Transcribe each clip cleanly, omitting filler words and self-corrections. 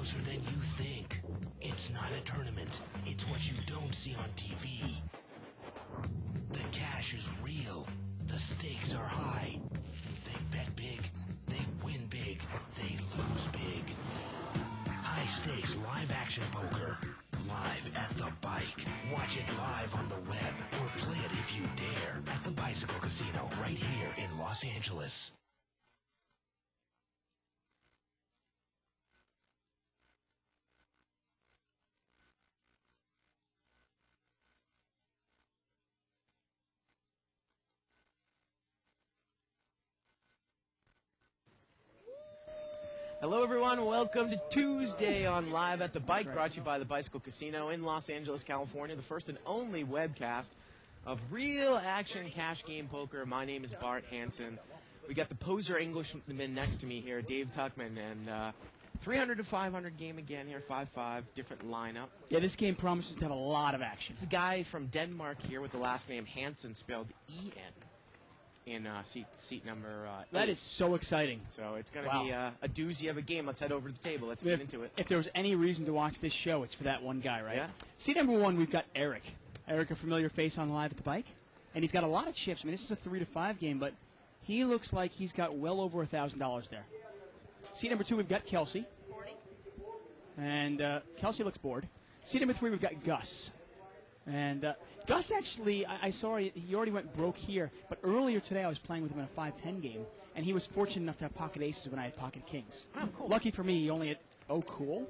closer than you think. It's not a tournament. It's what you don't see on TV. The cash is real. The stakes are high. They bet big. They win big. They lose big. High stakes live action poker. Live at the bike. Watch it live on the web or play it if you dare at the Bicycle Casino right here in Los Angeles. Hello everyone, welcome to Tuesday on Live at the Bike, brought to you by the Bicycle Casino in Los Angeles, California, the first and only webcast of real action cash game poker. My name is Bart Hansen. We got the poser Englishman next to me here, Dave Tuckman, and 300 to 500 game again here, 5-5, different lineup. Yeah, this game promises to have a lot of action. It's a guy from Denmark here with the last name Hansen, spelled E-N. In seat number 8. That is so exciting. So it's going to be a doozy of a game. Let's head over to the table. Let's get into it. If there was any reason to watch this show, it's for that one guy, right? Yeah. Seat number 1, we've got Eric. Eric, a familiar face on Live at the Bike. And he's got a lot of chips. I mean, this is a 3 to 5 game, but he looks like he's got well over $1,000 there. Seat number 2, we've got Kelsey. And Kelsey looks bored. Seat number 3, we've got Gus. And Gus actually, I saw he already went broke here, but earlier today I was playing with him in a 5-10 game, and he was fortunate enough to have pocket aces when I had pocket kings. Oh, cool. Lucky for me, he only had, oh, cool.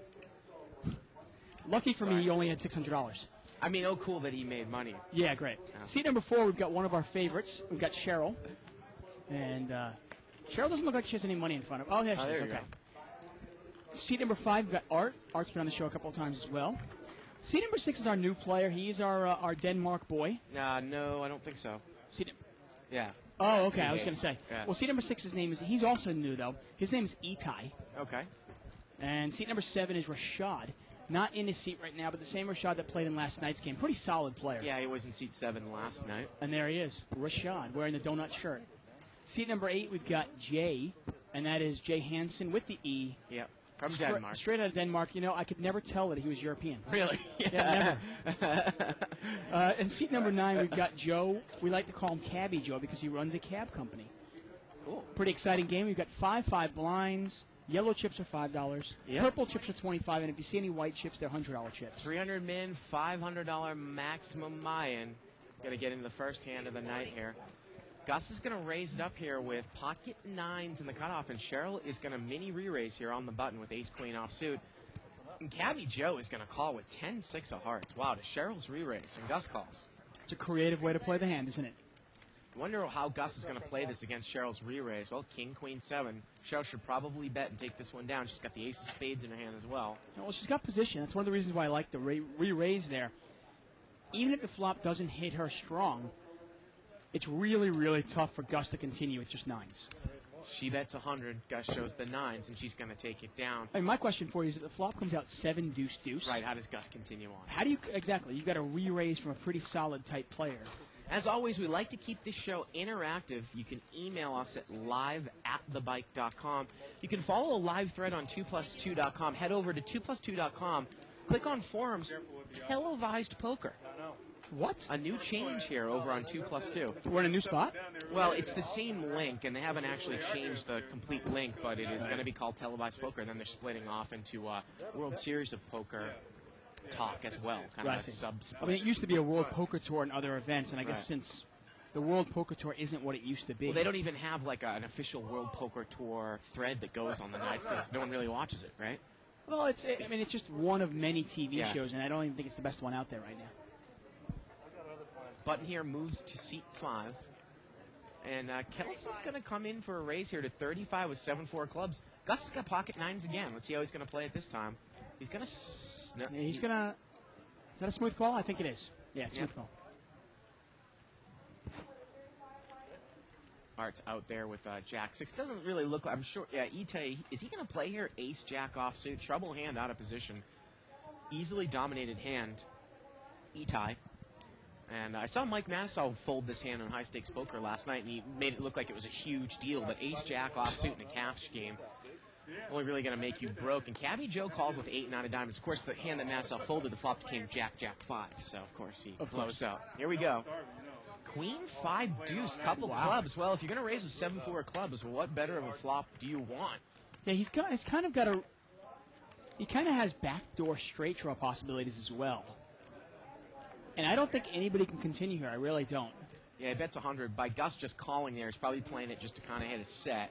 Lucky for me, he only had $600. I mean, oh, cool that he made money. Yeah, great. Yeah. Seat number 4, we've got one of our favorites. We've got Cheryl. And Cheryl doesn't look like she has any money in front of her. Oh, there she is, okay. Seat number 5, we've got Art. Art's been on the show a couple of times as well. Seat number 6 is our new player. He's our Denmark boy. No, I don't think so. Yeah. Oh, okay. I was going to say. Yeah. Well, seat number 6, his name is. He's also new though. His name is Itai. Okay. And seat number 7 is Rashad. Not in his seat right now, but the same Rashad that played in last night's game. Pretty solid player. Yeah, he was in seat 7 last night. And there he is, Rashad, wearing the donut shirt. Seat number 8, we've got Jay, and that is Jay Hansen with the E. Yep. From Denmark. Straight out of Denmark. You know, I could never tell that he was European. Really? Yeah, never. And seat number 9, we've got Joe. We like to call him Cabby Joe because he runs a cab company. Cool. Pretty exciting game. We've got 5 blinds. Yellow chips are $5. Yep. Purple chips are $25. And if you see any white chips, they're $100 chips. 300 min, $500 maximum buy-in. Got to get into the first hand of the night here. Gus is going to raise it up here with pocket 9s in the cutoff, and Cheryl is going to mini re-raise here on the button with ace-queen offsuit. And Cabby Joe is going to call with 10-6 of hearts. Wow, to Cheryl's re-raise, and Gus calls. It's a creative way to play the hand, isn't it? I wonder how Gus is going to play this against Cheryl's re-raise. Well, king, queen, 7. Cheryl should probably bet and take this one down. She's got the ace of spades in her hand as well. Well, she's got position. That's one of the reasons why I like the re-raise there. Even if the flop doesn't hit her strong, it's really, really tough for Gus to continue with just 9s. She bets 100. Gus shows the 9s, and she's going to take it down. I mean, my question for you is, if the flop comes out 7 deuce deuce. Right, how does Gus continue on? How do you, exactly, you've got to re-raise from a pretty solid type player. As always, we like to keep this show interactive. You can email us at live@thebike.com. You can follow a live thread on 2plus2.com. Head over to 2plus2.com. Click on forums, televised poker. What? A new change here over on 2plus2. We're in a new spot? Well, it's the same link, and they haven't actually changed the complete link, but it is going to be called televised poker. And then they're splitting off into World Series of Poker talk as well, kind of a sub-split. I mean, it used to be a World Poker Tour and other events, and I guess since the World Poker Tour isn't what it used to be. Well, they don't even have like an official World Poker Tour thread that goes on the nights because no one really watches it, right? Well, it's just one of many TV shows, and I don't even think it's the best one out there right now. Button here moves to seat 5. And Kelsey's going to come in for a raise here to 35 with 7-4 clubs. Gus has got pocket 9s again. Let's see how he's going to play it this time. He's going to... Yeah, he's going to... Is that a smooth call? I think it is. Yeah, it's smooth call. Art's out there with Jack 6. Doesn't really look like... I'm sure... Yeah, Ite... Is he going to play here? Ace, Jack offsuit. Trouble hand out of position. Easily dominated hand. Ite. And I saw Mike Massaw fold this hand on High Stakes Poker last night, and he made it look like it was a huge deal. But Ace-Jack offsuit in a cash game only really going to make you broke. And Cabbie Joe calls with 8 and 9 of diamonds. Of course, the hand that Nassau folded, the flop became Jack, Jack 5. So, of course, he blows up. Here we go. Queen 5 deuce, couple clubs. Well, if you're going to raise with 7-4 clubs, well, what better of a flop do you want? Yeah, he kind of has backdoor straight draw possibilities as well. And I don't think anybody can continue here. I really don't. Yeah, he bets 100. By Gus just calling there, he's probably playing it just to kind of hit a set.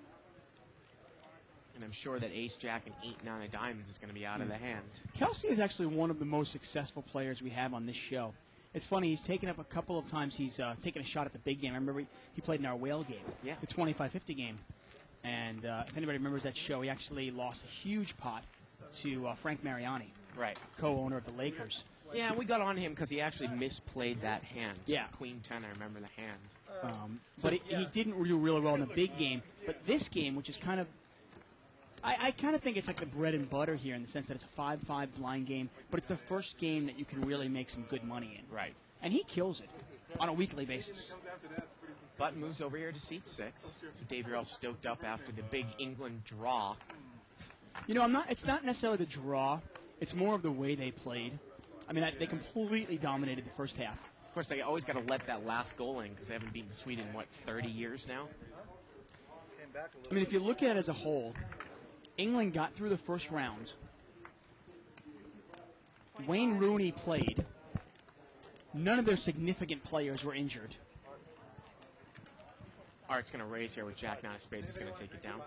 And I'm sure that ace, jack, and 8, 9 of diamonds is going to be out of the hand. Kelsey is actually one of the most successful players we have on this show. It's funny, he's taken up a couple of times. He's taken a shot at the big game. I remember he played in our whale game, the 25-50 game. And if anybody remembers that show, he actually lost a huge pot to Frank Mariani, right, co-owner of the Lakers. Yeah, we got on him because he actually misplayed that hand. Yeah. Queen 10, I remember the hand. But he didn't do really well in the big game. But this game, which is kind of, I kind of think it's like the bread and butter here in the sense that it's a 5-5 blind game, but it's the first game that you can really make some good money in. Right. And he kills it on a weekly basis. Button moves over here to seat 6. So Dave, you're all stoked up after the big England draw. You know, it's not necessarily the draw. It's more of the way they played. I mean, they completely dominated the first half. Of course, they always got to let that last goal in because they haven't beaten Sweden, what, 30 years now? I mean, if you look at it as a whole, England got through the first round. Wayne Rooney played. None of their significant players were injured. Art's going to raise here with Jack 9 of spades. Is going to take it down.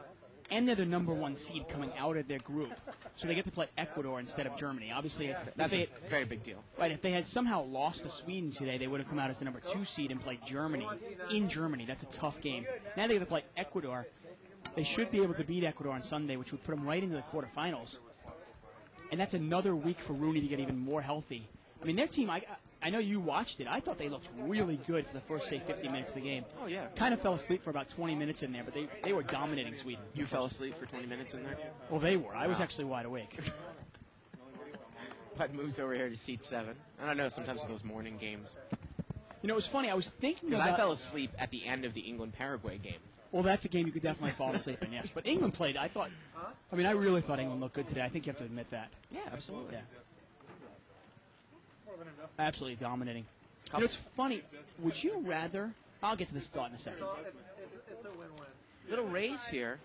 And they're the #1 seed coming out of their group. So they get to play Ecuador instead of Germany. Obviously, that's a very big deal. Right, if they had somehow lost to Sweden today, they would have come out as the #2 seed and played Germany. In Germany, that's a tough game. Now they get to play Ecuador. They should be able to beat Ecuador on Sunday, which would put them right into the quarterfinals. And that's another week for Rooney to get even more healthy. I mean, their team, I know you watched it. I thought they looked really good for the first, say, 50 minutes of the game. Oh, yeah. Kind of fell asleep for about 20 minutes in there, but they were dominating Sweden. You fell asleep for 20 minutes in there? Well, they were. I was actually wide awake. Putt moves over here to seat 7. I don't know, sometimes with those morning games. You know, it was funny. I was thinking about... I fell asleep at the end of the England-Paraguay game. Well, that's a game you could definitely fall asleep in, yes. But England played, I really thought England looked good today. I think you have to admit that. Yeah, absolutely. Yeah. Absolutely dominating. You know, it's funny. Would you rather... I'll get to this thought in a second. It's a win-win. Little raise here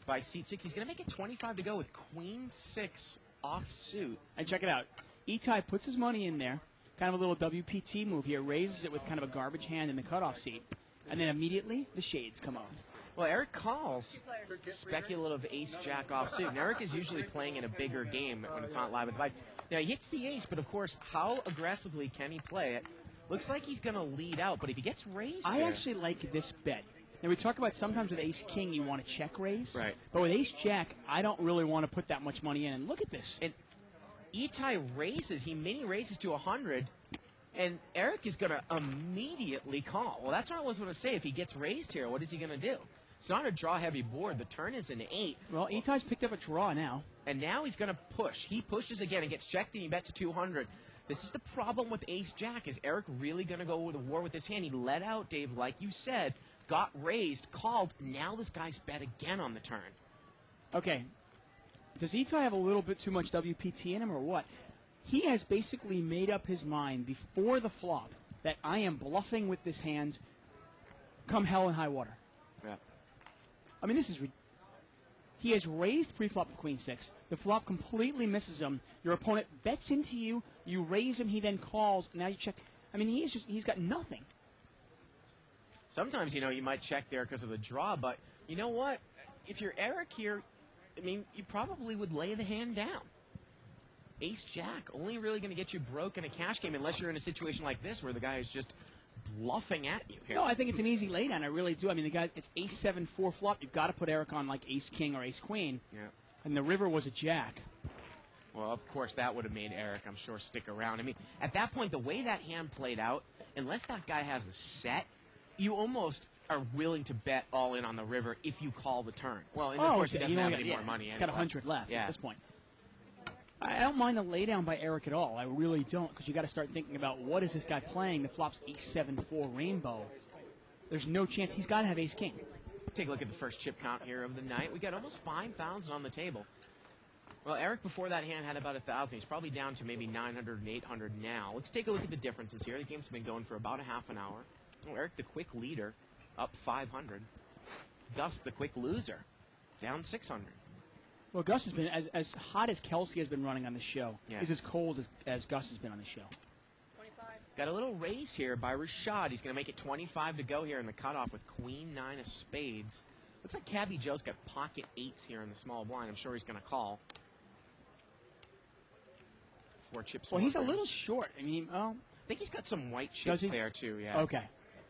by seat 6. He's going to make it 25 to go with Queen 6 offsuit. And check it out. Itai puts his money in there. Kind of a little WPT move here. Raises it with kind of a garbage hand in the cutoff seat. And then immediately, the shades come on. Well, Eric calls speculative ace-jack offsuit. And Eric is usually playing in a bigger game when it's not live at the bike. Now, he hits the ace, but of course, how aggressively can he play it? Looks like he's going to lead out, but if he gets raised I actually like this bet. Now, we talk about sometimes with ace-king, you want to check raise. Right. But with ace-jack, I don't really want to put that much money in. And look at this. And Itai raises. He mini raises to 100. And Eric is going to immediately call. Well, that's what I was going to say. If he gets raised here, what is he going to do? It's not a draw-heavy board. The turn is an 8. Well, Itai's picked up a draw now. And now he's going to push. He pushes again and gets checked, and he bets 200. This is the problem with ace-jack. Is Eric really going to go to war with this hand? He let out, Dave, like you said, got raised, called. Now this guy's bet again on the turn. Okay. Does Itai have a little bit too much WPT in him or what? He has basically made up his mind before the flop that I am bluffing with this hand come hell and high water. Yeah. I mean, this is... He has raised pre-flop with Queen 6. The flop completely misses him. Your opponent bets into you. You raise him. He then calls. Now you check. I mean, he's got nothing. Sometimes, you might check there because of the draw, but you know what? If you're Eric here, I mean, you probably would lay the hand down. Ace-jack, only really going to get you broke in a cash game unless you're in a situation like this where the guy is just bluffing at you here. No, I think it's an easy laydown. I really do. I mean, it's ace-7-4 flop. You've got to put Eric on like ace-king or ace-queen. Yeah. And the river was a jack. Well, of course, that would have made Eric, I'm sure, stick around. I mean, at that point, the way that hand played out, unless that guy has a set, you almost are willing to bet all in on the river if you call the turn. Well, and of course, he doesn't have any more money. He's got 100 left at this point. I don't mind the laydown by Eric at all. I really don't, because you got to start thinking about what is this guy playing. The flop's ace-7-4 rainbow. There's no chance. He's got to have ace-king. Take a look at the first chip count here of the night. We got almost 5,000 on the table. Well, Eric before that hand had about 1,000. He's probably down to maybe 900 and 800 now. Let's take a look at the differences here. The game's been going for about a half an hour. Oh, Eric, the quick leader, up 500. Gus, the quick loser, down 600. Well, Gus has been, as hot as Kelsey has been running on the show, is as cold as Gus has been on the show. 25. Got a little raise here by Rashad. He's going to make it 25 to go here in the cutoff with Queen 9 of spades. Looks like Cabby Joe's got pocket 8s here in the small blind. I'm sure he's going to call. 4 chips. Well, he's a little short. I mean, I think he's got some white chips there, too. Yeah. Okay.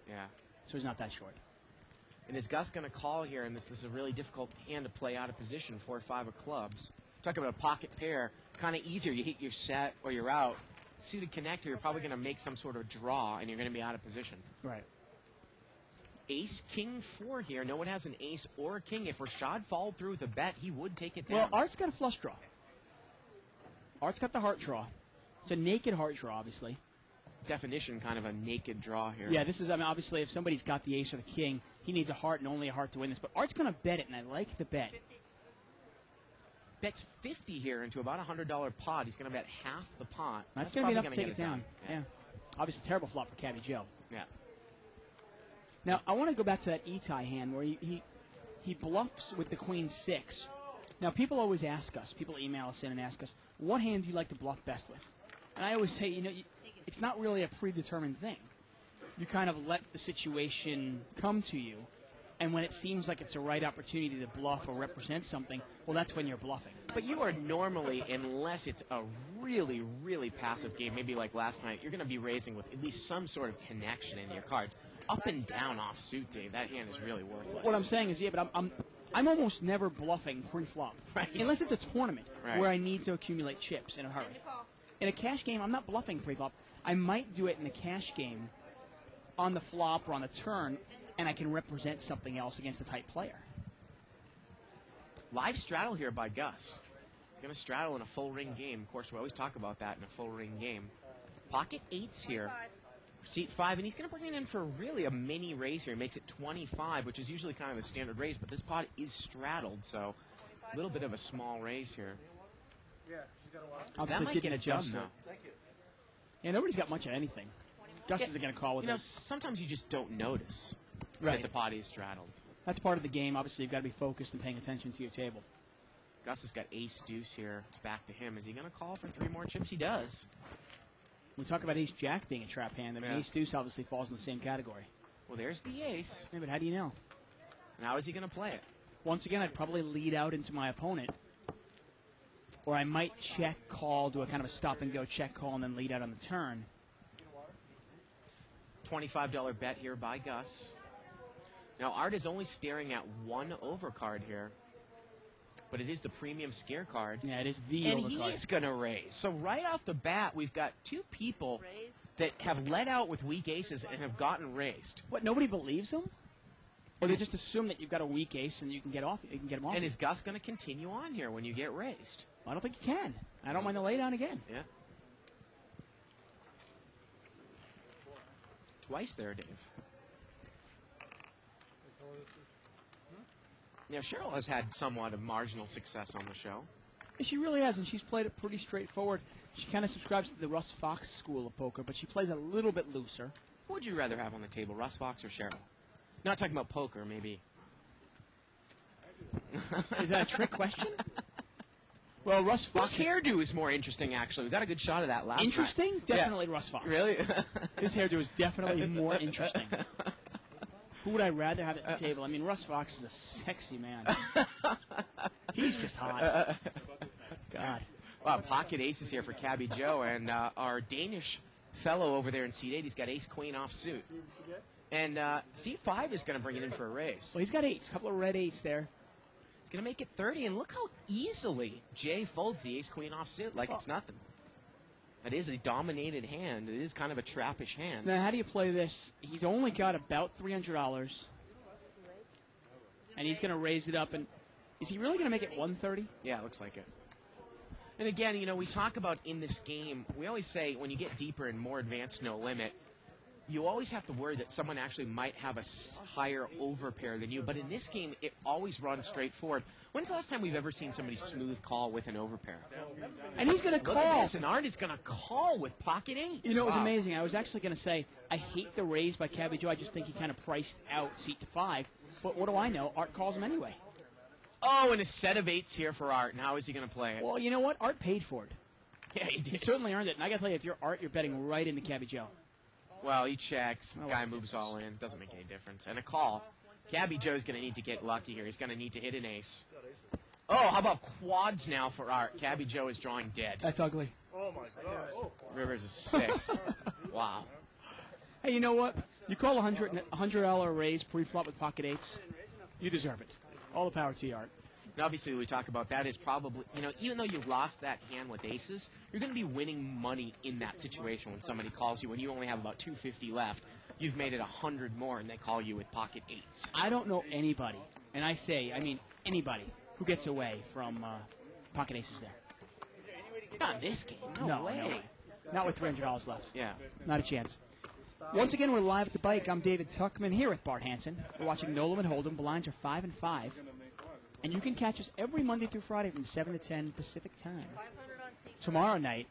Yeah. So he's not that short. And is Gus going to call here? And this is a really difficult hand to play out of position, 4 or 5 of clubs. Talk about a pocket pair, kind of easier. You hit your set or you're out. Suited connector, you're probably going to make some sort of draw, and you're going to be out of position. Right. Ace, King 4 here. No one has an ace or a king. If Rashad followed through with a bet, he would take it down. Well, Art's got a flush draw. Art's got the heart draw. It's a naked heart draw, obviously. Definition, kind of a naked draw here. Yeah, this is, I mean, obviously, if somebody's got the ace or the king, he needs a heart and only a heart to win this. But Art's going to bet it, and I like the bet. Bets 50 here into about a $100 pot. He's going to bet half the pot. That's going to be enough to take it down. Yeah. Obviously, terrible flop for Cabby Joe. Yeah. Now, I want to go back to that E-tie hand where he bluffs with the queen 6. Now, people always ask us, people email us in and ask us, what hand do you like to bluff best with? And I always say, you know, it's not really a predetermined thing. You kind of let the situation come to you, and when it seems like it's a right opportunity to bluff or represent something, well, that's when you're bluffing. But you are normally, unless it's a really, really passive game, maybe like last night, you're going to be raising with at least some sort of connection in your cards. Up and down offsuit, Dave, that hand is really worthless. What I'm saying is, yeah, but I'm almost never bluffing pre-flop. Right. Unless it's a tournament where I need to accumulate chips in a hurry. In a cash game, I'm not bluffing pre-flop. I might do it in a cash game on the flop or on the turn, and I can represent something else against a tight player. Live straddle here by Gus. Going to straddle in a full ring game. Of course, we always talk about that in a full ring game. Pocket 8s here. Seat 5, and he's going to bring it in for really a mini raise here. He makes it 25, which is usually kind of the standard raise, but this pot is straddled, so a little bit of a small raise here. Obviously, kicking a jump now. Yeah, nobody's got much of anything. Gus isn't going to call with it. Sometimes you just don't notice that the pot is straddled. That's part of the game. Obviously, you've got to be focused and paying attention to your table. Gus has got ace deuce here. It's back to him. Is he going to call for 3 more chips? He does. We talk about ace jack being a trap hand. I mean, ace deuce obviously falls in the same category. Well, there's the ace. Yeah, but how do you know? And how is he going to play it? Once again, I'd probably lead out into my opponent. Or I might check call, do a kind of a stop and go check call, and then lead out on the turn. $25 bet here by Gus. Now, Art is only staring at 1 overcard here. But it is the premium scare card. Yeah, it is the overcard. And overcard. He's going to raise. So right off the bat, we've got 2 people that have led out with weak aces and have gotten raised. What, nobody believes them? Or they just assume that you've got a weak ace and you can get off. You can get them off. And is Gus going to continue on here when you get raised? I don't think you can. I don't mind the laydown again. Yeah. Twice there, Dave. Yeah, Cheryl has had somewhat of marginal success on the show. She really has, and she's played it pretty straightforward. She kind of subscribes to the Russ Fox school of poker, but she plays a little bit looser. Who would you rather have on the table, Russ Fox or Cheryl? Not talking about poker, maybe. Is that a trick question? Well, Russ Fox. His hairdo is more interesting, actually. We got a good shot of that last Interesting? night. Definitely Russ Fox. Really? His hairdo is definitely more interesting. Who would I rather have at the table? I mean, Russ Fox is a sexy man. He's just hot. God. Wow, pocket aces here for Cabby Joe, and our Danish fellow over there in seat 8, he's got ace-queen offsuit. And seat 5 is going to bring it in for a raise. Well, he's got 8s, a couple of red 8s there. He's going to make it 30, and look how easily Jay folds the ace-queen offsuit like it's nothing. That is a dominated hand. It is kind of a trappish hand. Now, how do you play this? He's only got about $300, and he's going to raise it up. And is he really going to make it 130? Yeah, it looks like it. And again, you know, we talk about in this game, we always say when you get deeper and more advanced no limit, you always have to worry that someone actually might have a higher overpair than you. But in this game, it always runs straight forward. When's the last time we've ever seen somebody smooth call with an overpair? And he's going to call. Look at this, and Art is going to call with pocket eights. You know, it was amazing. I was actually going to say, I hate the raise by Cabby Joe. I just think he kind of priced out seat to 5. But what do I know? Art calls him anyway. Oh, and a set of 8s here for Art. And how is he going to play it? Well, you know what? Art paid for it. Yeah, he did. He certainly earned it. And I got to tell you, if you're Art, you're betting right into Cabby Joe. Well, he checks. Guy moves all in. Doesn't make any difference. And a call. Cabby Joe's going to need to get lucky here. He's going to need to hit an ace. Oh, how about quads now for Art? Cabby Joe is drawing dead. That's ugly. Oh, my gosh. Rivers is 6. Wow. Hey, you know what? You call a $100 raise pre-flop with pocket 8s. You deserve it. All the power to you, Art. And obviously, we talk about that is probably, you know, even though you lost that hand with aces, you're going to be winning money in that situation when somebody calls you when you only have about $250 left. You've made it 100 more, and they call you with pocket 8s. I don't know anybody, and I mean anybody, who gets away from pocket aces there. Not in this game. No way. Not with $300 left. Yeah. Not a chance. Once again, we're live at the bike. I'm David Tuckman here with Bart Hansen. We're watching No Limit Hold'em. Blinds are 5 and 5. And you can catch us every Monday through Friday from 7 to 10 Pacific time. Tomorrow night,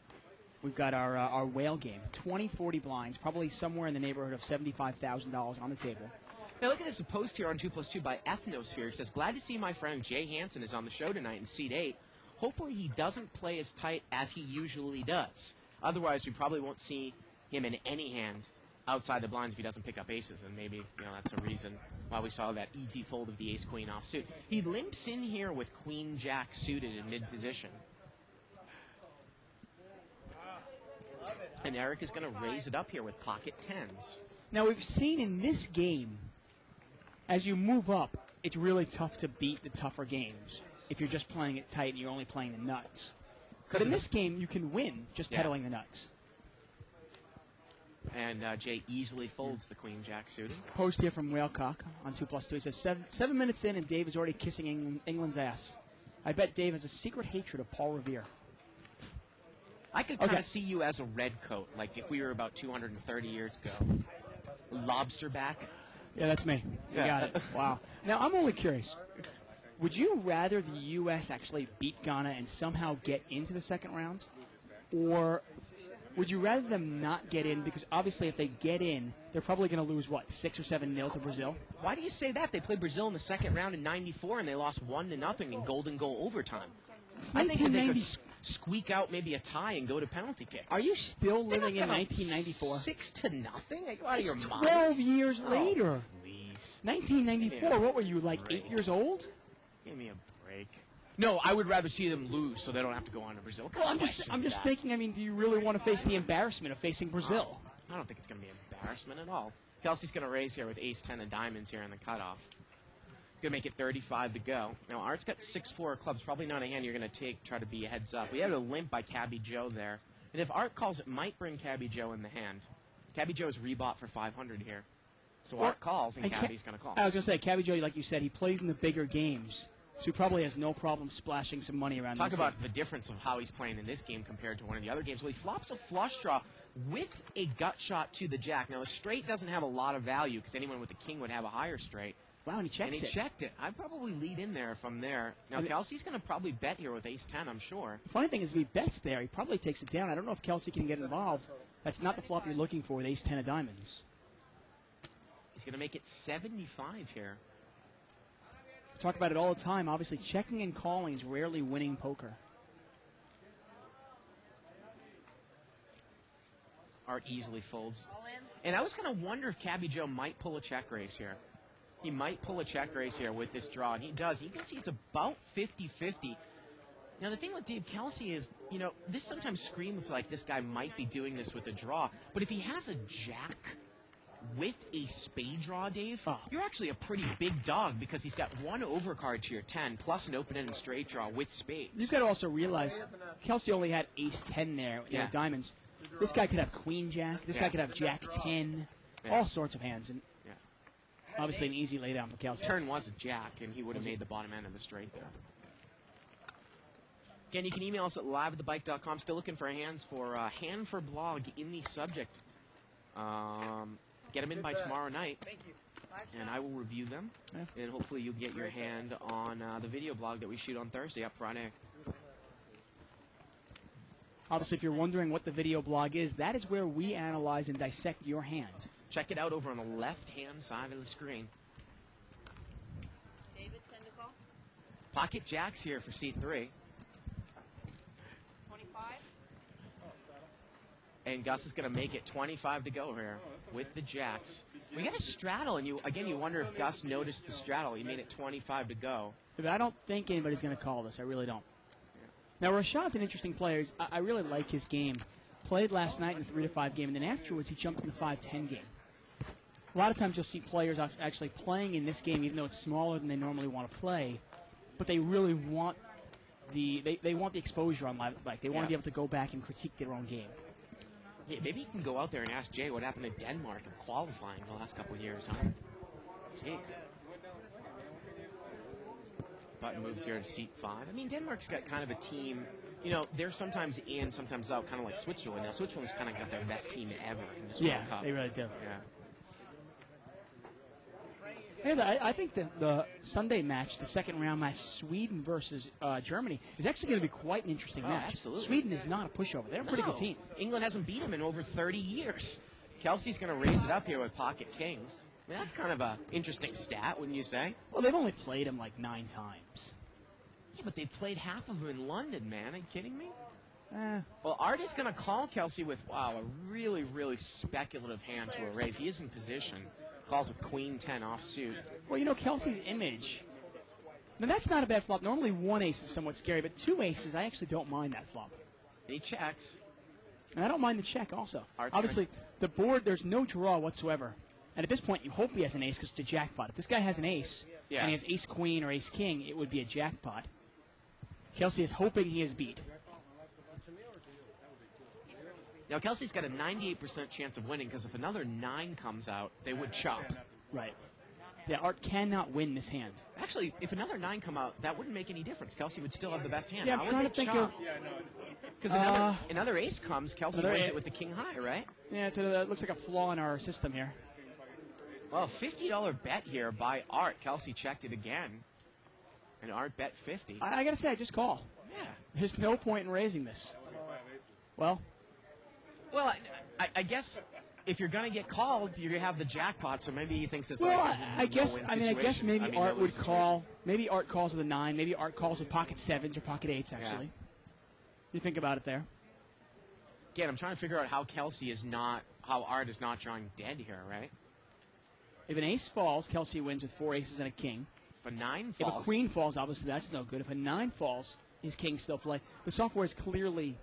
we've got our whale game. 20-40 blinds, probably somewhere in the neighborhood of $75,000 on the table. Now look at this post here on 2+2 by Ethnosphere. It says, glad to see my friend Jay Hansen is on the show tonight in seat 8. Hopefully he doesn't play as tight as he usually does. Otherwise, we probably won't see him in any hand outside the blinds if he doesn't pick up aces, and maybe that's a reason why we saw that easy fold of the ace-queen offsuit. He limps in here with queen-jack suited in mid-position. And Eric is going to raise it up here with pocket 10s. Now, we've seen in this game, as you move up, it's really tough to beat the tougher games if you're just playing it tight and you're only playing the nuts. But in this game, you can win just peddling the nuts. And Jay easily folds the queen-jack suited. Post here from Whalecock on 2+2. It says, 7 minutes in and Dave is already kissing England's ass. I bet Dave has a secret hatred of Paul Revere. I could kind of see you as a red coat, like if we were about 230 years ago. Lobster back. Yeah, that's me. You got it. Wow. Now, I'm only curious. Would you rather the U.S. actually beat Ghana and somehow get into the second round? Or would you rather them not get in? Because obviously if they get in, they're probably going to lose, 6 or 7-0 to Brazil? Why do you say that? They played Brazil in the second round in '94, and they lost 1-0 in golden goal overtime. I think that they could squeak out maybe a tie and go to penalty kicks. Are you still living in 1994? 6-0? Are you out of your mind? 12 years later. Please. 1994. What were you, 8 years old? Give me a break. No, I would rather see them lose so they don't have to go on to Brazil. Well, I'm just thinking, do you really want to face the embarrassment of facing Brazil? I don't think it's going to be embarrassment at all. Kelsey's going to raise here with ace-10 of diamonds here in the cutoff. Going to make it 35 to go. Now, Art's got 6-4 clubs. Probably not a hand you're going to try to be a heads up. We had a limp by Cabby Joe there. And if Art calls, it might bring Cabby Joe in the hand. Cabby Joe's rebought for 500 here. So Art calls, and Cabby's going to call. I was going to say, Cabby Joe, like you said, he plays in the bigger games. So he probably has no problem splashing some money around. Talk about the difference of how he's playing in this game compared to one of the other games. Well, he flops a flush draw with a gut shot to the jack. Now, the straight doesn't have a lot of value because anyone with a king would have a higher straight. Wow, and he checks it. And he checked it. I'd probably lead in there from there. Now, Kelsey's going to probably bet here with ace-10, I'm sure. The funny thing is, if he bets there, he probably takes it down. I don't know if Kelsey can get involved. That's not the flop you're looking for with ace-10 of diamonds. He's going to make it 75 here. We talk about it all the time. Obviously, checking and calling is rarely winning poker. Art easily folds. And I was going to wonder if Cabby Joe might pull a check raise here. He might pull a check raise here with this draw, and he does. You can see it's about 50-50. Now, the thing with Dave Kelsey is, this sometimes screams like this guy might be doing this with a draw. But if he has a jack with a spade draw, Dave, you're actually a pretty big dog because he's got one overcard to your 10 plus an open-ended straight draw with spades. You've got to also realize Kelsey only had ace-10 there, diamonds. This guy could have queen-jack. This guy could have jack-10. All sorts of hands. And obviously an easy laydown for Kelsey. Turn was a jack, and he would have made the bottom end of the straight there. Again, you can email us at live@thebike.com. Still looking for hands for hand for blog in the subject. get them in by tomorrow night, and I will review them, and hopefully you'll get your hand on the video blog that we shoot on Thursday up Friday. Obviously, if you're wondering what the video blog is, that is where we analyze and dissect your hand. Check it out over on the left-hand side of the screen. David, send a call. Pocket jacks here for seat 3. 25. And Gus is going to make it 25 to go here with the jacks. We got a straddle, and you wonder if Gus noticed the straddle. He made it 25 to go. But I don't think anybody's going to call this. I really don't. Now, Rashad's an interesting player. I really like his game. Played last night in the 3-5 game, and then afterwards he jumped in the 5-10 game. A lot of times you'll see players actually playing in this game, even though it's smaller than they normally want to play, but they really want they want the exposure on live at the bike. They want to be able to go back and critique their own game. Yeah, maybe you can go out there and ask Jay what happened to Denmark in qualifying the last couple of years, huh? Jeez. Button moves here to seat 5. I mean, Denmark's got kind of a team, you know, they're sometimes in, sometimes out, kind of like Switzerland. Now, Switzerland's kind of got their best team ever in this World Cup. Yeah, they really do. Yeah. Hey, I think the Sunday match, the second round match, Sweden versus Germany, is actually going to be quite an interesting match. Absolutely. Sweden is not a pushover. They're a pretty good team. England hasn't beat them in over 30 years. Kelsey's going to raise it up here with pocket kings. I mean, that's kind of an interesting stat, wouldn't you say? Well, they've only played him like 9 times. Yeah, but they played half of them in London, man. Are you kidding me? Well, Art is going to call Kelsey with, wow, a really, really speculative hand to a raise. He is in position. Calls with queen 10 offsuit. Well, you know, Kelsey's image. Now, that's not a bad flop. Normally, 1 ace is somewhat scary, but 2 aces, I actually don't mind that flop. And he checks. And I don't mind the check also. Art's Obviously, the board, there's no draw whatsoever. And at this point, you hope he has an ace because it's a jackpot. If this guy has an ace, and he has ace-queen or ace-king, it would be a jackpot. Kelsey is hoping he is beat. Now, Kelsey's got a 98% chance of winning because if another 9 comes out, they would chop. Right. Yeah, Art cannot win this hand. Actually, if another 9 come out, that wouldn't make any difference. Kelsey would still have the best hand. Yeah, I'm How trying would to they think of... Because another ace comes, Kelsey wins it with the king high, right? Yeah, so that looks like a flaw in our system here. Well, $50 bet here by Art. Kelsey checked it again. And Art bet 50. I got to say, I just call. Yeah. There's no point in raising this. Well, I guess if you're going to get called, you have the jackpot, so maybe he thinks it's well, like I guess maybe Art would call. Maybe Art calls with a 9. Maybe Art calls with pocket 7s or pocket 8s, actually. Yeah. You think about it there. Again, I'm trying to figure out how how Art is not drawing dead here, right? If an ace falls, Kelsey wins with 4 aces and a king. If a 9 If falls. a queen falls, obviously that's no good. If a 9 falls, his king still play. The software is clearly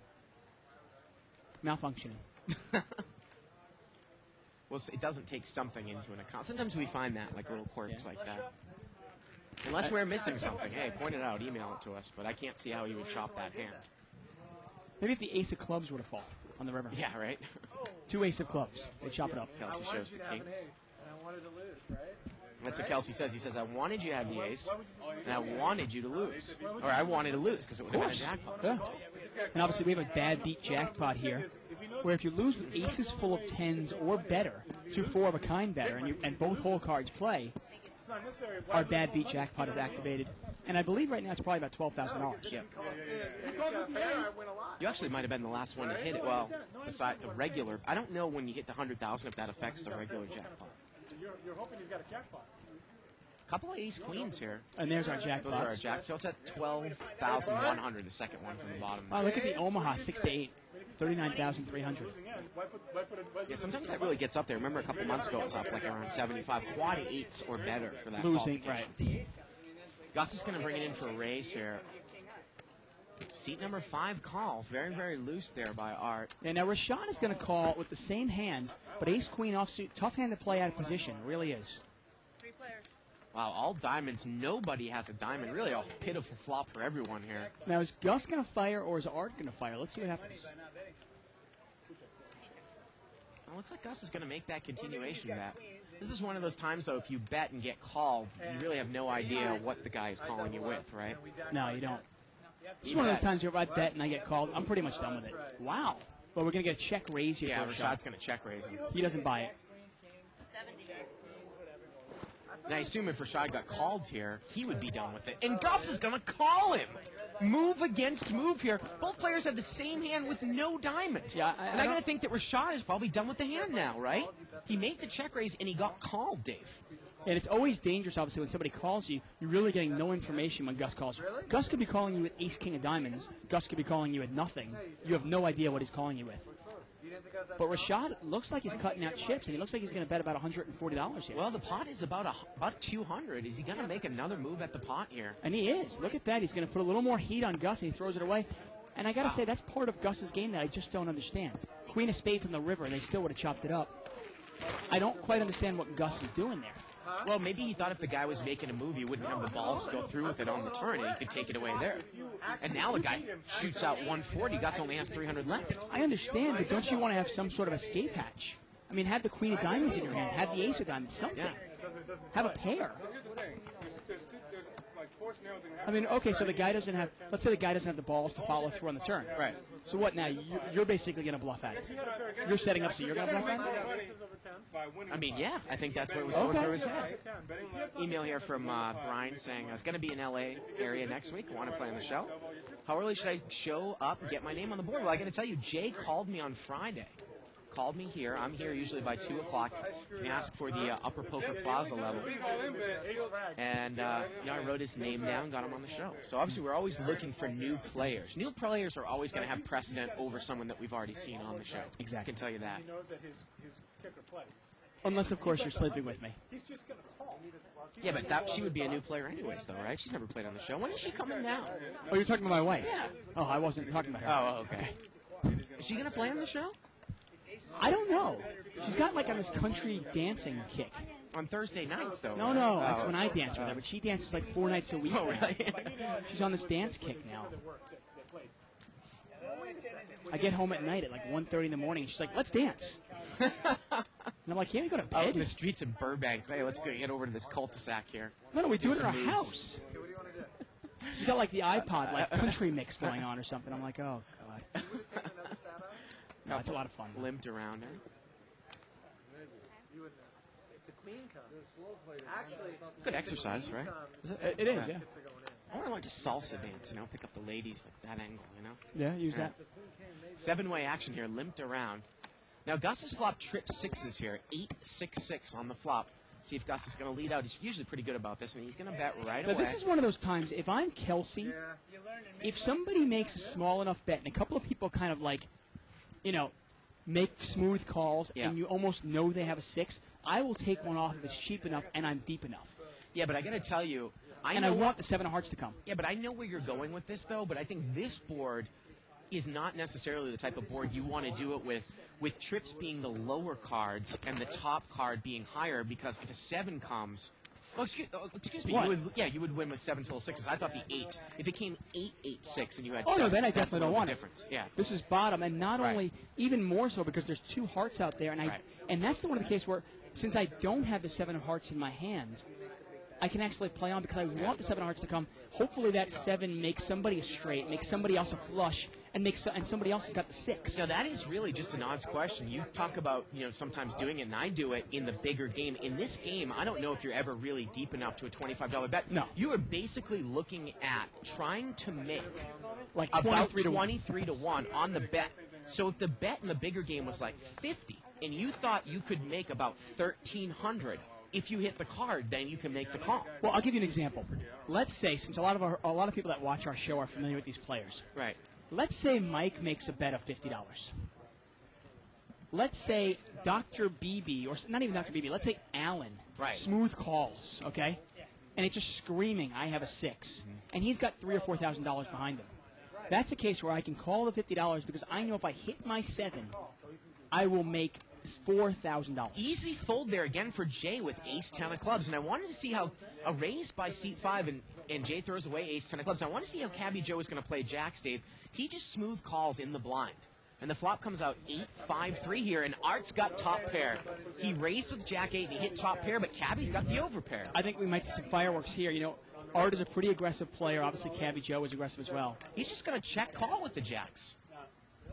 malfunctioning. Well, it doesn't take something into an account. Sometimes we find that, like little quirks like that. Unless we're missing something. Hey, point it out, email it to us. But I can't see how you would chop that hand. Maybe if the ace of clubs were to fall on the river. Yeah, right? 2 ace of clubs. They chop it up. Kelsey shows the king. That's what Kelsey says. He says, I wanted you to have the ace, and I wanted you to lose. Or I wanted to lose, because it would have been a jackpot. Yeah. And obviously we have a bad beat jackpot here, where if you lose with aces full of 10s or better, 2 4 of a kind better, and both hole cards play, our bad beat jackpot is activated. And I believe right now it's probably about $12,000. Yeah. You actually might have been the last one to hit it. Well, besides the regular. I don't know when you hit the 100,000 if that affects the regular jackpot. You're hoping he's got a jackpot. Couple of ace queens here. And there's our jackpot. Those are our jack. So it's at 12,100, the second one from the bottom. Wow, look at the Omaha 6 to 8, 39,300. Yeah, sometimes that really gets up there. Remember a couple months ago it was up like around 75. Quad 8s or better for that. Losing, right. Gus is going to bring it in for a raise here. Seat number 5 call. Very, very loose there by Art. Yeah, now Rashad is going to call with the same hand, but ace-queen offsuit. Tough hand to play out of position. Really is. 3 players. Wow, all diamonds. Nobody has a diamond. Really a pitiful flop for everyone here. Now, is Gus going to fire or is Art going to fire? Let's see what happens. Well, looks like Gus is going to make that continuation bet. This is one of those times, though, if you bet and get called, you really have no idea what the guy is calling you with, right? No, you don't. This is one of those times where if I bet and I get called, I'm pretty much done with it. Wow. But we're going to get a check raise here. Yeah, for Rashad's going to check raise him. He doesn't buy it. And I assume if Rashad got called here, he would be done with it. And Gus is going to call him. Move against move here. Both players have the same hand with no diamond. Yeah, and I got to think that Rashad is probably done with the hand now, right? He made the check raise and he got called, Dave. And it's always dangerous, obviously, when somebody calls you. You're really getting no information when Gus calls you. Gus could be calling you with ace, king of diamonds. Gus could be calling you with nothing. You have no idea what he's calling you with. But Rashad looks like he's cutting out chips, and he looks like he's going to bet about $140 here. Well, the pot is about 200. Is he going to make another move at the pot here? And he is. Look at that. He's going to put a little more heat on Gus, and he throws it away. And I got to say, that's part of Gus's game that I just don't understand. Queen of spades on the river, and they still would have chopped it up. I don't quite understand what Gus is doing there. Well, maybe he thought if the guy was making a move, he wouldn't have the balls to go through with it on the turn, and he could take it away there. And now the guy shoots out 140. Gus only has 300 left. I understand, but don't you want to have some sort of escape hatch? I mean, have the queen of diamonds in your hand. Have the ace of diamonds. Something. Yeah. Have a pair. I mean, okay, so the guy doesn't have, let's say the guy doesn't have the balls to follow through on the turn. Right. So what now? You're basically going to bluff at it. You're setting up so you're going to bluff at it? I mean, yeah, I think that's what was going through his head. Email here from Brian saying, I was going to be in L.A. area next week. Want to play on the show. How early should I show up and get my name on the board? Well, I got to tell you, Jay called me on Friday. Called me here. I'm here usually by 2 o'clock. And asked for the Upper Poker Plaza level. And I wrote his name down, got him on the show. So obviously we're always looking for new players. New players are always going to have precedent over someone that we've already seen on the show. Exactly. I can tell you that. He knows that his kicker plays. Unless, of course, you're sleeping with me. He's just going to call. Yeah, but she would be a new player anyways, though, right? She's never played on the show. When is she coming down? Oh, you're talking about my wife? Yeah. Oh, I wasn't talking about her. Oh, okay. Is she going to play on the show? I don't know. She's got like on this country dancing kick. On Thursday nights, though. No, right? no, that's when I dance with her. But she dances like 4 nights a week. Oh, really? She's on this dance kick now. I get home at night at like 1:30 in the morning. And she's like, "Let's dance." And I'm like, "Can't we go to Out bed?" in the streets of Burbank. Hey, let's go get over to this cul-de-sac here. No, we do it in our some moves. house. She's got like the iPod, like country mix going on or something. I'm like, "Oh God." No, it's a lot of fun. Limped around, eh? Good exercise, right? It is, yeah. I want to learn to salsa dance, pick up the ladies like that angle, Yeah, use that. 7-way action here, limped around. Now, Gus has flopped trip sixes here, 8-6-6 on the flop. See if Gus is going to lead out. He's usually pretty good about this, and he's going to bet right away. But this is one of those times, if I'm Kelsey, if somebody makes a small enough bet, and a couple of people kind of like, make smooth calls, and you almost know they have a 6, I will take one off if it's cheap enough and I'm deep enough. Yeah, but I got to tell you, I want the 7 of hearts to come. Yeah, but I know where you're going with this, though. But I think this board is not necessarily the type of board you want to do it with trips being the lower cards and the top card being higher, because if a 7 comes... Oh, excuse me. You would win with 7 till 6s. I thought the 8. If it came 8-8-6 and you had 7, no, then I definitely don't want difference. it. Yeah. This is bottom, and not only, even more so because there's 2 hearts out there, and that's the one of the case where, since I don't have the 7 of hearts in my hand, I can actually play on because I want the 7 of hearts to come. Hopefully that 7 makes somebody a straight, makes somebody else a flush, and somebody else has got the 6. Now, that is really just an odds question. You talk about, sometimes doing it, and I do it in the bigger game. In this game, I don't know if you're ever really deep enough to a $25 bet. No. You are basically looking at trying to make like about 23 to 1 on the bet. So if the bet in the bigger game was like 50, and you thought you could make about 1,300, if you hit the card, then you can make the call. Well, I'll give you an example. Let's say, since a lot of people that watch our show are familiar with these players. Right. Let's say Mike makes a bet of $50. Let's say Dr. BB, or not even Dr. BB, let's say Alan, smooth calls, okay? And it's just screaming, I have a 6. And he's got $3,000 or $4,000 behind him. That's a case where I can call the $50 because I know if I hit my 7, I will make $4,000. Easy fold there again for Jay with ace-10 of clubs. And I wanted to see how a raise by seat 5 and Jay throws away ace-10 of clubs. I want to see how Cabby Joe is going to play jacks, Dave. He just smooth calls in the blind. And the flop comes out 8-5-3 here, and Art's got top pair. He raised with jack 8 and he hit top pair, but Cabby's got the over pair. I think we might see some fireworks here. Art is a pretty aggressive player. Obviously, Cabby Joe is aggressive as well. He's just going to check call with the jacks.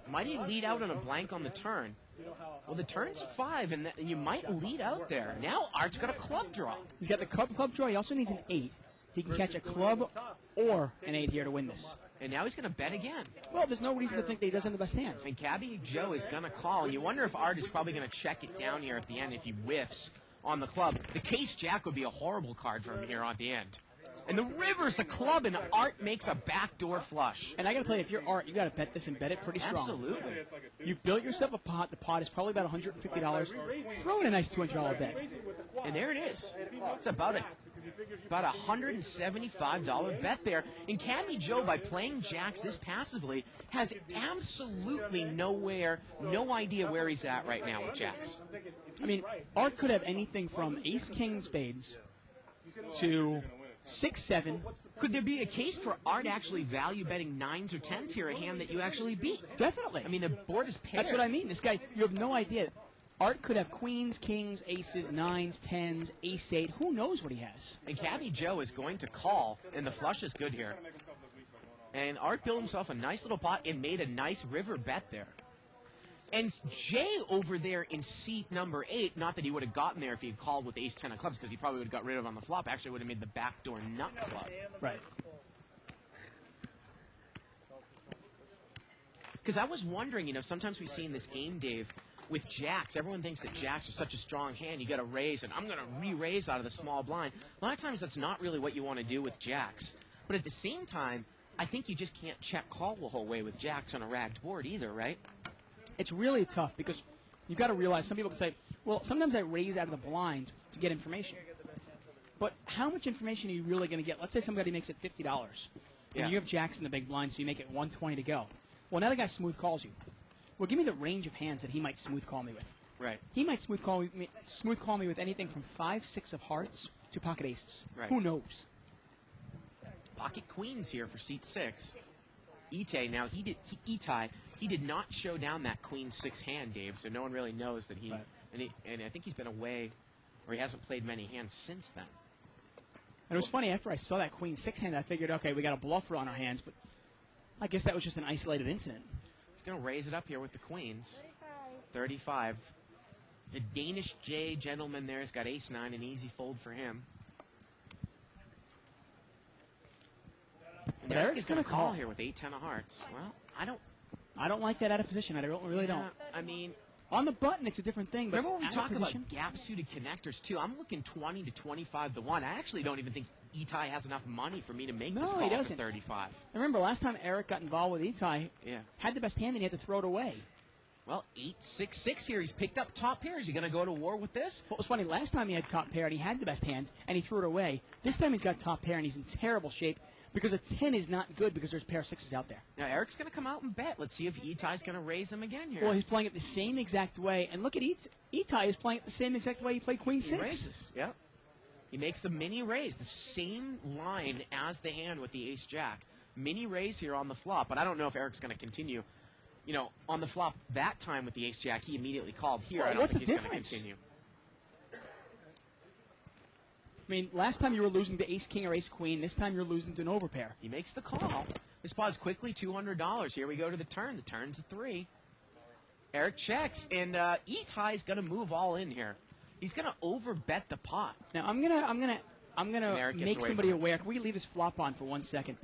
Might he lead out on a blank on the turn? You know how Well, the turn's 5, and you might lead out there. Now Art's got a club draw. He's got the club draw. He also needs an 8. He can catch a club or an 8 here to win this. And now he's going to bet again. Well, there's no reason to think that he doesn't have the best hand. And Cabbie Joe is going to call. You wonder if Art is probably going to check it down here at the end if he whiffs on the club. The case jack would be a horrible card for him here at the end. And the river's a club, and Art makes a backdoor flush. And I got to tell you, if you're Art, you got to bet this and bet it pretty strong. Absolutely. You built yourself a pot. The pot is probably about $150. Throw in a nice $200 bet. And there it is. It's about a $175 bet there. And Cabbie Joe, by playing jacks this passively, has absolutely no idea where he's at right now with jacks. I mean, Art could have anything from ace, king, spades to 6, 7. Could there be a case for Art actually value betting 9s or 10s here, a hand that you actually beat? Definitely. I mean, the board is paired. That's what I mean. This guy, you have no idea. Art could have queens, kings, aces, 9s, 10s, ace 8. Who knows what he has? And Cabbie Joe is going to call, and the flush is good here. And Art built himself a nice little pot and made a nice river bet there. And Jay over there in seat number 8, not that he would have gotten there if he had called with ace 10 of clubs, because he probably would have got rid of on the flop. Actually would have made the backdoor nut club. Right. Because I was wondering, sometimes we see in this game, Dave, with jacks, everyone thinks that jacks are such a strong hand. You got to raise, and I'm going to re-raise out of the small blind. A lot of times that's not really what you want to do with jacks. But at the same time, I think you just can't check call the whole way with jacks on a ragged board either, right? It's really tough because you've got to realize some people can say, well, sometimes I raise out of the blind to get information. But how much information are you really going to get? Let's say somebody makes it $50, and you have jacks in the big blind, so you make it 120 to go. Well, now the guy smooth calls you. Well, give me the range of hands that he might smooth call me with. Right. He might smooth call me with anything from 5, 6 of hearts to pocket aces. Right. Who knows? Pocket queens here for seat 6. Itai, now he did not show down that queen 6 hand, Dave, so no one really knows that he, Right. and I think he's been away, or he hasn't played many hands since then. And it was funny, after I saw that queen 6 hand, I figured, okay, we got a bluffer on our hands, but I guess that was just an isolated incident. He's going to raise it up here with the queens. 35. The Danish J gentleman there has got ace 9, an easy fold for him. And Eric is going to call here with 8-10 of hearts. Well, I don't like that out of position. I really don't. I mean, on the button, it's a different thing. But remember when we out of talk about position? gap-suited connectors, too? I'm looking 20 to 25 to 1. I actually don't even think Itai has enough money for me to make this No, call he for doesn't. 35. I remember last time Eric got involved with Itai, Yeah. had the best hand and he had to throw it away. Well, 8-6-6 here. He's picked up top pair. Is he going to go to war with this? What was funny, last time he had top pair and he had the best hand and he threw it away. This time he's got top pair and he's in terrible shape because a 10 is not good because there's pair 6s out there. Now, Eric's going to come out and bet. Let's see if Itai's going to raise him again here. Well, he's playing it the same exact way. And look at Itai is playing it the same exact way he played queen 6. He raises. Yep. He makes the mini raise, the same line as the hand with the ace-jack. Mini raise here on the flop, but I don't know if Eric's going to continue. On the flop that time with the ace-jack, he immediately called. Here, Well, I don't what's think the he's going to difference? continue. I mean, last time you were losing to ace-king or ace-queen. This time you're losing to an overpair. He makes the call. This pause quickly, $200. Here we go to the turn. The turn's a 3. Eric checks, and Itai's going to move all in here. He's going to overbet the pot. Now I'm gonna Eric gets make away somebody from it. aware. Can we leave this flop on for 1 second?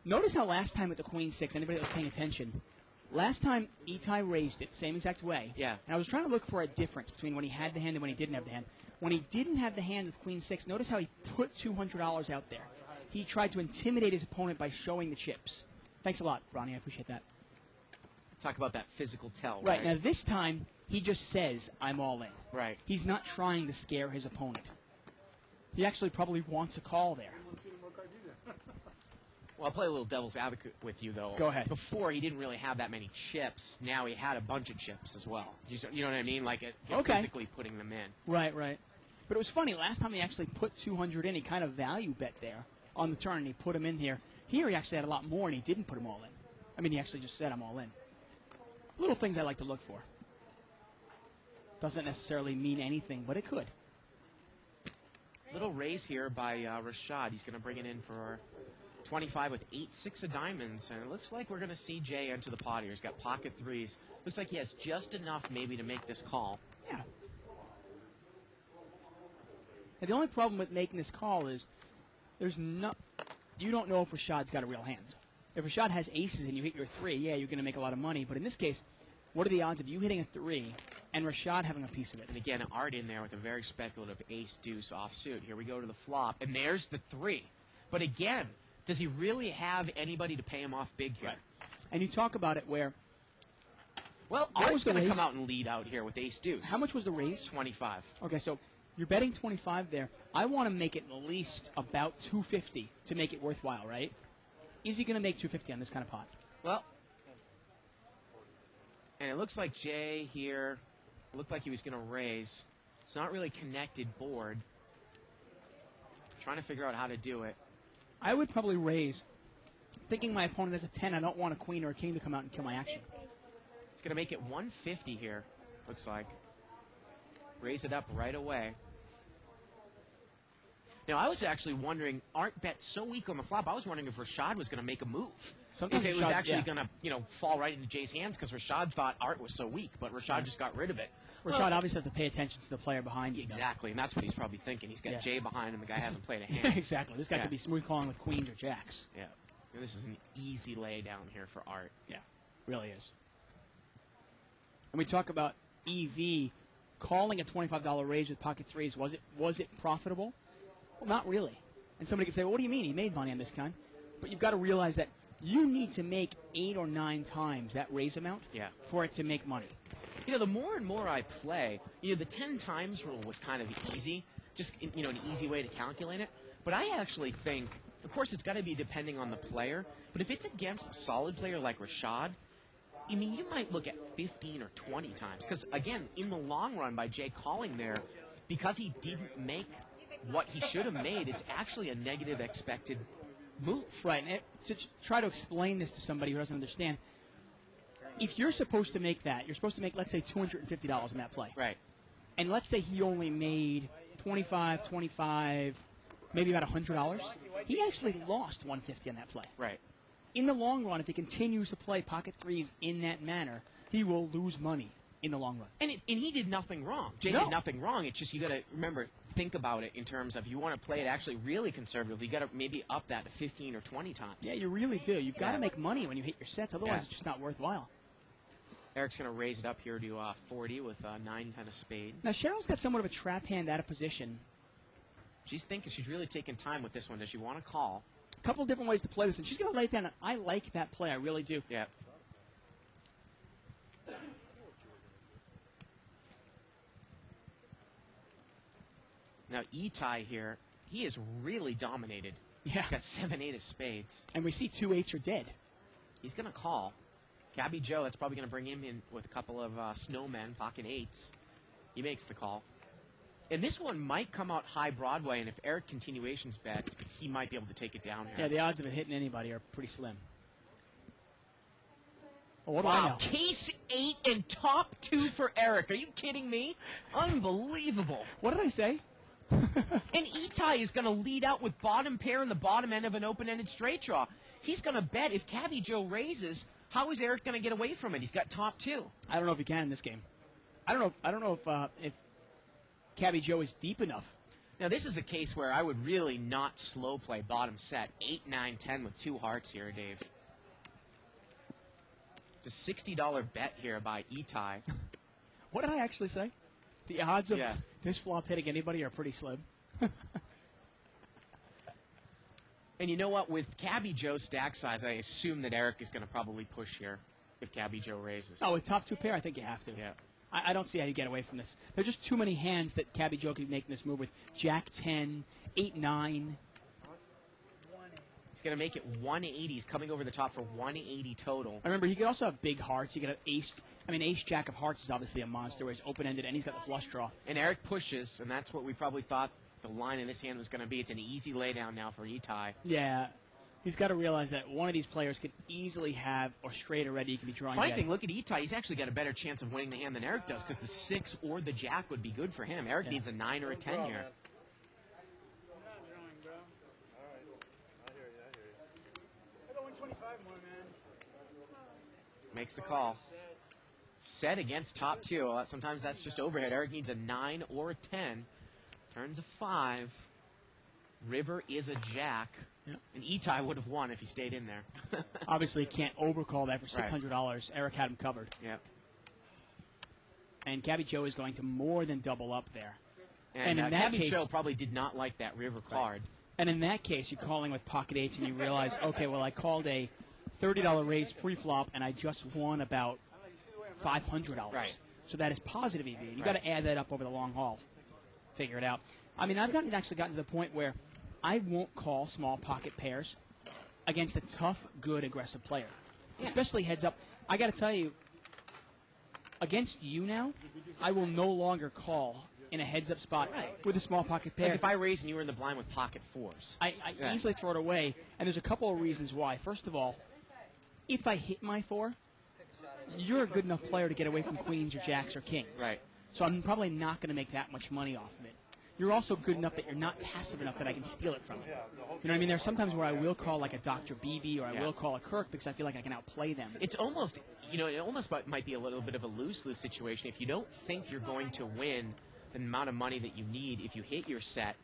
Notice how last time with the queen 6, anybody that was paying attention, last time Itai raised it, same exact way. Yeah. And I was trying to look for a difference between when he had the hand and when he didn't have the hand. When he didn't have the hand with queen 6, notice how he put $200 out there. He tried to intimidate his opponent by showing the chips. Thanks a lot, Ronnie. I appreciate that. Talk about that physical tell, Right. Now this time he just says, "I'm all in." Right. He's not trying to scare his opponent. He actually probably wants a call there. Well, I'll play a little devil's advocate with you, though. Go ahead. Before, he didn't really have that many chips. Now he had a bunch of chips as well. You know what I mean? Like, Okay. physically putting them in. Right. But it was funny. Last time he actually put 200 in, he kind of value bet there on the turn, and he put him in here. Here he actually had a lot more, and he didn't put him all in. I mean, he actually just said, "I'm all in." Little things I like to look for. Doesn't necessarily mean anything, but it could. Little raise here by Rashad. He's going to bring it in for 25 with 8-6 of diamonds, and it looks like we're going to see Jay enter the pot here. He's got pocket threes. Looks like he has just enough maybe to make this call. Yeah. And the only problem with making this call is you don't know if Rashad's got a real hand. If Rashad has aces and you hit your 3, yeah, you're going to make a lot of money. But in this case, what are the odds of you hitting a 3 and Rashad having a piece of it? And again, Art in there with a very speculative ace-deuce offsuit. Here we go to the flop, and there's the 3. But again, does he really have anybody to pay him off big here? Right. And you talk about it where... Well, Art's going to come out and lead out here with ace-deuce. How much was the raise? 25. Okay, so you're betting 25 there. I want to make it at least about 250 to make it worthwhile, right? Is he going to make 250 on this kind of pot? Well, and it looks like Jay here looked like he was going to raise. It's not really connected board. Trying to figure out how to do it. I would probably raise. Thinking my opponent has a 10, I don't want a queen or a king to come out and kill my action. It's going to make it 150 here, looks like. Raise it up right away. Now, I was actually wondering, Art bet so weak on the flop, I was wondering if Rashad was going to make a move. Sometimes if it was Rashad, actually yeah. going to, fall right into Jay's hands, because Rashad thought Art was so weak, but Rashad just got rid of it. Rashad obviously has to pay attention to the player behind you. Exactly, and that's what he's probably thinking. He's got Jay behind him, the guy hasn't played a hand. Yeah, exactly. This guy could be smooth calling with queens or jacks. Yeah. And this is an easy lay down here for Art. Yeah, really is. And we talk about EV calling a $25 raise with pocket threes. Was it profitable? Well, not really. And somebody could say, well, what do you mean? He made money on this kind. But you've got to realize that you need to make 8 or 9 times that raise amount for it to make money. The more and more I play, the 10 times rule was kind of easy, just, an easy way to calculate it. But I actually think, of course, it's got to be depending on the player, but if it's against a solid player like Rashad, you might look at 15 or 20 times. Because, again, in the long run, by Jay calling there, because he didn't make what he should have made, it's actually a negative expected move. Right. And to try to explain this to somebody who doesn't understand, if you're supposed to make that, you're supposed to make, let's say, $250 in that play. Right. And let's say he only made 25, maybe about $100. He actually lost 150 on that play. Right. In the long run, if he continues to play pocket threes in that manner, he will lose money in the long run. And he did nothing wrong. Jay did nothing wrong. It's just you got to remember, think about it in terms of you want to play it actually really conservatively. You got to maybe up that to 15 or 20 times. Yeah, you really do. You've got to make money when you hit your sets. Otherwise, it's just not worthwhile. Eric's going to raise it up here to 40 with 9-10 of spades. Now, Cheryl's got somewhat of a trap hand out of position. She's thinking she's really taking time with this one. Does she want to call? A couple of different ways to play this, and she's going to lay it down. I like that play. I really do. Yeah. Now, Etai here, he is really dominated. Yeah. Got 7-8 of spades. And we see 2 8s are dead. He's going to call. Cabby Joe, that's probably going to bring him in with a couple of snowmen, pocket 8s. He makes the call. And this one might come out high Broadway, and if Eric continuations bets, he might be able to take it down here. Yeah, the odds of it hitting anybody are pretty slim. Well, what do I know? Case 8 and top 2 for Eric. Are you kidding me? Unbelievable. What did I say? And Etai is going to lead out with bottom pair in the bottom end of an open-ended straight draw. He's going to bet if Cabby Joe raises, how is Eric going to get away from it? He's got top 2. I don't know if he can in this game. I don't know if Cabby Joe is deep enough. Now, this is a case where I would really not slow play bottom set. 8, 9, 10 with 2 hearts here, Dave. It's a $60 bet here by Etai. What did I actually say? The odds of Yeah. this flop hitting anybody are pretty slim. And you know what? With Cabby Joe's stack size, I assume that Eric is going to probably push here if Cabby Joe raises. Oh, with top 2 pair, I think you have to. Yeah. I don't see how you get away from this. There's just too many hands that Cabby Joe could be making this move with. Jack 10, 8, 9. He's going to make it 180. He's coming over the top for 180 total. I remember he could also have big hearts. He could have ace. Ace Jack of hearts is obviously a monster where he's open-ended and he's got the flush draw. And Eric pushes, and that's what we probably thought the line in this hand was going to be. It's an easy laydown now for Etai. Yeah. He's got to realize that one of these players could easily have, or straight already, he could be drawing. Funny thing, look at Etai. He's actually got a better chance of winning the hand than Eric does because the 6 or the Jack would be good for him. Eric needs a 9 or a 10 here. Makes the call. Set against top two. Sometimes that's just overhead. Eric needs a 9 or a 10. Turns a 5. River is a jack. Yep. And Itai would have won if he stayed in there. Obviously, can't overcall that for $600. Eric had him covered. Yep. And Gabby Joe is going to more than double up there. And in that Gabby case, Joe probably did not like that river card. And in that case, you're calling with pocket eights, and you realize, okay, well, I called a $30 raise pre-flop, and I just won about $500. Right. So that is positive EV. And you got to add that up over the long haul. Figure it out. I mean, I've actually gotten to the point where I won't call small pocket pairs against a tough, good, aggressive player, especially heads up. I got to tell you, against you now, I will no longer call in a heads-up spot with a small pocket pair. Like if I raise and you were in the blind with pocket 4s. I easily throw it away, and there's a couple of reasons why. First of all, if I hit my 4, you're a good enough player to get away from queens or jacks or kings. Right. So I'm probably not going to make that much money off of it. You're also good enough that you're not passive enough that I can steal it from you. You know what I mean? There's sometimes where I will call like a Dr. Beebe or I will call a Kirk because I feel like I can outplay them. It's almost, it almost might be a little bit of a lose-lose situation. If you don't think you're going to win the amount of money that you need if you hit your set,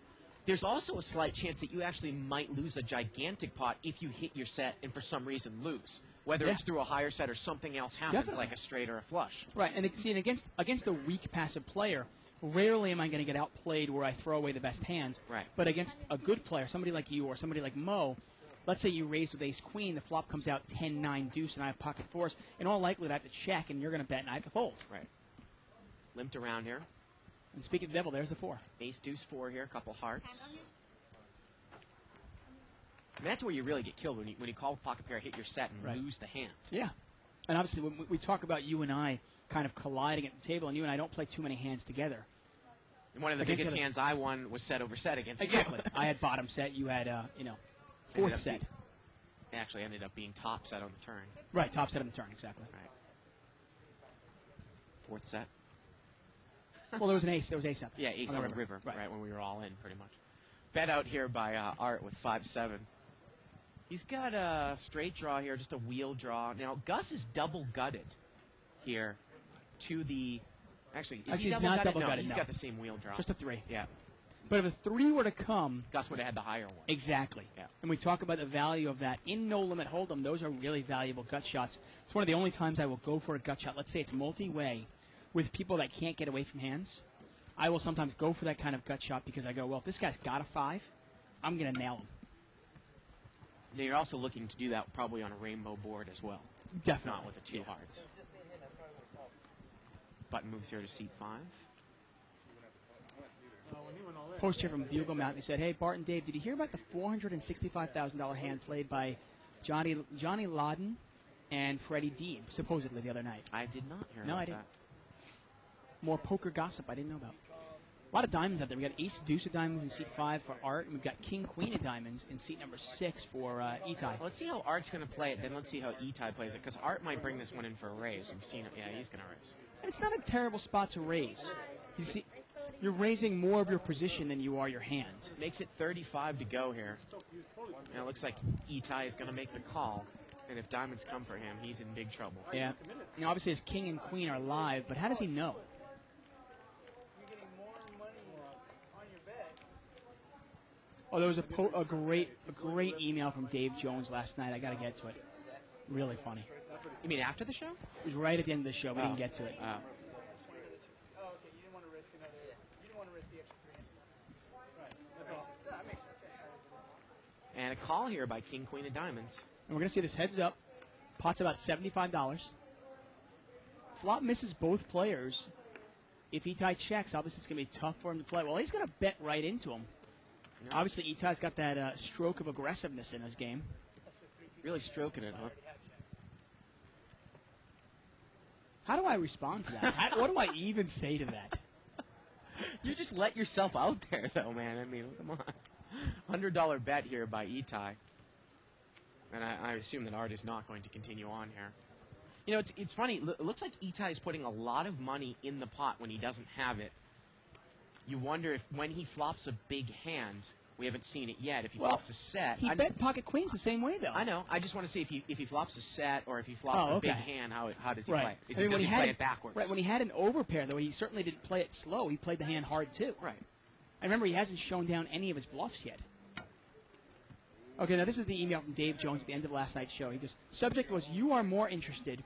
there's also a slight chance that you actually might lose a gigantic pot if you hit your set and for some reason lose. Whether it's through a higher set or something else happens, like a straight or a flush. Right, and against a weak passive player, rarely am I going to get outplayed where I throw away the best hand. Right. But against a good player, somebody like you or somebody like Mo, let's say you raise with ace-queen, the flop comes out 10-9 deuce, and I have pocket 4s. In all likelihood, I have to check, and you're going to bet, and I have to fold. Right. Limped around here. And speaking of the devil, there's the 4. Ace-deuce-4 here, a couple hearts. And that's where you really get killed, when you call with pocket pair, hit your set, and lose the hand. Yeah. And obviously, when we talk about you and I kind of colliding at the table, and you and I don't play too many hands together. And one of the biggest hands I won was set over set against Exactly. you. I had bottom set. You had, fourth set. It actually ended up being top set on the turn. Right, top set on the turn, exactly. Right. Fourth set. Well, there was an ace. There was ace up. Yeah, ace on the river. Right, when we were all in, pretty much. Bet out here by Art with 5-7. He's got a straight draw here, just a wheel draw. Now, Gus is double gutted here to the... Actually, is he double not gutted? double gutted, He's no. got the same wheel draw. Just a 3. Yeah. But if a 3 were to come... Gus would have had the higher one. Exactly. Yeah. And we talk about the value of that. In no-limit hold'em, those are really valuable gut shots. It's one of the only times I will go for a gut shot. Let's say it's multi-way with people that can't get away from hands. I will sometimes go for that kind of gut shot because I go, well, if this guy's got a 5, I'm going to nail him. Now, you're also looking to do that probably on a rainbow board as well. Definitely. Not with the 2 hearts. Button moves here to seat 5. Post here from Bugle Mountain. He said, hey, Bart and Dave, did you hear about the $465,000 hand played by Johnny Lawden and Freddie Deeb, supposedly, the other night? I did not hear No, about I didn't. that. More poker gossip I didn't know about. A lot of diamonds out there. We got ace deuce of diamonds in seat 5 for Art, and we've got king queen of diamonds in seat number 6 for Itai. Let's see how Art's going to play it, then let's see how Itai plays it, because Art might bring this one in for a raise. We've seen it. Yeah, he's going to raise. And it's not a terrible spot to raise. You see, you're raising more of your position than you are your hand. Makes it 35 to go here. Now it looks like Itai is going to make the call, and if diamonds come for him, he's in big trouble. Yeah. Now, obviously, his king and queen are live, but how does he know? Oh, there was a great email from Dave Jones last night. I got to get to it. Really funny. You mean after the show? It was right at the end of the show. We didn't get to it. Oh, okay. You didn't want to risk another. You didn't want to risk the extra 3. Right. That's all. That makes sense. And a call here by King, Queen of Diamonds. And we're going to see this heads up. Pot's about $75. Flop misses both players. If Itai checks, obviously it's going to be tough for him to play. Well, he's going to bet right into him. No. Obviously, Itai's got that stroke of aggressiveness in his game. Really stroking it, huh? How do I respond to that? What do I even say to that? You just let yourself out there, though, man. I mean, come on. $100 bet here by Itai. And I assume that Art is not going to continue on here. You know, it's funny. It looks like Itai is putting a lot of money in the pot when he doesn't have it. You wonder if when he flops a big hand, We haven't seen it yet. If he Well, flops a set, He bet pocket queens the same way, though. I know. I just want to see if he flops a set or if he flops a big hand. How does he play? I mean, Does he play it backwards? Right. When he had an overpair, though, he certainly didn't play it slow. He played the hand hard too. Right. I remember he hasn't shown down any of his bluffs yet. Okay, now this is the email from Dave Jones at the end of last night's show. He goes, subject was, you are more interested,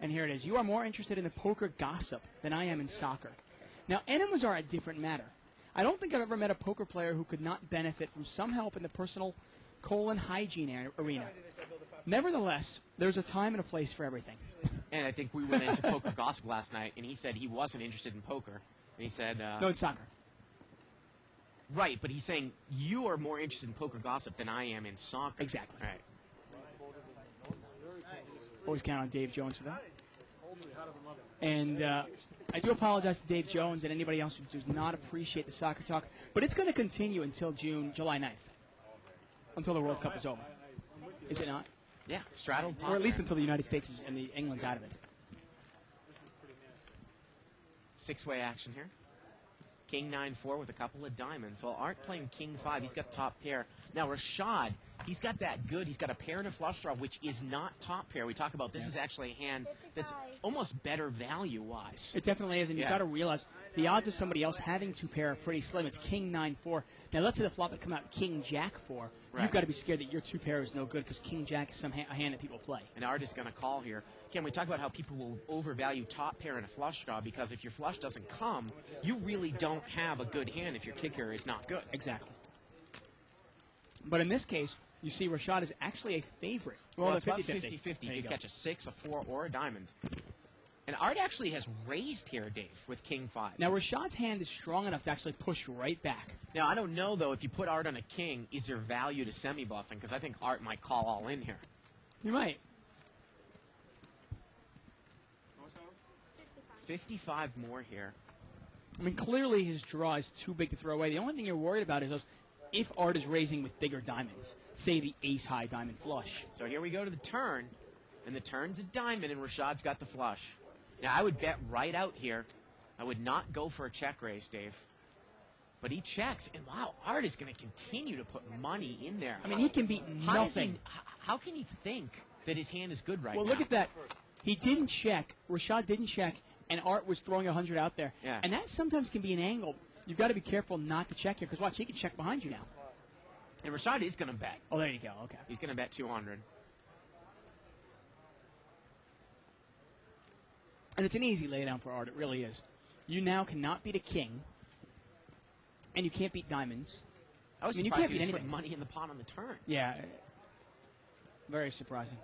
and here it is, you are more interested in the poker gossip than I am in soccer. Now, enemas are a different matter. I don't think I've ever met a poker player who could not benefit from some help in the personal hygiene arena. Nevertheless, there's a time and a place for everything. And I think we went into poker gossip last night, and he said he wasn't interested in poker. And he said... no, in soccer. Right, but he's saying you are more interested in poker gossip than I am in soccer. Exactly. Right. Always count on Dave Jones for that. And I do apologize to Dave Jones and anybody else who does not appreciate the soccer talk, but it's going to continue until July 9th, until the World Cup is over. Is it not? Yeah, straddle. Or at least until the United States and the England's out of it. Six-way action here. King 9-4 with a couple of diamonds. Well, Art playing King 5. He's got top pair. Now, Rashad, he's got that good. He's got a pair and a flush draw, which is not top pair. We talk about this is actually a hand that's almost better value-wise. It definitely is, and you've got to realize the odds of somebody else having two pair are pretty slim. It's King 9-4. Now, let's say the flop had come out King Jack 4. Right. You've got to be scared that your two pair is no good because King Jack is a hand that people play. And Art is going to call here. Again, we talk about how people will overvalue top pair and a flush draw because if your flush doesn't come, you really don't have a good hand if your kicker is not good. Exactly. But in this case, you see Rashad is actually a favorite. Well, it's about 50-50. You could catch a 6, a 4, or a diamond. And Art actually has raised here, Dave, with King 5. Now, Rashad's hand is strong enough to actually push right back. Now, I don't know, though, if you put Art on a king, is there value to semi-bluffing? Because I think Art might call all in here. You might. 55 more here. I mean, clearly his draw is too big to throw away. The only thing you're worried about is if Art is raising with bigger diamonds, say the ace-high diamond flush. So here we go to the turn, and the turn's a diamond, and Rashad's got the flush. Now, I would bet right out here. I would not go for a check raise, Dave. But he checks, and wow, Art is going to continue to put money in there. I mean, he can beat nothing. How can he think that his hand is good right now? Well, look at that. He didn't check. Rashad didn't check, and Art was throwing 100 out there. Yeah. And that sometimes can be an angle. You've got to be careful not to check here, because watch, he can check behind you now. And Rashad is going to bet. Oh, there you go. Okay. He's going to bet 200. And it's an easy laydown for Art. It really is. You now cannot beat a king, and you can't beat diamonds. I was surprised he was putting money in the pot on the turn. Yeah. Very surprising.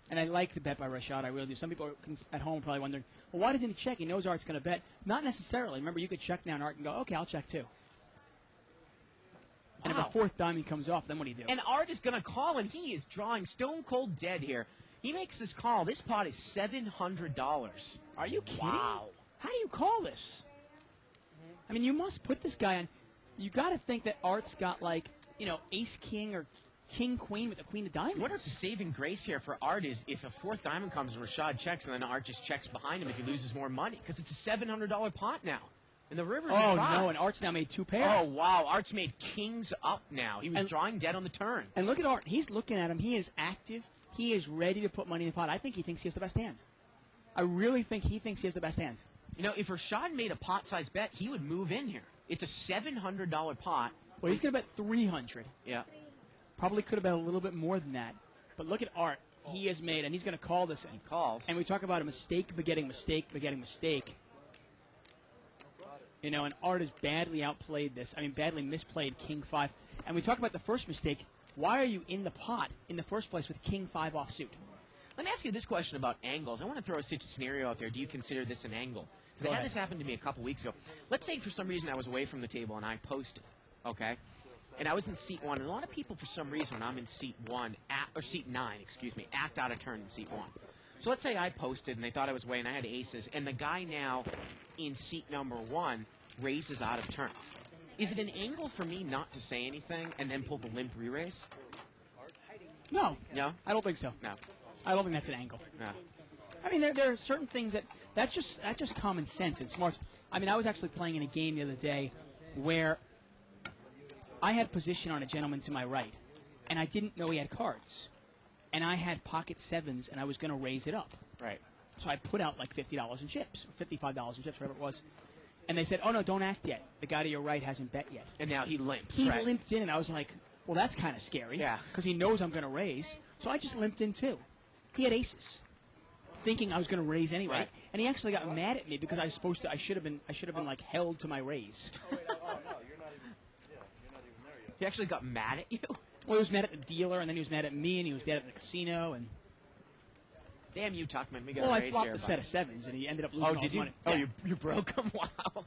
And I like the bet by Rashad. I really do. Some people at home are probably wondering, well, why doesn't he check? He knows Art's going to bet. Not necessarily. Remember, you could check now and Art can go, okay, I'll check too. And if a fourth diamond comes off, then what do you do? And Art is going to call, and he is drawing stone cold dead here. He makes this call. This pot is $700. Are you kidding? Wow. How do you call this? I mean, you must put this guy on. You got to think that Art's got like, ace-king or king-queen with the queen of diamonds. I wonder if the saving grace here for Art is if a fourth diamond comes and Rashad checks, and then Art just checks behind him if he loses more money. Because it's a $700 pot now. And the river's Oh, no, and Art's now made two pair. Oh, wow. Art's made kings up now. He was drawing dead on the turn. And look at Art. He's looking at him. He is active. He is ready to put money in the pot. I think he thinks he has the best hand. I really think he thinks he has the best hand. If Rashad made a pot-sized bet, he would move in here. It's a $700 pot. Well, he's going to bet 300. Yeah. Probably could have bet a little bit more than that. But look at Art. He has made, and he's going to call this in. He calls. And we talk about a mistake begetting mistake begetting mistake. And Art has badly outplayed this. I mean, badly misplayed King 5. And we talk about the first mistake. Why are you in the pot in the first place with King 5 offsuit? Let me ask you this question about angles. I want to throw a scenario out there. Do you consider this an angle? Because I had this happen to me a couple weeks ago. Let's say for some reason I was away from the table and I posted, okay? And I was in seat 1. And a lot of people, for some reason, when I'm in seat 1, or seat 9, act out of turn in seat 1. So let's say I posted and they thought I was away and I had aces, and the guy now in seat number 1 raises out of turn. Is it an angle for me not to say anything and then pull the limp re-raise? No. No? I don't think so. No. I don't think that's an angle. No. I mean, there are certain things that's just common sense and smart. I mean, I was actually playing in a game the other day where I had position on a gentleman to my right, and I didn't know he had cards. And I had pocket sevens, and I was going to raise it up. Right. So I put out like $50 in chips, or $55 in chips, whatever it was. And they said, oh, no, don't act yet. The guy to your right hasn't bet yet. And now he limps, He right? limped in, and I was like, well, that's kind of scary. Yeah. Because he knows I'm going to raise. So I just limped in, too. He had aces, thinking I was going to raise anyway. Right. And he actually got mad at me because I should have been like held to my raise. Oh, no, you're not even there yet. He actually got mad at you? Well, he was mad at the dealer, and then he was mad at me, and he was mad at the casino, and Damn you, Tuckman. We got well, a I raise flopped here. a set of sevens, and he ended up losing Oh, all did his you? money. Oh, Yeah. you broke him? Wow.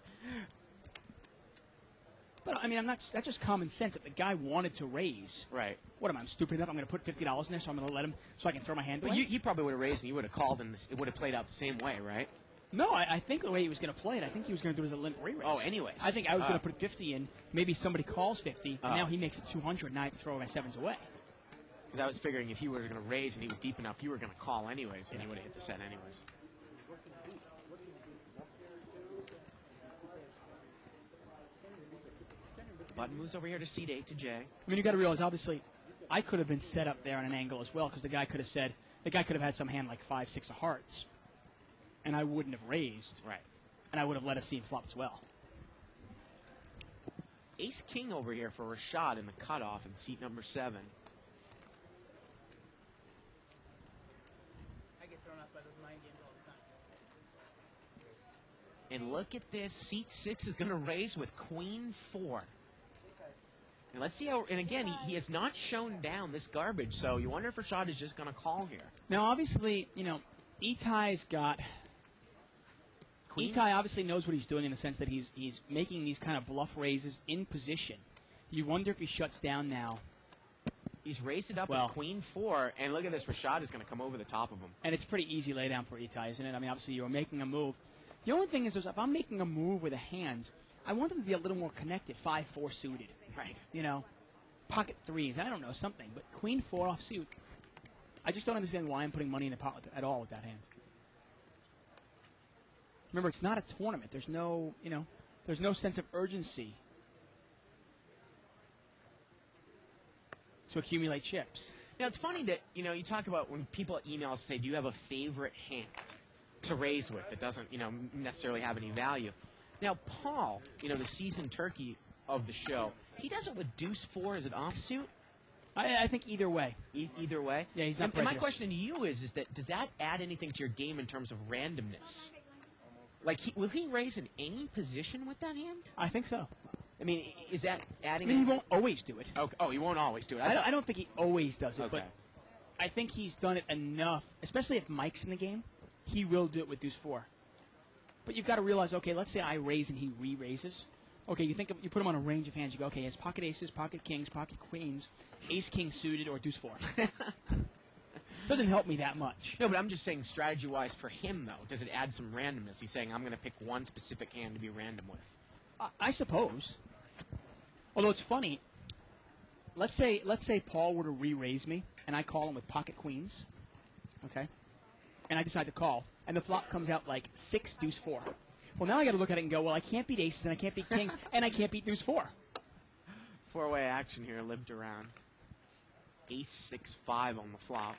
But I mean, that's just common sense. If the guy wanted to raise, Right. what am I, I'm stupid enough? I'm going to put $50 in there, so I'm going to let him, so I can throw my hand But away. you probably would have raised and you would have called and it would have played out the same way, right? No, I think the way he was going to play it, I think he was going to do it as a limp re-raise. Oh, anyways. I think I was going to put 50 in. Maybe somebody calls 50, and now he makes it 200, and I have to throw my sevens away. Because I was figuring if you were going to raise and he was deep enough, you were going to call anyways, and he would have hit the set anyways. Button moves over here to seat 8 to J. I mean, you got to realize, obviously, I could have been set up there on an angle as well, because the guy could have had some hand like 5, 6 of hearts, and I wouldn't have raised, Right. and I would have let him see him flop as well. Ace King over here for Rashad in the cutoff in seat number 7. I get thrown off by those mind games all the time. And look at this. Seat 6 is going to raise with Queen 4. And let's see how. And again, he has not shown down this garbage, so you wonder if Rashad is just going to call here. Now, obviously, Itai's got. Queen? Itai obviously knows what he's doing in the sense that he's making these kind of bluff raises in position. You wonder if he shuts down now. He's raised it up Well- with Queen 4, and look at this. Rashad is going to come over the top of him. And it's a pretty easy laydown for Itai, isn't it? I mean, obviously, you're making a move. The only thing is, if I'm making a move with a hand, I want them to be a little more connected, 5-4 suited. Right. Pocket threes, I don't know, something. But Queen 4 off suit, I just don't understand why I'm putting money in the pot at all with that hand. Remember, it's not a tournament. There's no, there's no sense of urgency to accumulate chips. Now, it's funny that, you talk about when people email us say, do you have a favorite hand to raise with that doesn't, necessarily have any value? Now, Paul, the seasoned turkey of the show, he does it with deuce 4 as an offsuit. I think either way. Either way? Yeah, he's not And my prejudiced. question to you is that does that add anything to your game in terms of randomness? Like, will he raise in any position with that hand? I think so. I mean, is that adding... I mean, he won't always do it. Okay. Oh, he won't always do it. I don't think he always does it, Okay. but I think he's done it enough, especially if Mike's in the game, he will do it with deuce 4. But you've got to realize, okay, let's say I raise and he re-raises. Okay, you put him on a range of hands. You go, okay, he has pocket aces, pocket kings, pocket queens, ace king suited, or deuce 4. Doesn't help me that much. No, but I'm just saying strategy-wise for him, though, does it add some randomness? He's saying, I'm going to pick one specific hand to be random with. I suppose. Although it's funny, let's say Paul were to re-raise me, and I call him with pocket queens, okay? And I decide to call, and the flop comes out like 6 deuce 4. Well, now I got to look at it and go, well, I can't beat aces, and I can't beat kings, and I can't beat deuce 4. Four-way action here, lived around. Ace 6-5 on the flop.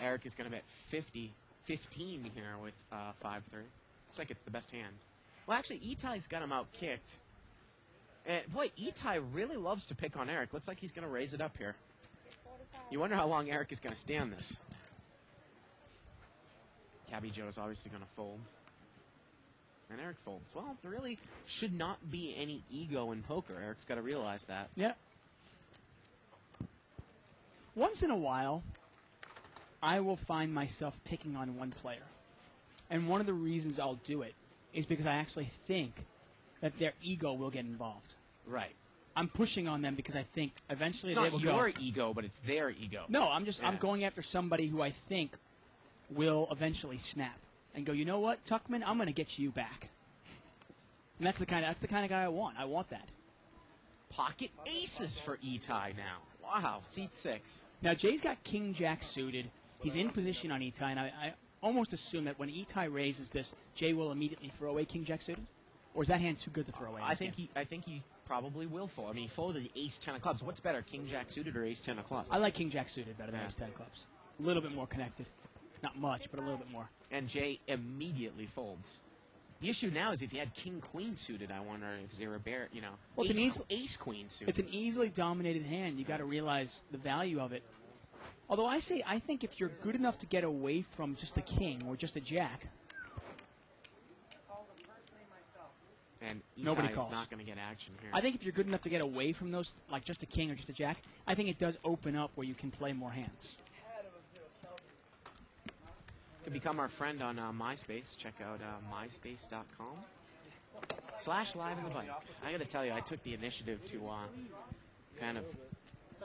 Eric is going to bet 15 here with 5-3. Looks like it's the best hand. Well, actually, Itai's got him out-kicked. And, boy, Itai really loves to pick on Eric. Looks like he's going to raise it up here. You wonder how long Eric is going to stand this. Tabby Joe's obviously going to fold. And Eric folds. Well, there really should not be any ego in poker. Eric's got to realize that. Yeah. Once in a while, I will find myself picking on one player. And one of the reasons I'll do it is because I actually think that their ego will get involved. Right. I'm pushing on them because I think eventually It's they not will your go. ego, but it's their ego. No, I'm going after somebody who I think will eventually snap and go, you know what, Tuckman, I'm going to get you back. And that's the kind of guy I want. I want that. Pocket aces for Itai now. Wow, seat 6. Now, Jay's got King Jack suited. He's in position on Itai, and I almost assume that when Itai raises this, Jay will immediately throw away King Jack suited. Or is that hand too good to throw away? I think he probably will fold. I mean, he folded the ace 10 of clubs. What's better, king jack suited or ace 10 of clubs? I like king jack suited better than ace 10 clubs. A little bit more connected. Not much, but a little bit more. And Jay immediately folds. The issue now is if you had king queen suited, I wonder if there a bear, you know, well, ace queen suited. It's an easily dominated hand. You got to realize the value of it. Although I think if you're good enough to get away from just a king or just a jack, and nobody Itai calls. is not going to get action here. I think if you're good enough to get away from those, like just a king or just a jack, I think it does open up where you can play more hands. You can become our friend on MySpace. Check out myspace.com/live in the bike. I got to tell you, I took the initiative to kind of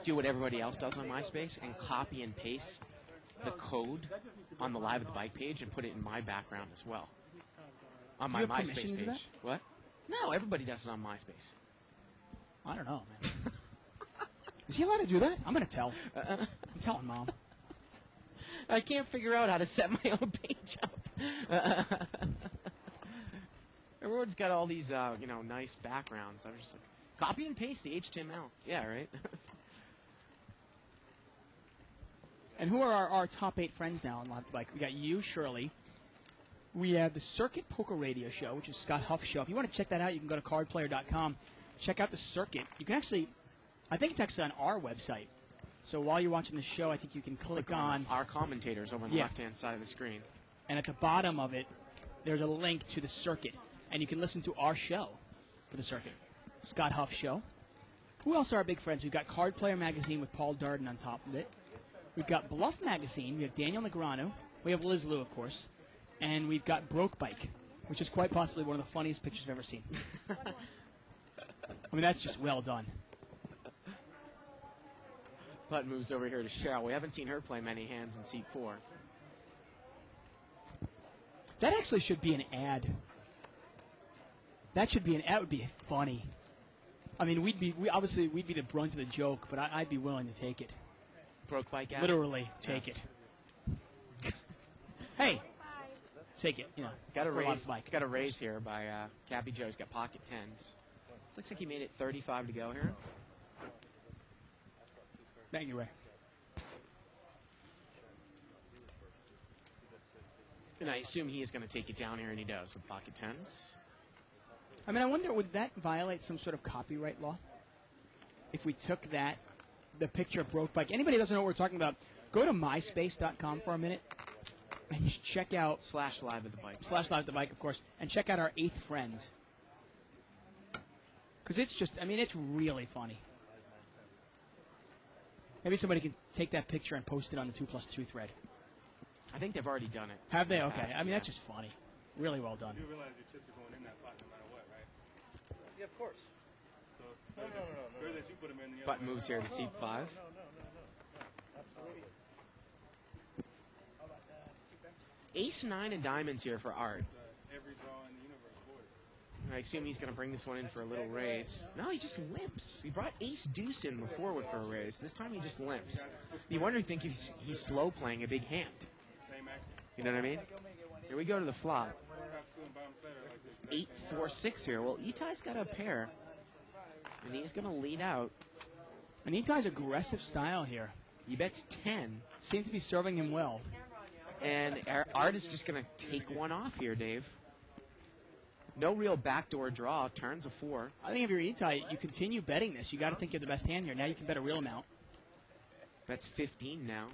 do what everybody else does on MySpace and copy and paste the code on the Live at the Bike page and put it in my background as well. On my You have MySpace permission to do page. What? No, everybody does it on MySpace. I don't know, man. Is he allowed to do that? I'm going to tell. I'm telling Mom. I can't figure out how to set my own page up. Everyone's got all these, nice backgrounds. I was just like, copy and paste the HTML. Yeah, right? And who are our top 8 friends now on Live at the Bike? We got you, Shirley. We have the Circuit Poker Radio Show, which is Scott Huff's show. If you want to check that out, you can go to cardplayer.com. Check out the Circuit. You can actually, I think it's actually on our website. So while you're watching the show, I think you can click on our commentators over on the left-hand side of the screen. And at the bottom of it, there's a link to the Circuit. And you can listen to our show for the Circuit. Scott Huff Show. Who else are our big friends? We've got Card Player Magazine with Paul Darden on top of it. We've got Bluff Magazine. We have Daniel Negreanu. We have Liz Liu, of course. And we've got Broke Bike, which is quite possibly one of the funniest pictures I've ever seen. I mean, that's just well done. Putt moves over here to Cheryl. We haven't seen her play many hands in seat 4. That actually should be an ad. That should be an ad. Would be funny. I mean, we'd be the brunt of the joke, but I'd be willing to take it. Broke Bike ad? Literally, take it. Hey, take it. You know, got a raise here by Cappy Joe's got pocket 10s. Looks like he made it 35 to go here. Thank you, Ray. And I assume he is going to take it down here, and he does with pocket 10s. I mean, I wonder, would that violate some sort of copyright law? If we took that, the picture of Broke Bike. Anybody who doesn't know what we're talking about, go to myspace.com for a minute and just check out /live at the bike. /live at the bike, of course, and check out our 8th friend. Because it's just, I mean, it's really funny. Maybe somebody can take that picture and post it on the 2+2 thread. I think they've already done it. Have they? Okay. I mean, that's just funny. Really well done. You realize your chips are going in that pot no matter what, right? Yeah, of course. So it's better that you put them in the other Button moves here to seat 5. No. Absolutely. How about that? Ace 9 of diamonds here for Art. every draw in the universe for it. I assume he's going to bring this one in for a little raise. No, he just limps. He brought Ace Deuce in before for a raise. This time he just limps. You wonder if you think he's slow playing a big hand. Same action. You know what I mean? Here we go to the flop. Top two and bottom set are like this. 8-4-6 here. Well, Itai's got a pair, and he's going to lead out. And Itai's aggressive style here. He bets 10. Seems to be serving him well. And Art is just going to take one off here, Dave. No real backdoor draw. Turns a 4. I think if you're Itai, you continue betting this. You got to think you're the best hand here. Now you can bet a real amount. That's 15 now.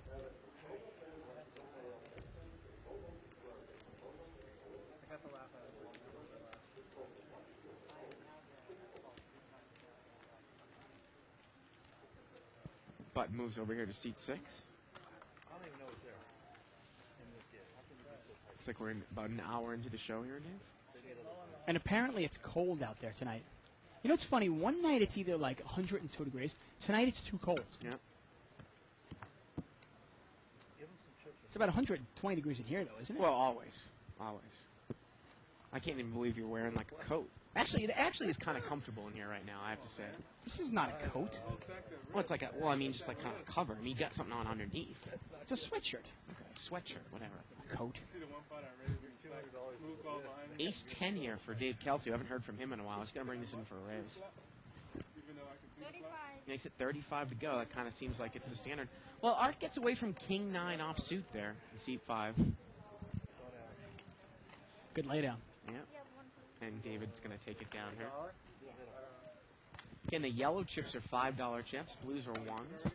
Button moves over here to seat 6. I don't even know what's there in this game. How can you be so tight? Looks like we're about an hour into the show here, Dave. And apparently it's cold out there tonight. You know, it's funny. One night it's either like 102 degrees. Tonight it's too cold. Yeah. Give him some chips. It's about 120 degrees in here, though, isn't it? Well, always. Always. I can't even believe you're wearing like a coat. Actually, it actually is kind of comfortable in here right now, I have to say. This is not a coat. Well, it's like I mean, just like kind of a cover. I mean, you got something on underneath. It's a sweatshirt. Okay, sweatshirt, whatever. A coat. Ace 10 here for Dave Kelsey. I haven't heard from him in a while. He's going to bring this in for a raise. 35. Makes it 35 to go. That kind of seems like it's the standard. Well, Art gets away from King 9 offsuit there in seat 5. Good laydown. Yeah. And David's going to take it down here. Again, the yellow chips are $5 chips. Blues are 1s.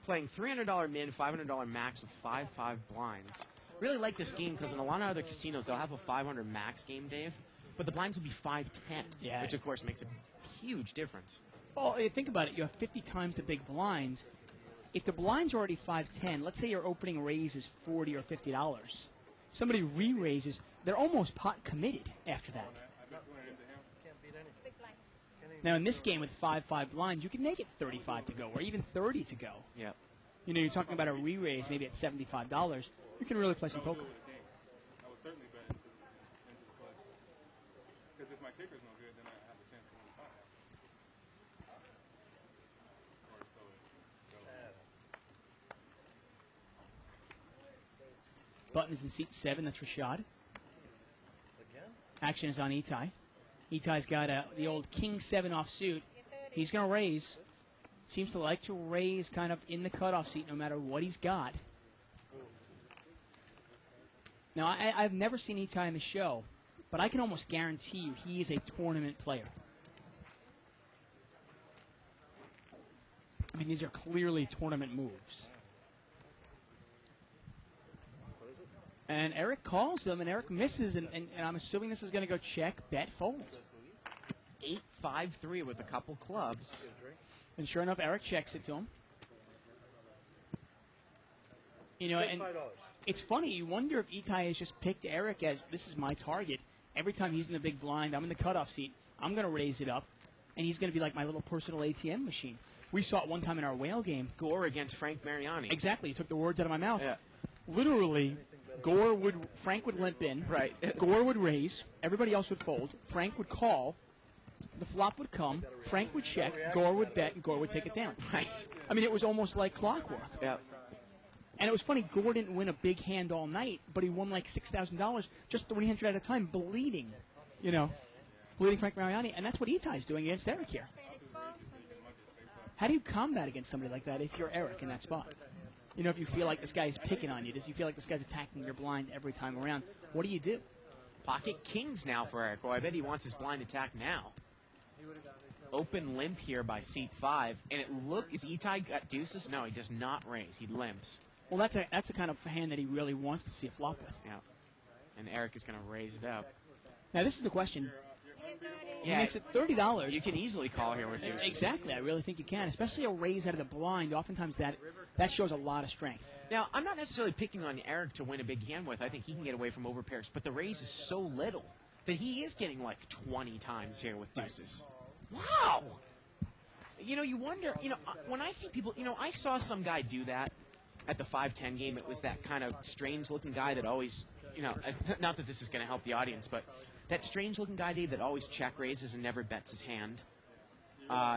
Playing $300 min, $500 max with 5-5 blinds. Really like this game because in a lot of other casinos, they'll have a 500 max game, Dave. But the blinds will be 510, Yeah. which, of course, makes a huge difference. Well, think about it. You have 50 times the big blinds. If the blind's already 510, let's say your opening raise is $40 or $50. Somebody re-raises, they're almost pot committed after that. Now, in this game with 5-5 blinds, you can make it 35 to go or even 30 to go. Yep. You know, you're talking about a re-raise maybe at $75. You can really play some poker. I would certainly bet into the flush. Because if my kicker's no good, then I have a chance to win the pot. Or so it goes. Button is in seat 7. That's Rashad. Action is on Itai. Itai's got the old King 7 offsuit. He's going to raise. Seems to like to raise kind of in the cutoff seat no matter what he's got. Now, I've never seen Itai in the show, but I can almost guarantee you he is a tournament player. I mean, these are clearly tournament moves. And Eric calls them, and Eric misses, and I'm assuming this is going to go check, bet, fold. 8-5-3 with a couple clubs. And sure enough, Eric checks it to him. You know, and it's funny. You wonder if Itai has just picked Eric as, this is my target. Every time he's in the big blind, I'm in the cutoff seat. I'm going to raise it up, and he's going to be like my little personal ATM machine. We saw it one time in our whale game. Gore against Frank Mariani. Exactly. You took the words out of my mouth. Yeah. Literally, Frank would limp in. Right. Gore would raise. Everybody else would fold. Frank would call. The flop would come. Frank would check. Gore would bet, and Gore would take it down. Right. I mean, it was almost like clockwork. Yeah. And it was funny. Gore didn't win a big hand all night, but he won like $6,000, just 300 at a time, bleeding. You know, bleeding Frank Mariani, and that's what Itai's doing against Eric here. How do you combat against somebody like that if you're Eric in that spot? You know, if you feel like this guy's picking on you, does you feel like this guy's attacking your blind every time around? What do you do? Pocket kings now for Eric. Well, I bet he wants his blind attack now. Open limp here by seat 5, and is Itai got deuces? No, he does not raise. He limps. Well, that's a kind of hand that he really wants to see a flop with. Yeah. And Eric is going to raise it up. Now, this is the question. He Yeah, makes it $30. You can easily call here with deuces. Exactly. I really think you can, especially a raise out of the blind. Oftentimes that shows a lot of strength. Now, I'm not necessarily picking on Eric to win a big hand with. I think he can get away from overpairs, but the raise is so little that he is getting like 20 times here with deuces. Wow! You know, you wonder, you know, when I see people, you know, I saw some guy do that at the 5-10 game. It was that kind of strange-looking guy that always, you know, not that this is going to help the audience, but that strange-looking guy, Dave, that always check raises and never bets his hand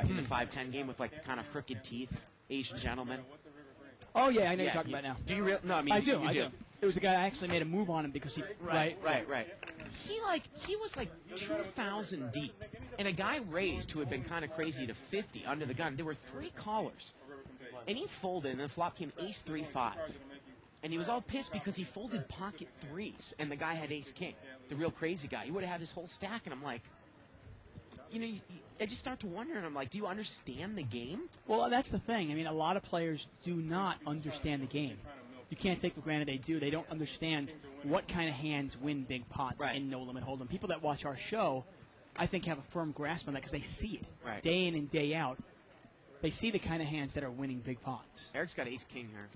in the 5-10 game with, like, the kind of crooked teeth, Asian gentleman. Oh, yeah, I know you're talking about now. Do you really? No, I mean, I do. you do. It was a guy I actually made a move on him because he... Right. He was like 2,000 deep, and a guy raised who had been kind of crazy to 50 under the gun. There were 3 callers, and he folded, and the flop came ace-3-5. And he was all pissed because he folded pocket 3s, and the guy had ace-king, the real crazy guy. He would have had his whole stack, and I'm like, you know, I just start to wonder, and I'm like, do you understand the game? Well, that's the thing. I mean, a lot of players do not understand the game. You can't take for granted they do. They don't understand what kind of hands win big pots in no limit hold'em. People that watch our show, I think, have a firm grasp on that because they see it day in and day out. They see the kind of hands that are winning big pots. Eric's got ace-king here.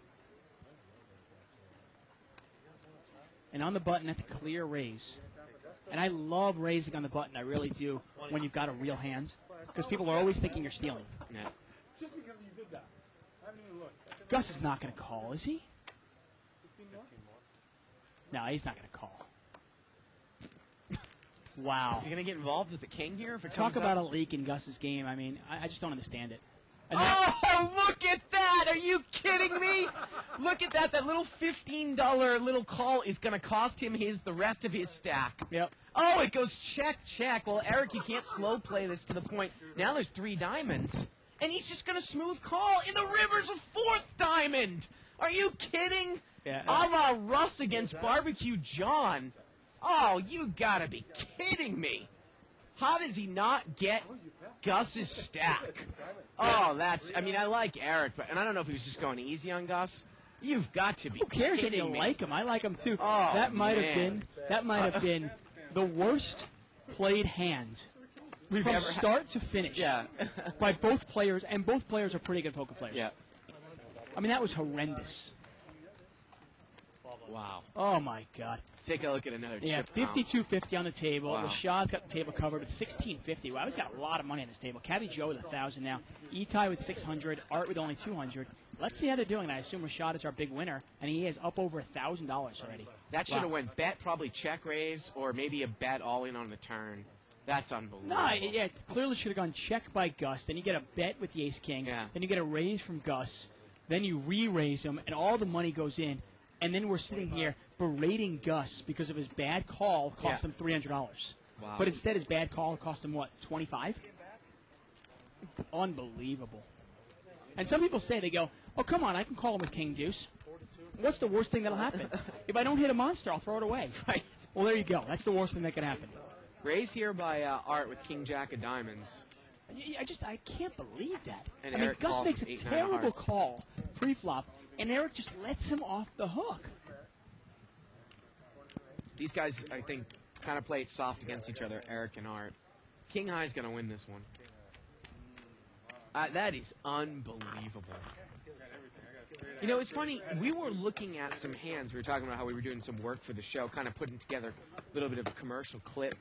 And on the button, that's a clear raise. And I love raising on the button. I really do when you've got a real hand because people are always thinking you're stealing. Yeah. Just because you did that. I haven't even looked. Gus is not going to call, is he? No, he's not going to call. Wow. Is he going to get involved with the king here? If it Talk comes about up? a leak in Gus's game. I mean, I just don't understand it. And Oh, look at that! Are you kidding me? Look at that! That little $15 little call is going to cost him the rest of his stack. Yep. Oh, it goes check, check. Well, Eric, you can't slow play this to the point. Now there's 3 diamonds, and he's just going to smooth call. In the river's a 4th diamond. Are you kidding? Yeah. A la Russ against Barbecue John. Oh, you got to be kidding me. How does he not get Gus's stack? Oh, I mean, I like Eric, and I don't know if he was just going easy on Gus. You've got to be Who cares if kidding you me. like him? I like him too. Oh, that might man. have been the worst played hand We've from ever had. start to finish. Yeah. By both players, and both players are pretty good poker players. Yeah. I mean, that was horrendous. Wow. Oh my God. Let's take a look at another Yeah, chip count. 52.50 on the table. Wow. Rashad's got the table covered with 16.50. Wow, he's got a lot of money on this table. Caddy Joe with 1,000 now. Etai with 600. Art with only 200. Let's see how they're doing. I assume Rashad is our big winner, and he is up over $1,000 already. That should have Wow. went bet, probably check raise, or maybe a bet all in on the turn. That's unbelievable. No, yeah, it clearly should have gone check by Gus. Then you get a bet with the ace-king. Yeah. Then you get a raise from Gus. Then you re-raise him, and all the money goes in. And then we're sitting here berating Gus because of his bad call cost him $300. Wow. But instead his bad call cost him, what, 25? Unbelievable. And some people say, they go, oh, come on, I can call him with King Deuce. What's the worst thing that'll happen? If I don't hit a monster, I'll throw it away. Right. Well, there you go. That's the worst thing that could happen. Raise here by Art with King Jack of diamonds. I can't believe that. And I mean, Eric Gus called makes a with 8, 9 of terrible hearts. call pre-flop, and Eric just lets him off the hook. These guys, I think, kind of played soft against each other, Eric and Art. King High is going to win this one. That is unbelievable. You know, it's funny. We were looking at some hands. We were talking about how we were doing some work for the show, kind of putting together a little bit of a commercial clip,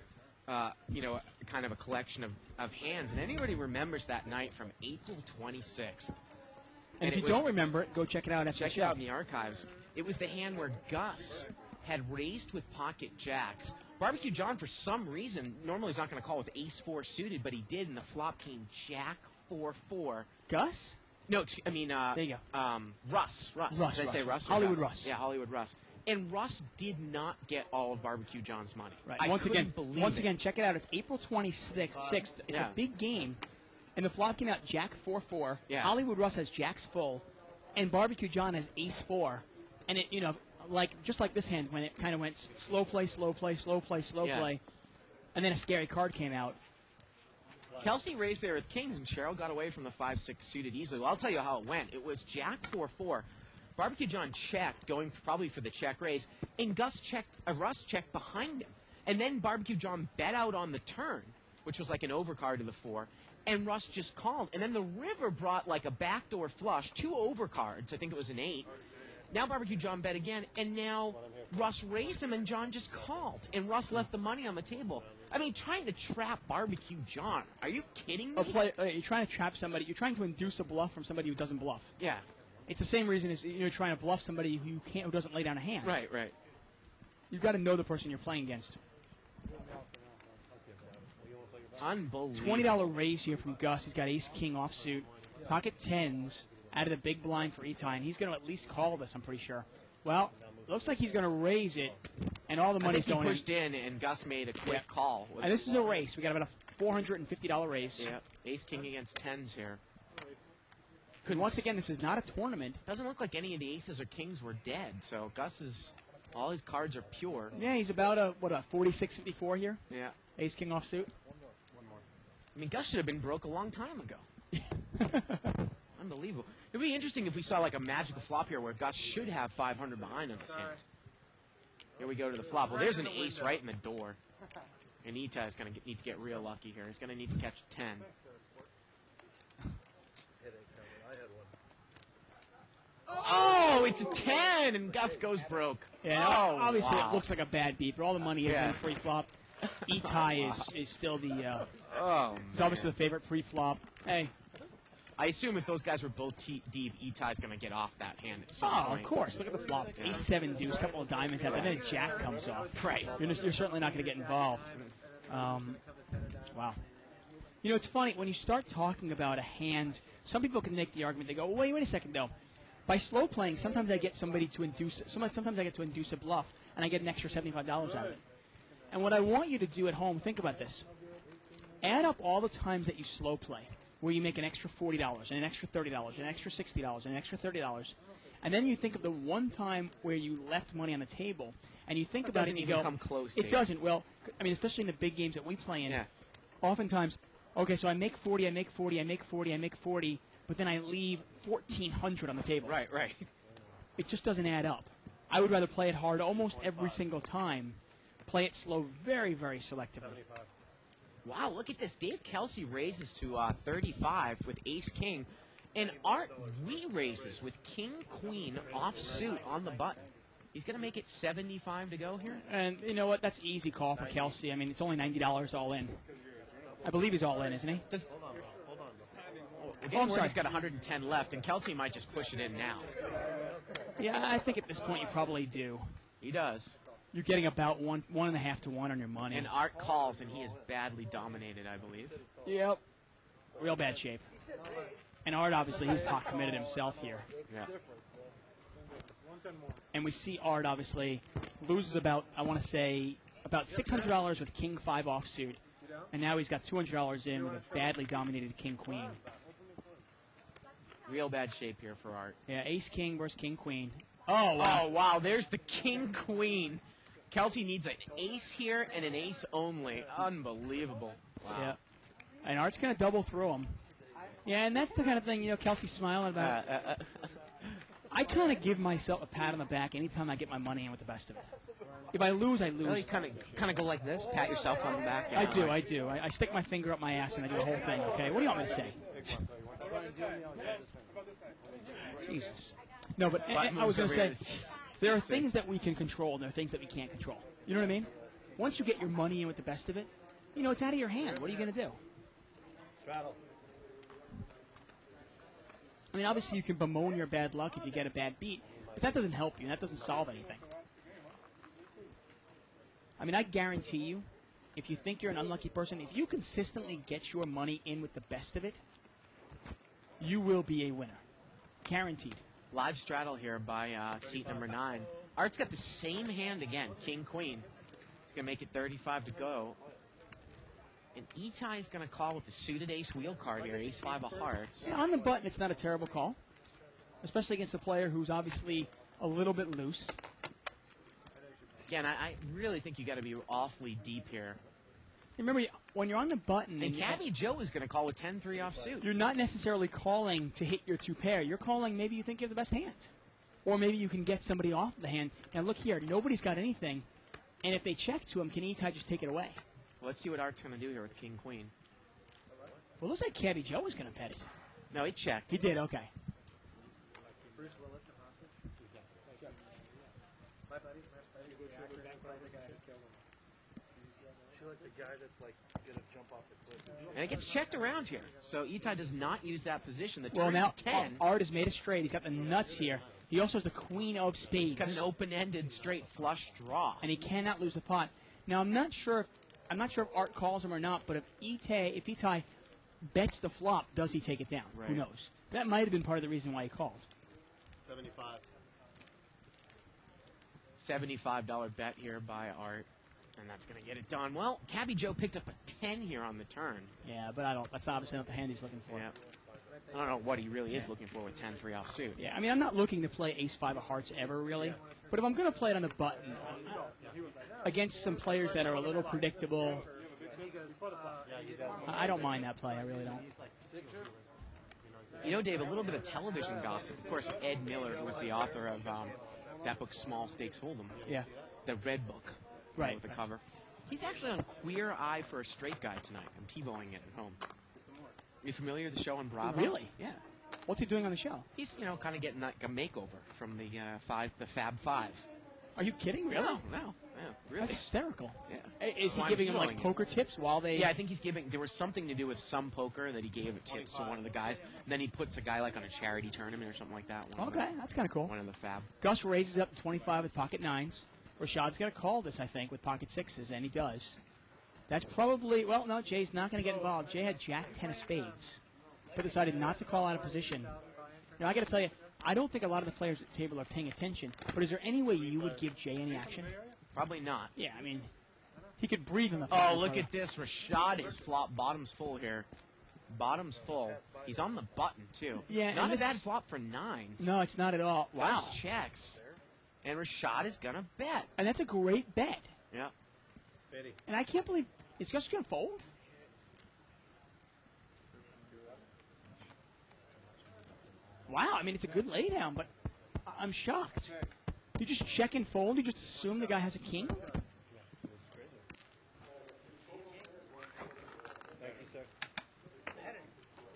you know, kind of a collection of hands. And anybody remembers that night from April 26th. And if you don't remember it, go check it out after Check the it show. out in the archives. It was the hand where Gus had raised with pocket jacks. Barbecue John, for some reason, normally he's not going to call with ace-4 suited, but he did, and the flop came jack 4-4. Gus? No, I mean, There you go. Russ. Russ, Did I say Russ. Russ? Or Hollywood Gus? Russ. Yeah, Hollywood Russ. And Russ did not get all of Barbecue John's money. Right. I Once couldn't believe once it. again, check it out. It's April 26th. It's Yeah. a big game, and the flop came out Jack 4-4. Yeah. Hollywood Russ has Jacks full, and Barbecue John has Ace 4, and it, you know, just like this hand when it kind of went slow play, slow play, slow play, slow Yeah. play, and then a scary card came out. Kelsey raised there with kings, and Cheryl got away from the 5-6 suited easily. Well, I'll tell you how it went. It was jack 4-4. Barbecue John checked, going probably for the check raise, and Russ checked behind him. And then Barbecue John bet out on the turn, which was like an overcard to the 4, and Russ just called. And then the river brought like a backdoor flush, 2 overcards. I think it was an 8. Now Barbecue John bet again, and now Russ raised him, and John just called. And Russ left the money on the table. I mean, trying to trap Barbecue John. Are you kidding me? You're trying to trap somebody. You're trying to induce a bluff from somebody who doesn't bluff. Yeah. It's the same reason as you're trying to bluff somebody who doesn't lay down a hand. Right. You've got to know the person you're playing against. Unbelievable. $20 raise here from Gus. He's got ace-king offsuit. Pocket tens out of the big blind for Etai, and he's going to at least call this, I'm pretty sure. Well, looks like he's going to raise it, and all the I money's think he going pushed in, and Gus made a quick call. And this is a race. We got about a $450 raise. Yeah, ace-king against tens here. And once again, this is not a tournament. Doesn't look like any of the aces or kings were dead, so Gus is, all his cards are pure. Yeah, he's about a 46-54 here. Yeah. Ace-king offsuit. I mean, Gus should have been broke a long time ago. Unbelievable. It would be interesting if we saw like a magical flop here where Gus should have 500 behind on this hand. Here we go to the flop. Well, there's an ace right in the door. And Etai is going to need to get real lucky here. He's going to need to catch 10. Oh, it's a 10, and Gus goes broke. Yeah, oh, obviously wow. it looks like a bad beat, but all the money is Yeah. in pre-flop. Etai is still the Oh, he's obviously the favorite pre-flop. Hey, I assume if those guys were both deep, Etai's going to get off that hand at some oh, point. of course. Look at the flop. It's ace-7 deuce, couple of diamonds out, and then a jack comes off. Right. You're certainly not going to get involved. Wow. You know, it's funny, when you start talking about a hand, some people can make the argument, they go, wait a second, though. By slow playing, sometimes I get somebody to induce, sometimes I get to induce a bluff, and I get an extra $75 out of it. And what I want you to do at home, think about this. Add up all the times that you slow play, where you make an extra $40, and an extra $30, and an extra $60, and an extra $30, and then you think of the one time where you left money on the table, and you think about it and you go, come close, it doesn't. Well, I mean, especially in the big games that we play in, oftentimes, okay, so I make 40, I make 40, I make 40, I make 40, but then I leave 1,400 on the table. Right. It just doesn't add up. I would rather play it hard almost every single time, play it slow very, very selectively. Wow, look at this. Dave Kelsey raises to 35 with ace-king, and Art re-raises with king-queen offsuit on the button. He's going to make it 75 to go here? And you know what? That's an easy call for Kelsey. I mean, it's only $90 all in. I believe he's all in, isn't he? Again, he's got 110 left, and Kelsey might just push it in now. Yeah, I think at this point you probably do. He does. You're getting about 1.5 to 1 on your money. And Art calls, and he is badly dominated, I believe. Yep. Real bad shape. And Art, obviously, he's pot committed himself here. Yeah. And we see Art, obviously, loses about, I want to say, about $600 with king-5 offsuit. And now he's got $200 in with a badly dominated king-queen. Real bad shape here for Art. Yeah, ace-king versus king-queen. Oh, wow. Oh, wow, there's the king-queen. Kelsey needs an ace here and an ace only. Unbelievable. Wow. Yeah. And Art's going to double through him. Yeah, and that's the kind of thing, you know, Kelsey's smiling about. I kind of give myself a pat on the back anytime I get my money in with the best of it. If I lose, I lose. Well, you kind of go like this, pat yourself on the back. I do. I stick my finger up my ass and I do the whole thing, okay? What do you want me to say? Jesus. No, but I was going to say, there are things that we can control and there are things that we can't control. You know what I mean? Once you get your money in with the best of it, you know, it's out of your hand. What are you going to do? Straddle. I mean, obviously you can bemoan your bad luck if you get a bad beat, but that doesn't help you. That doesn't solve anything. I mean, I guarantee you, if you think you're an unlucky person, if you consistently get your money in with the best of it, you will be a winner. Guaranteed. Live straddle here by seat number 9. Art's got the same hand again, king-queen. He's going to make it 35 to go. And Itai is going to call with the suited ace wheel card here, ace-5 of hearts. Yeah, on the button, it's not a terrible call, especially against a player who's obviously a little bit loose. Again, I really think you got to be awfully deep here. Remember, when you're on the button... And Cabbie Joe is going to call with 10-3 offsuit. You're not necessarily calling to hit your 2-pair. You're calling maybe you think you have the best hand. Or maybe you can get somebody off the hand. Now, look here. Nobody's got anything. And if they check to him, can Itai just take it away? Well, let's see what Art's going to do here with king-queen. Well, it looks like Cabbie Joe is going to pet it. No, he checked. He did, okay. And it gets checked around here. So Itai does not use that position. The well, turn now 10. Art has made it straight. He's got the nuts here. He also has the queen of spades. He's got an open-ended straight flush draw. And he cannot lose the pot. Now, I'm not sure if Art calls him or not, but if Itai bets the flop, does he take it down? Right. Who knows? That might have been part of the reason why he called. 75. $75 bet here by Art. And that's going to get it done. Well, Cabbie Joe picked up a 10 here on the turn. Yeah, but that's obviously not the hand he's looking for. Yeah. I don't know what he really is looking for with 10-3 offsuit. Yeah, I mean, I'm not looking to play ace-5 of hearts ever, really. But if I'm going to play it on the button against some players that are a little predictable, I don't mind that play. I really don't. You know, Dave, a little bit of television gossip. Of course, Ed Miller, who was the author of that book, Small Stakes Hold'em. Yeah. The red book. Right. With the cover. He's actually on Queer Eye for a Straight Guy tonight. I'm T-bowing it at home. Are you familiar with the show on Bravo? Really? Yeah. What's he doing on the show? He's, you know, kind of getting like a makeover from the Fab Five. Are you kidding? Really? No. Yeah, really. That's hysterical. Yeah. Is he giving him like poker tips while they? Yeah, I think he's giving. There was something to do with some poker that he gave tips to one of the guys. And then he puts a guy like on a charity tournament or something like that. Okay, that's kind of cool. One of the Fab. Gus raises up to 25 with pocket 9s. Rashad's got to call this, I think, with pocket 6s, and he does. That's probably, well, no, Jay's not going to get involved. Jay had Jack 10 of spades, but decided not to call out of position. Now, I got to tell you, I don't think a lot of the players at the table are paying attention, but is there any way you would give Jay any action? Probably not. Yeah, I mean, he could breathe in the Oh, look at this. Rashad is flop. Bottom's full here. Bottom's full. He's on the button, too. Yeah, not and a bad flop for nines. No, it's not at all. Wow. Nice checks. And Rashad is going to bet. And that's a great bet. Yeah. And I can't believe it's just going to fold. Wow, I mean, it's a good laydown, but I'm shocked. You just check and fold? You just assume the guy has a king?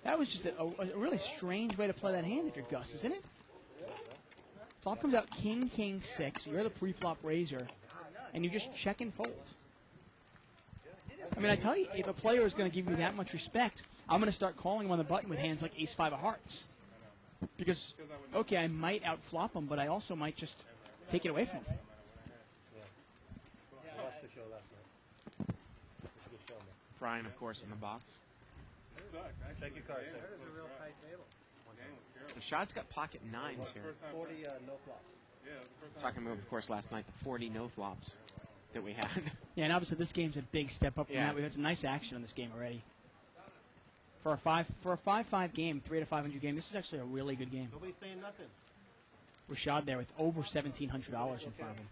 That was just a really strange way to play that hand if you're Gus, isn't it? Flop comes out king, king, 6. You're the pre-flop raiser, and you just check and fold. I mean, I tell you, if a player is going to give me that much respect, I'm going to start calling him on the button with hands like ace-5 of hearts. Because, okay, I might outflop him, but I also might just take it away from him. Brian, of course, in the box. Take your card, sir. Rashad's got pocket nines here. 40 no flops. Talking about, of course, last night, the 40 no flops that we had. Yeah, and obviously this game's a big step up from that. We've had some nice action in this game already. For a 5-5 game, 3 to 500 game, this is actually a really good game. Nobody's saying nothing. Rashad there with over $1,700 in front of him.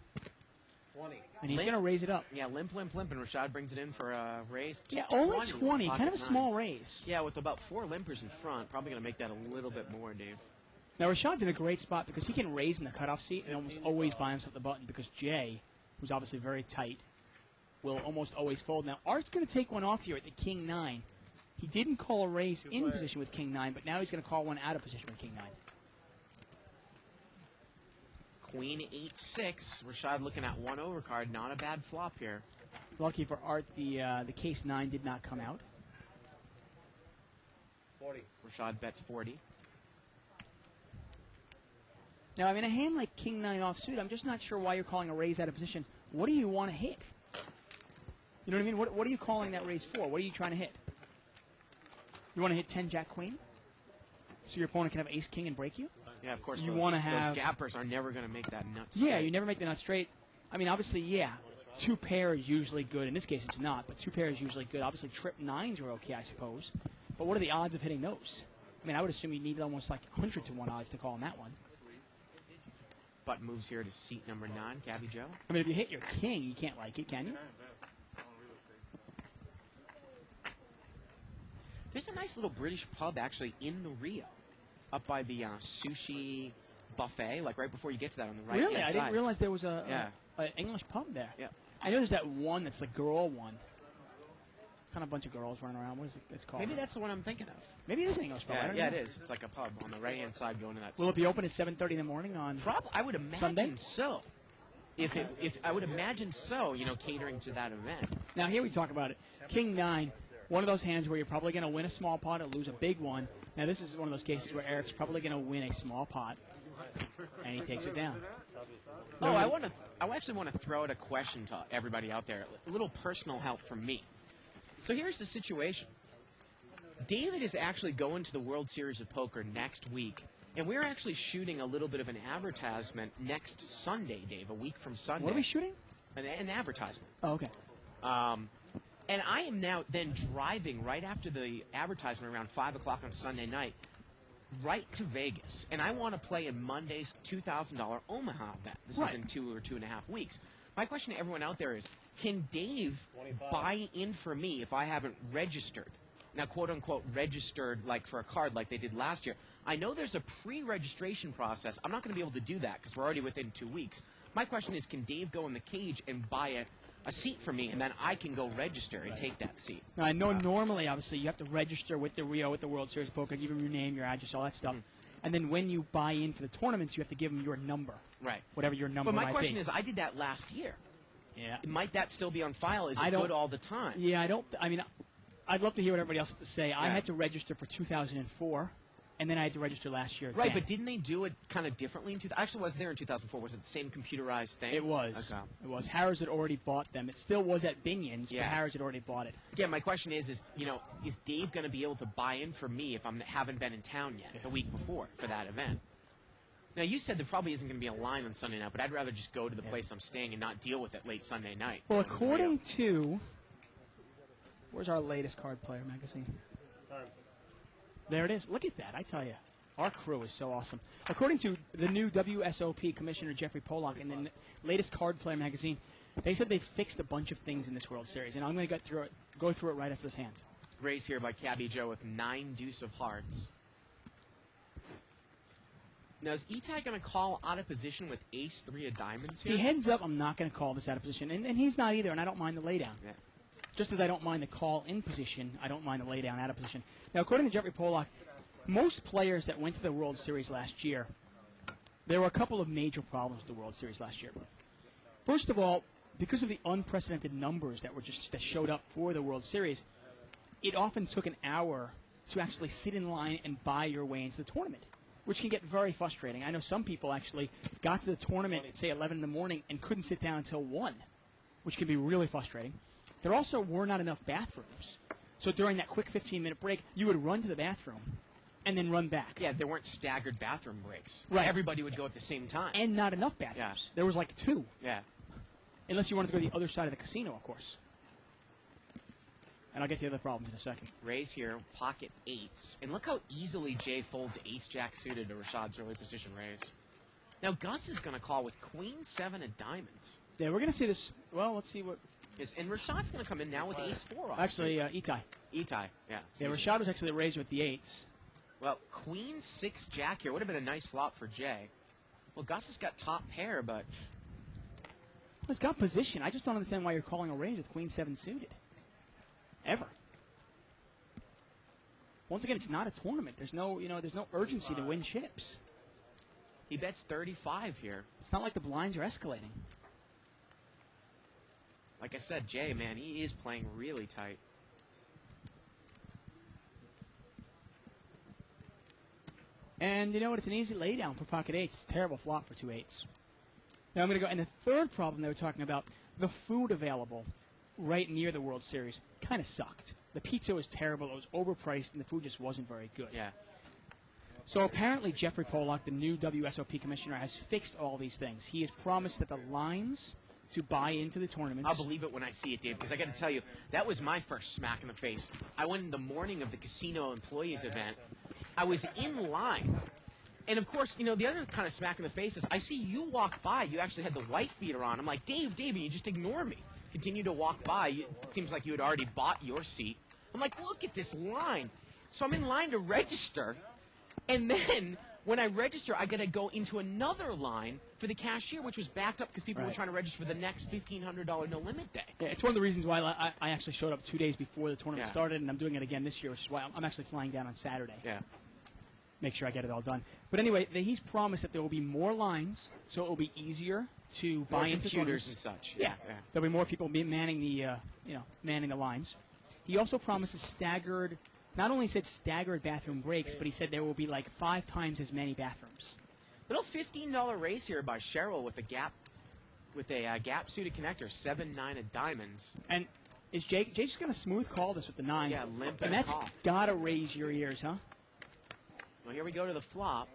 20. And he's going to raise it up. Yeah, limp, and Rashad brings it in for a raise. Yeah, only 20. Kind of a small raise. Yeah, with about 4 limpers in front. Probably going to make that a little bit more, Dave. Now, Rashad's in a great spot because he can raise in the cutoff seat and almost always buy himself the button because Jay, who's obviously very tight, will almost always fold. Now, Art's going to take one off here at the king 9. He didn't call a raise in position with king 9, but now he's going to call one out of position with king 9. Queen 8-6. Rashad looking at 1 overcard. Not a bad flop here. Lucky for Art, the case 9 did not come out. 40. Rashad bets 40. Now, I mean, a hand like king 9 offsuit, I'm just not sure why you're calling a raise out of position. What do you want to hit? You know what I mean? What are you calling that raise for? What are you trying to hit? You want to hit 10 jack queen? So your opponent can have ace king and break you? Yeah, of course. You want to have those gappers are never going to make that nut Yeah, straight. you never make the nut straight. I mean, obviously, yeah, 2 pair is usually good. In this case, it's not, but 2 pair is usually good. Obviously, trip 9s are okay, I suppose. But what are the odds of hitting those? I mean, I would assume you need almost like 100 to 1 odds to call on that one. Button moves here to seat number 9, Cabby Joe. I mean, if you hit your king, you can't like it, can you? There's a nice little British pub actually in the Rio, up by the sushi buffet, like right before you get to that on the right Really? hand I side. didn't realize there was an English pub there. Yeah. I know there's that one that's the girl one. Kind of a bunch of girls running around. What is it? It's called? Maybe that's the one I'm thinking of. Maybe it is an English pub. I don't know. it is. It's like a pub on the right hand side going to that. Will it be open at 7:30 in the morning on I would imagine Sunday? so. If I would imagine so, catering to that event. Now here we talk about it. King 9, one of those hands where you're probably going to win a small pot or lose a big one. Now this is one of those cases where Eric's probably going to win a small pot, and he takes it down. Oh, I actually want to throw out a question to everybody out there. A little personal help from me. So here's the situation. David is actually going to the World Series of Poker next week, and we're actually shooting a little bit of an advertisement next Sunday, Dave, a week from Sunday. What are we shooting? An advertisement. Oh, okay. And I am now then driving right after the advertisement around 5 o'clock on Sunday night right to Vegas. And I want to play in Monday's $2,000 Omaha bet. This is in 2 or 2.5 weeks. My question to everyone out there is, can Dave buy in for me if I haven't registered? Now, quote-unquote, registered like for a card like they did last year. I know there's a pre-registration process. I'm not going to be able to do that because we're already within 2 weeks. My question is, can Dave go in the cage and buy a seat for me, and then I can go register and take that seat? Now, I know normally, obviously, you have to register with the Rio, with the World Series of Poker, give them your name, your address, all that stuff. And then when you buy in for the tournaments, you have to give them your number. Right. Whatever your number But my might question be. is, I did that last year. Yeah. Might that still be on file? Is it good all the time? Yeah, I mean, I'd love to hear what everybody else has to say. I had to register for 2004, and then I had to register last year. Right, again. but didn't they do it kind of differently in 2000? Actually, was there in 2004? Was it the same computerized thing? It was. Okay. It was. Harris had already bought them. It still was at Binion's, Yeah. but Harris had already bought it. Yeah, my question is is Dave going to be able to buy in for me if I haven't been in town yet the week before for that event? Now, you said there probably isn't going to be a line on Sunday night, but I'd rather just go to the place I'm staying and not deal with it late Sunday night. Well, according to... Where's our latest card player magazine? There it is. Look at that, I tell you. Our crew is so awesome. According to the new WSOP Commissioner Jeffrey Pollock in the latest card player magazine, they said they fixed a bunch of things in this World Series, and I'm going to go through it right after this hand. Raised here by Cabby Joe with 9 deuce of hearts. Now, is Itai going to call out of position with ace-3 of diamonds here? See, heads up, I'm not going to call this out of position, and he's not either, and I don't mind the laydown. Yeah. Just as I don't mind the call in position, I don't mind the laydown out of position. Now, according to Jeffrey Pollock, most players that went to the World Series last year, there were a couple of major problems with the World Series last year. First of all, because of the unprecedented numbers that showed up for the World Series, it often took an hour to actually sit in line and buy your way into the tournament, which can get very frustrating. I know some people actually got to the tournament at, say, 11 in the morning and couldn't sit down until 1, which can be really frustrating. There also were not enough bathrooms. So during that quick 15-minute break, you would run to the bathroom and then run back. Yeah, there weren't staggered bathroom breaks. Right. Everybody would go at the same time. And not enough bathrooms. Yeah. There was like 2. Yeah. Unless you wanted to go to the other side of the casino, of course. And I'll get to the other problems in a second. Raise here, pocket 8s. And look how easily Jay folds ace-jack suited to Rashad's early position raise. Now, Gus is going to call with queen-7 of diamonds. Yeah, we're going to see this. Well, let's see what... And Rashad's going to come in now with ace-4 off. Actually, Itai. Itai, yeah. Yeah, Rashad was actually raised with the 8s. Well, queen-6 jack here would have been a nice flop for Jay. Well, Gus has got top pair, but... Well, it's got position. I just don't understand why you're calling a raise with queen-7 suited. Ever. Once again, it's not a tournament. There's no urgency to win chips. He bets 35 here. It's not like the blinds are escalating. Like I said, Jay, man, he is playing really tight. And you know what? It's an easy laydown for pocket 8s. It's a terrible flop for 2 8s. Now I'm going to go. And the third problem they were talking about, the food available right near the World Series kind of sucked. The pizza was terrible. It was overpriced, and the food just wasn't very good. Yeah. So apparently Jeffrey Pollock, the new WSOP commissioner, has fixed all these things. He has promised that the lines to buy into the tournaments... I'll believe it when I see it, Dave, because I got to tell you, that was my first smack in the face. I went in the morning of the casino employees event. I was in line. And, of course, the other kind of smack in the face is I see you walk by. You actually had the white feeder on. I'm like, Dave, and you just ignore me. Continue to walk by. It seems like you had already bought your seat. I'm like, look at this line. So I'm in line to register. And then when I register, I got to go into another line for the cashier, which was backed up because people were trying to register for the next $1,500 no-limit day. Yeah, it's one of the reasons why I actually showed up 2 days before the tournament started, and I'm doing it again this year, which is why I'm actually flying down on Saturday. Yeah. Make sure I get it all done. But anyway, he's promised that there will be more lines, so it will be easier to buy into computers and such. Yeah. There'll be more people manning the lines. He also promises staggered. Not only said staggered bathroom breaks, but he said there will be like 5 times as many bathrooms. Little $15 raise here by Cheryl with a gap suited connector, 7-9 of diamonds. And is Jake just gonna smooth call this with the 9? Yeah, limp and that's call. Gotta raise your ears, huh? Well, here we go to the flop.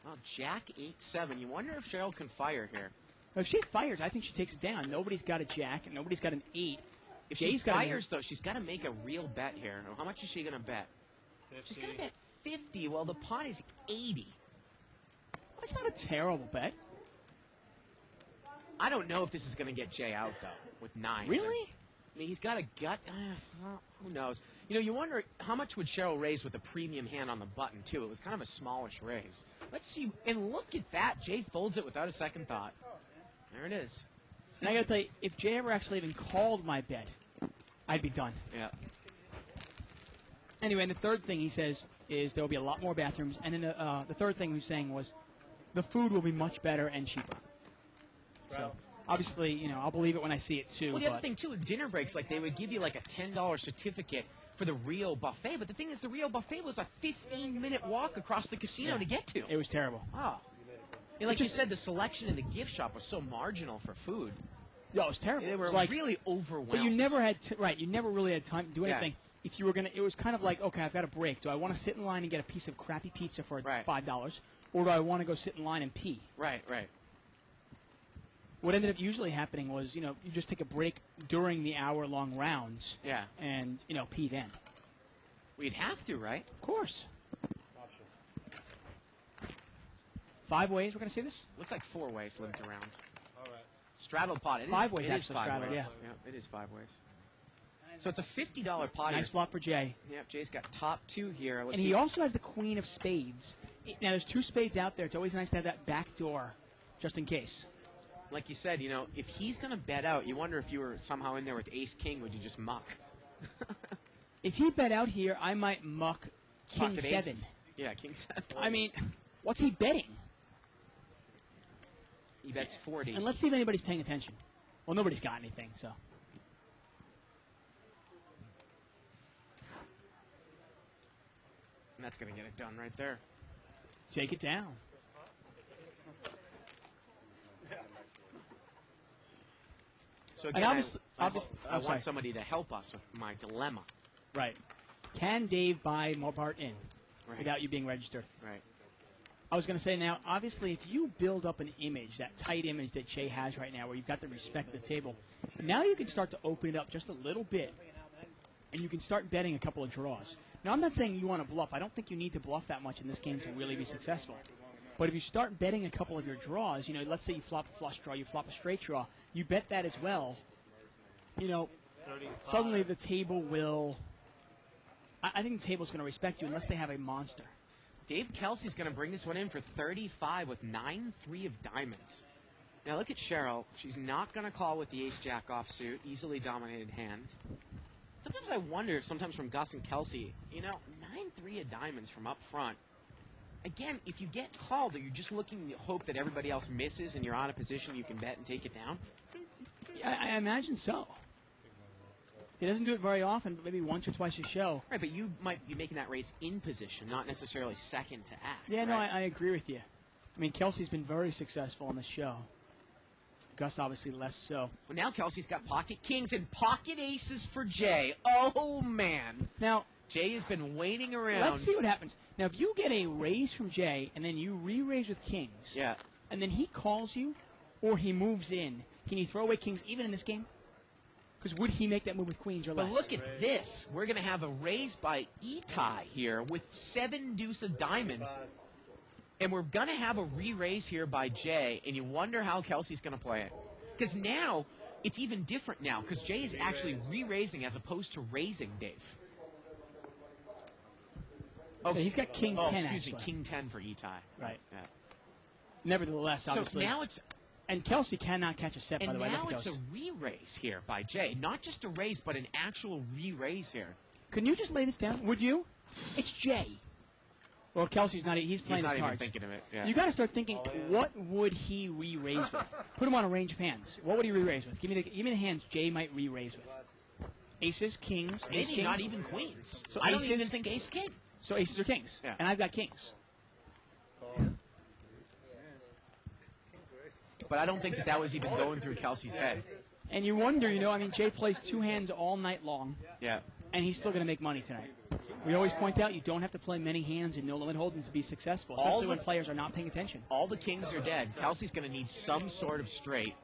Well, Jack 8-7. You wonder if Cheryl can fire here. If she fires, I think she takes it down. Nobody's got a Jack, and nobody's got an 8. If she fires, though, she's got to make a real bet here. How much is she going to bet? 50. She's going to bet 50. Well, the pot is 80. That's not a terrible bet. I don't know if this is going to get Jay out, though, with 9. Really? I mean, he's got a gut. Well, who knows? You wonder how much would Cheryl raise with a premium hand on the button, too. It was kind of a smallish raise. Let's see. And look at that. Jay folds it without a second thought. There it is. And I got to tell you, if Jay ever actually even called my bet, I'd be done. Yeah. Anyway, and the third thing he says is there will be a lot more bathrooms. And then the third thing he was saying was the food will be much better and cheaper. So, obviously, I'll believe it when I see it, too. Well, the other thing, too, dinner breaks, like they would give you like a $10 certificate for the Rio buffet. But the thing is, the Rio buffet was a 15-minute walk across the casino to get to. It was terrible. Oh. And like you said, the selection in the gift shop was so marginal for food. Yeah, it was terrible. They It were was like, really overwhelmed. but you never had you never really had time to do anything. Yeah. If you were gonna, it was kind of like, okay, I've got a break. Do I want to sit in line and get a piece of crappy pizza for $5, or do I want to go sit in line and pee? Right. What ended up usually happening was, you just take a break during the hour-long rounds. Yeah. And pee then. We'd have to, right? Of course. 5 ways we're gonna see this. Looks like 4 ways limped around. All right. Straddle pot. 5 ways it is actually. 5 Straddle, ways. yeah. It is 5 ways. So it's a $50 pot. Nice flop for Jay. Yep, Jay's got top 2 here. And he also has the queen of spades. Now, there's 2 spades out there. It's always nice to have that backdoor, just in case. Like you said, if he's going to bet out, you wonder if you were somehow in there with ace-king, would you just muck? If he bet out here, I might muck king Pocket 7. aces. Yeah, king 7. I mean, what's he betting? He bets 40. And let's see if anybody's paying attention. Well, nobody's got anything, so. And that's going to get it done right there. Take it down. So And again, I sorry. want somebody to help us with my dilemma. Right. Can Dave buy Mopart in Right. without you being registered? Right. I was going to say now, obviously, if you build up an image, that tight image that Jay has right now, where you've got the respect at the table, now you can start to open it up just a little bit, and you can start betting a couple of draws. Now, I'm not saying you want to bluff. I don't think you need to bluff that much in this game to really be successful. But if you start betting a couple of your draws, let's say you flop a flush draw, you flop a straight draw, you bet that as well, suddenly the table will... I think the table's going to respect you unless they have a monster. Dave Kelsey's going to bring this one in for 35 with 9-3 of diamonds. Now look at Cheryl. She's not going to call with the ace-jack offsuit, easily dominated hand. Sometimes I wonder, sometimes from Gus and Kelsey, 9-3 of diamonds from up front. Again, if you get called, or you're just looking to hope that everybody else misses and you're out of position, you can bet and take it down? I imagine so. He doesn't do it very often, but maybe once or twice a show. Right, but you might be making that raise in position, not necessarily second to act. Yeah, right? no, I agree with you. I mean, Kelsey's been very successful on the show. Gus obviously less so. Well, now Kelsey's got pocket kings and pocket aces for Jay. Oh, man. Now, Jay has been waiting around. let's see what happens. Now, if you get a raise from Jay, and then you re-raise with kings, Yeah. and then he calls you, or he moves in, can you throw away kings even in this game? Because would he make that move with queens or less? But look at this. We're going to have a raise by Etai here with 7 deuce of diamonds. And we're going to have a re-raise here by Jay, and you wonder how Kelsey's going to play it. Because now, it's even different now, because Jay is actually re-raising as opposed to raising Dave. Oh, he's got king 10, excuse me, actually. king 10 for Etai. Right. Yeah. Nevertheless, obviously. So now it's... And Kelsey cannot catch a set, by the way. And now Look at it's a those. re-raise here by Jay. Not just a raise, but an actual re-raise here. Can you just lay this down? Would you? It's Jay. Well, Kelsey's not. He's playing He's not his even cards. thinking of it. Yeah. You got to start thinking. What would he re-raise with? Put him on a range of hands. What would he re-raise with? Give me the hands Jay might re-raise with. Aces, kings, ace Maybe king. not even queens. So I don't aces- even think ace king. So aces or kings. Yeah. And I've got kings. But I don't think that was even going through Kelsey's head. And you wonder, Jay plays 2 hands all night long, Yeah. and he's still going to make money tonight. We always point out you don't have to play many hands in no limit hold'em to be successful, especially when players are not paying attention. All the kings are dead. Kelsey's going to need some sort of straight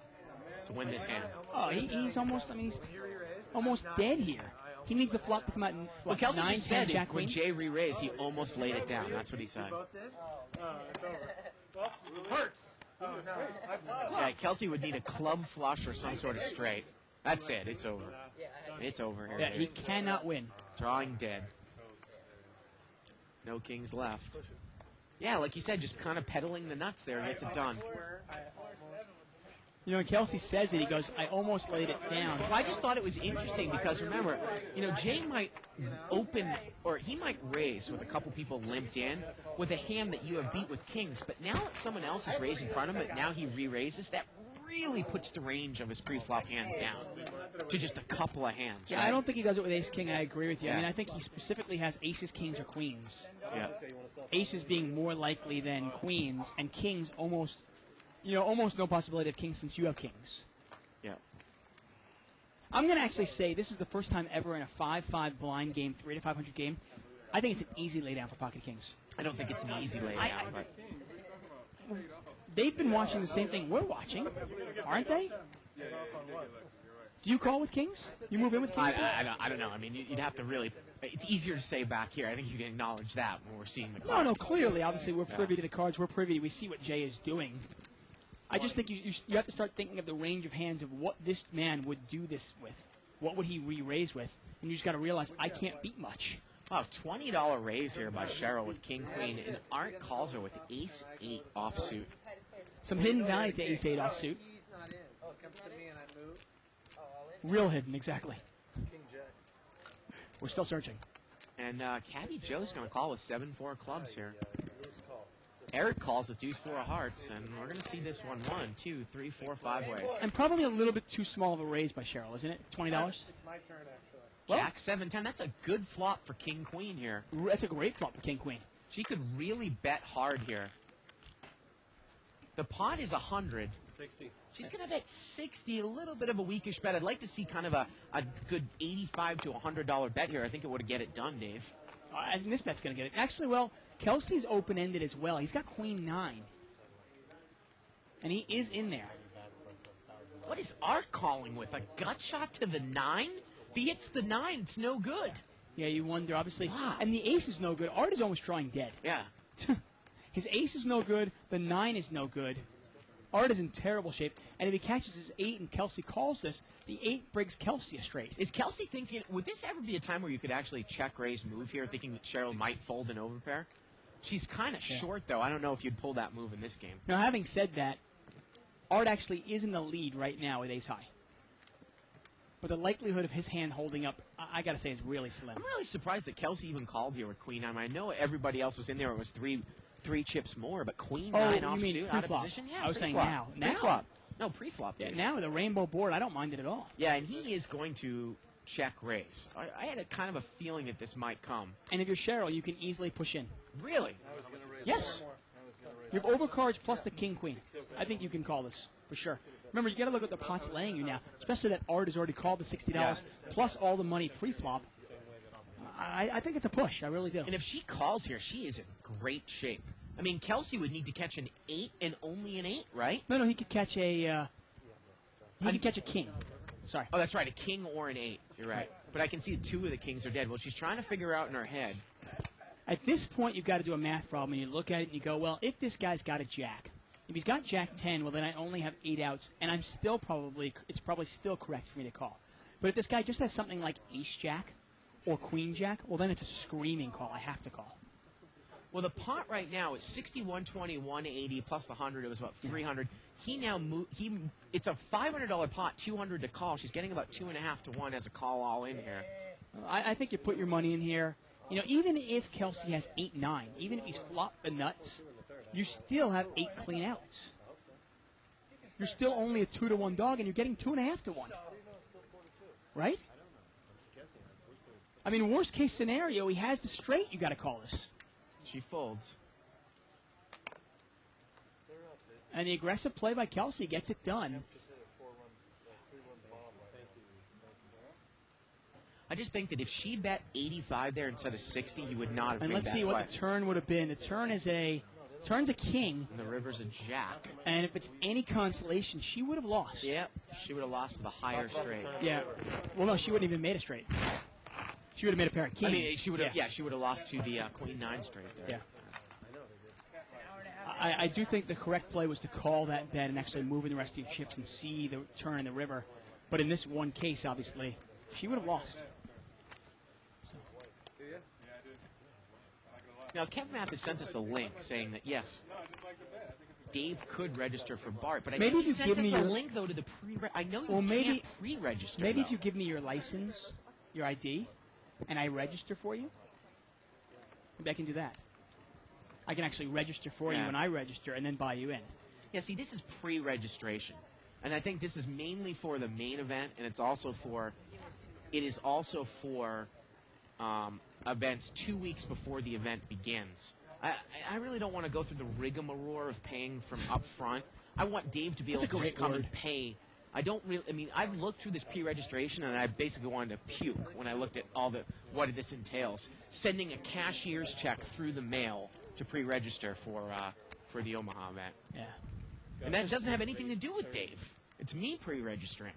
to win this hand. Oh, he's almost. He's almost dead here. He needs the flop to come out in Well, Kelsey 9, just 10, said jack when queen. Jay re-raised, he almost laid it down. That's what he said. It's over. Hurts. Yeah, Kelsey would need a club flush or some sort of straight. That's it. It's over. It's over here. Yeah, he dude. cannot win. Drawing dead. No kings left. Yeah, like you said, just kind of peddling the nuts there gets it done. When Kelsey says it, he goes, I almost laid it down. Well, I just thought it was interesting because, remember, Jay might open, or he might raise with a couple people limped in with a hand that you have beat with kings, but now that someone else is raised in front of him, and now he re-raises, that really puts the range of his pre-flop hands down. to just a couple of hands. Yeah, right? I don't think he does it with ace-king. I agree with you. Yeah. I mean, I think he specifically has aces, kings, or queens. Yeah. Aces being more likely than queens, and kings almost no possibility of kings since you have kings. Yeah. I'm going to actually say this is the first time ever in a 5-5 blind game, 3 to 500 game. I think it's an easy laydown for pocket kings. I don't think it's an easy laydown, but They've been watching the same thing we're watching, aren't they? Do you call with kings? You move in with kings? I don't know. I mean, you'd have to really. It's easier to say back here. I think you can acknowledge that when we're seeing the cards. No, clearly. Obviously, we're privy to the cards. We're privy. We see what Jay is doing. I just think you have to start thinking of the range of hands of what this man would do this with. What would he re-raise with? And you just got to realize I can't beat much. Wow, $20 raise here by Cheryl with king, queen, and Art calls her with ace-8 offsuit. Some hidden value to ace-8 offsuit. He's not in. Oh, it comes to me and I move. Oh, all in. Real hidden, exactly. King jack. We're still searching. And Caddy Joe's going to call with 7-4 clubs here. Loose call. Eric calls with deuce 4 of hearts, and we're going to see this one 1, 2, 3, 4, 5 ways. And probably a little bit too small of a raise by Cheryl, isn't it? $20? It's my turn, actually. Well, Jack 7-10. That's a good flop for king, queen here. that's a great flop for king, queen. She could really bet hard here. The pot is 100. 60. She's going to bet 60, a little bit of a weakish bet. I'd like to see kind of a good $85 to $100 bet here. I think it would get it done, Dave. I think this bet's going to get it. Actually, well, Kelsey's open-ended as well. He's got queen 9. And he is in there. What is Art calling with? A gut shot to the 9? If he hits the 9, it's no good. Yeah, you wonder, obviously. Wow. And the ace is no good. Art is almost drawing dead. Yeah. His ace is no good. The 9 is no good. Art is in terrible shape. And if he catches his 8 and Kelsey calls this, the 8 brings Kelsey a straight. Is Kelsey thinking, would this ever be a time where you could actually check raise move here, thinking that Cheryl might fold an overpair? She's kind of short, though. I don't know if you'd pull that move in this game. Now, having said that, Art actually is in the lead right now with ace high. But the likelihood of his hand holding up, I got to say, is really slim. I'm really surprised that Kelsey even called here with queen 9. I know everybody else was in there. It was three chips more, but queen 9 you offsuit mean out of pre-flop. position. Yeah, I was saying pre-flop. now. Pre-flop. No, pre-flop. Yeah, dude. now with a rainbow board, I don't mind it at all. Yeah, and he is going to check raise. I had a kind of a feeling that this might come. And if you're Cheryl, you can easily push in. Really? Yes. You have overcards plus the king queen. I think you can call this for sure. Remember, you got to look at the pots laying you now, especially that Art has already called the $60 plus all the money pre-flop. I think it's a push. I really do. And if she calls here, she is in great shape. I mean, Kelsey would need to catch an 8 and only an 8, right? No, he could catch a. He could catch a king. Sorry. Oh, that's right, a king or an 8. You're right. But I can see 2 of the kings are dead. Well, she's trying to figure out in her head. At this point, you've got to do a math problem, and you look at it and you go, well, if this guy's got a jack, if he's got jack 10, well, then I only have 8 outs, and it's probably still correct for me to call. But if this guy just has something like ace jack or queen jack, well, then it's a screaming call. I have to call. Well, the pot right now is 61.20, 180 plus the 100. It was about 300. He now it's a $500 pot, 200 to call. She's getting about 2.5 to 1 as a call all in here. I think you put your money in here. You know, even if Kelsey has 8-9, even if he's flopped the nuts, you still have 8 clean outs. You're still only a 2 to 1 dog, and you're getting 2.5 to 1. Right? I mean, worst case scenario, he has the straight. You got to call this. She folds. And the aggressive play by Kelsey gets it done. I just think that if she bet 85 there instead of 60, he would not have And made let's that see play. what the turn would have been. The turn is turn's a king. And the river's a jack. And if it's any consolation, she would have lost. Yep. She would have lost to the higher straight. Yeah. Well, no, she wouldn't even made a straight. She would have made a pair of kings. I mean, she would have. Yeah, she would have lost to the queen 9 straight there. Yeah. I do think the correct play was to call that bet and actually move in the rest of your chips and see the turn in the river. But in this one case, obviously, she would have lost. Now, Kevin Mathis sent us a link saying that, yes, Dave could register for Bart, but I Maybe think he if you sent give us me a your- link, though, to the pre. I know you Well, maybe- can't pre-register. Maybe though. if you give me your license, your ID, and I register for you, maybe I can do that. I can actually register for you Yeah. when I register and then buy you in. Yeah, see, this is pre-registration. And I think this is mainly for the main event, and it is also for events 2 weeks before the event begins. I really don't want to go through the rigmarole of paying from up front. I want Dave to be able to just come and pay. I don't really. I mean, I've looked through this pre-registration, and I basically wanted to puke when I looked at what this entails. Sending a cashier's check through the mail to pre-register for the Omaha event. Yeah. And that doesn't have anything to do with Dave. It's me pre-registering.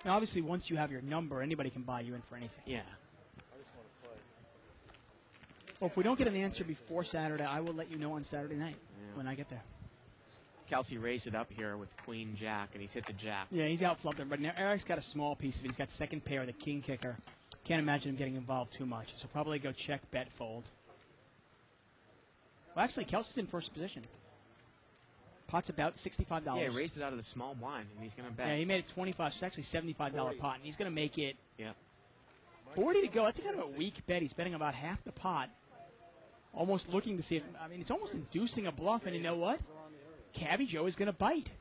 Now, obviously, once you have your number, anybody can buy you in for anything. Yeah. Well, if we don't get an answer before Saturday, I will let you know on Saturday night when I get there. Kelsey raised it up here with Queen Jack, and he's hit the jack. Yeah, he's out flubbed everybody. Now, Eric's got a small piece of it. He's got second pair, the king kicker. Can't imagine him getting involved too much. So probably go check, bet, fold. Well, actually, Kelsey's in first position. Pot's about $65. Yeah, he raised it out of the small blind, and he's going to bet. Yeah, he made it 25. So it's actually $75 pot, and he's going to make it 40 to go. That's kind of a weak bet. He's betting about half the pot. Almost looking to see if, I mean, it's almost inducing a bluff, and you know what? Cabbie Joe is going to bite.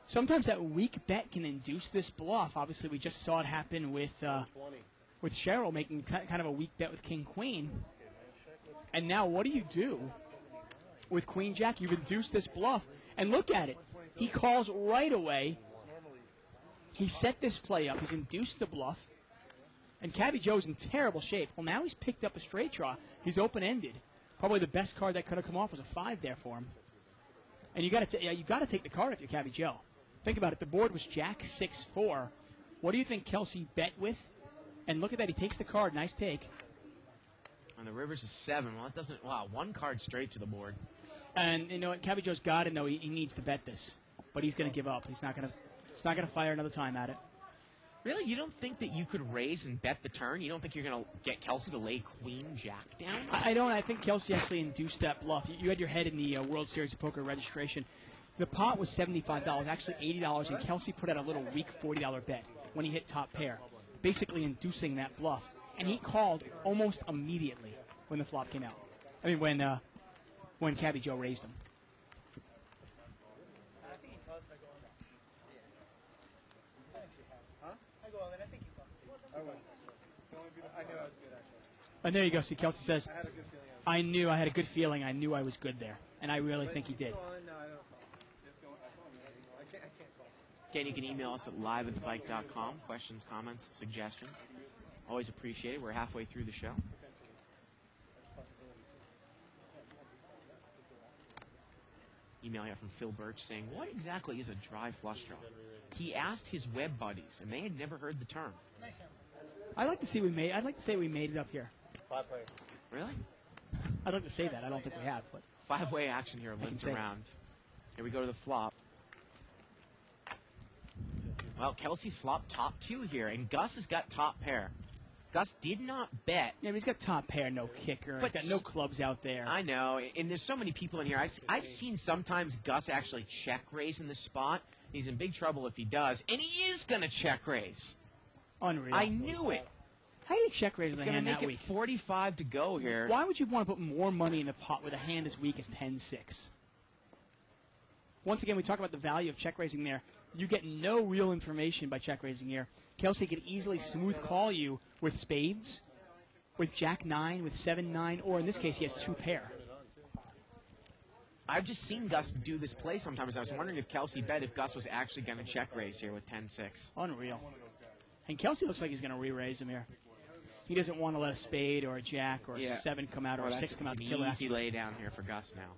Sometimes that weak bet can induce this bluff. Obviously, we just saw it happen with Cheryl making kind of a weak bet with King Queen. And now what do? With Queen Jack, you've induced this bluff. And look at it. He calls right away. He set this play up. He's induced the bluff. And Cabbie Joe's in terrible shape. Well, now he's picked up a straight draw. He's open-ended. Probably the best card that could have come off was a 5 there for him. And you got to take the card if you're Cabbie Joe. Think about it. The board was Jack 6-4. What do you think Kelsey bet with? And look at that. He takes the card. Nice take. And the river's a 7. Well, it doesn't. Wow, one card straight to the board. And you know what? Cabbie Joe's got to know he needs to bet this, but he's going to give up. He's not going to fire another time at it. Really? You don't think that you could raise and bet the turn? You don't think you're going to get Kelsey to lay Queen Jack down? I don't. I think Kelsey actually induced that bluff. You had your head in the World Series of Poker registration. The pot was $75, actually $80, and Kelsey put out a little weak $40 bet when he hit top pair, basically inducing that bluff. And he called almost immediately when the flop came out. I mean, when Cabbie Joe raised him. I think he calls if I go on that. Huh? I go all in. I think he calls. I will. I knew I was good, actually. And there you go. See, Kelsey says, I had a good feeling. I had a good feeling. I knew I was good there. And I really think he did. No, I don't call. I can't call. Again, you can email us at live@thebike.com. Questions, comments, suggestions. Always appreciate it. We're halfway through the show. Email here from Phil Birch saying, what exactly is a dry flush draw? He asked his web buddies, and they had never heard the term. I'd like to say we made it up here. 5 players. Really? I'd like to say that. I don't think we have. But 5-way action here, limped around. Here we go to the flop. Well, Kelsey's flopped top 2 here, and Gus has got top pair. Gus did not bet. Yeah, he's got top pair, no kicker. He's got no clubs out there. I know, and there's so many people in here. I've seen sometimes Gus actually check raise in this spot. He's in big trouble if he does, and he is going to check raise. Unreal. I knew it. How do you check raise the hand that weak? It's going to make it 45 to go here. Why would you want to put more money in the pot with a hand as weak as 10-6? Once again, we talk about the value of check raising there. You get no real information by check raising here. Kelsey could easily smooth call you with spades, with Jack 9, with 7-9, or in this case, he has 2 pair. I've just seen Gus do this play sometimes. I was wondering if Kelsey bet if Gus was actually going to check raise here with 10-6. Unreal. And Kelsey looks like he's going to re-raise him here. He doesn't want to let a spade or a jack or a 7 come out or a 6 come out to kill that. Easy lay down here for Gus now.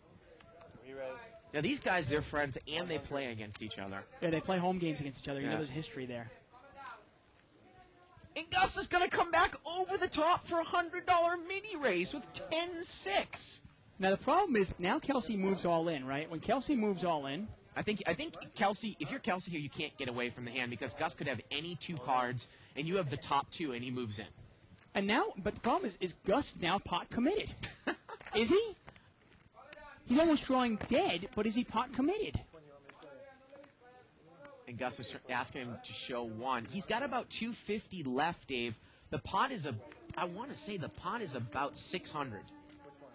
Now these guys, they're friends and they play against each other. Yeah, they play home games against each other. You know, there's history there. And Gus is going to come back over the top for a $100 mini raise with 10-6. Now the problem is now Kelsey moves all in, right? When Kelsey moves all in, I think Kelsey, if you're Kelsey here, you can't get away from the hand because Gus could have any 2 cards and you have the top 2 and he moves in. And now, but the problem is Gus now pot committed? Is he? He's almost drawing dead, but is he pot committed? And Gus is asking him to show 1. He's got about 250 left, Dave. The pot is I want to say the pot is about 600.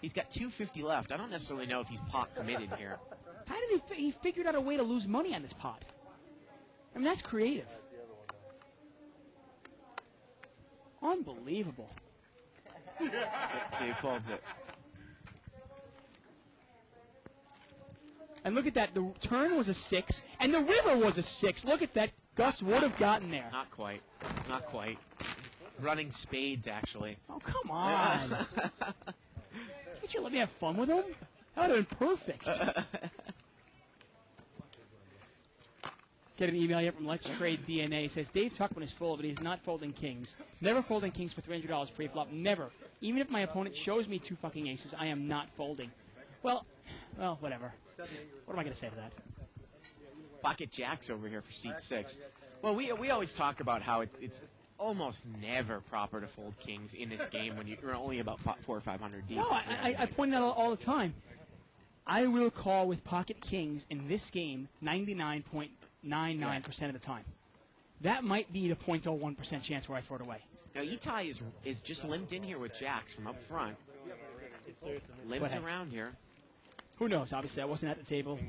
He's got 250 left. I don't necessarily know if he's pot committed here. mean he figured out a way to lose money on this pot? I mean, that's creative. Unbelievable. He folds it. And look at that. The turn was a 6, and the river was a 6. Look at that. Gus would have gotten there. Not quite. Not quite. Running spades, actually. Oh, come on. Can't you let me have fun with him? That would have been perfect. Get an email here from Let's Trade DNA. It says, Dave Tuckman is full of it. He's not folding kings. Never folding kings for $300 pre-flop. Never. Even if my opponent shows me 2 fucking aces, I am not folding. Well, whatever. What am I going to say to that? Pocket jacks over here for seat 6. Well, we always talk about how it's almost never proper to fold kings in this game when you're only about 400 or 500 deep. No, I point that out all the time. I will call with pocket kings in this game 99.99% of the time. That might be the 0.01% chance where I throw it away. Now, Itai is just limped in here with jacks from up front. Limped around here. Who knows? Obviously, I wasn't at the table.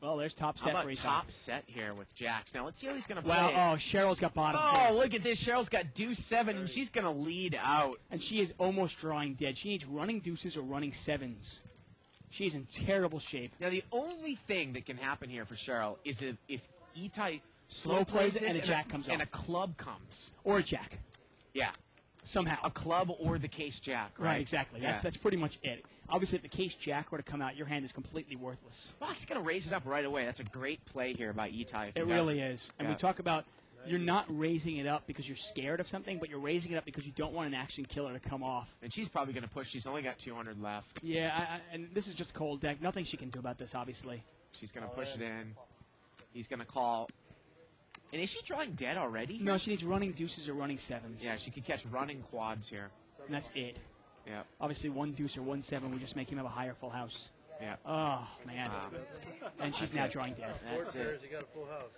Well, there's top set. How for about Itai. top set here with jacks? Now, let's see how he's going to play. Well, Cheryl's got bottom. Oh, look at this. Cheryl's got deuce 7, and she's going to lead out. And she is almost drawing dead. She needs running deuces or running 7s. She's in terrible shape. Now, the only thing that can happen here for Cheryl is if Itai slow plays it and a jack comes and off. a club comes. Or a jack. Yeah. Somehow. A club or the case jack, right? Right, exactly. Yeah. That's pretty much it. Obviously, if the case jack were to come out, your hand is completely worthless. Well, he's going to raise it up right away. That's a great play here by Itai. It really is. And Yeah. we talk about you're not raising it up because you're scared of something, but you're raising it up because you don't want an action killer to come off. And she's probably going to push. She's only got 200 left. Yeah, and this is just a cold deck. Nothing she can do about this, obviously. She's going to push it in. He's going to call. And is she drawing dead already? No, she needs running deuces or running 7s. Yeah, she could catch running quads here. And that's it. Yeah. Obviously, 1 deuce or 1 7 would just make him have a higher full house. Yeah. Oh, man. Wow. And she's now drawing dead. That's it. You got a full house.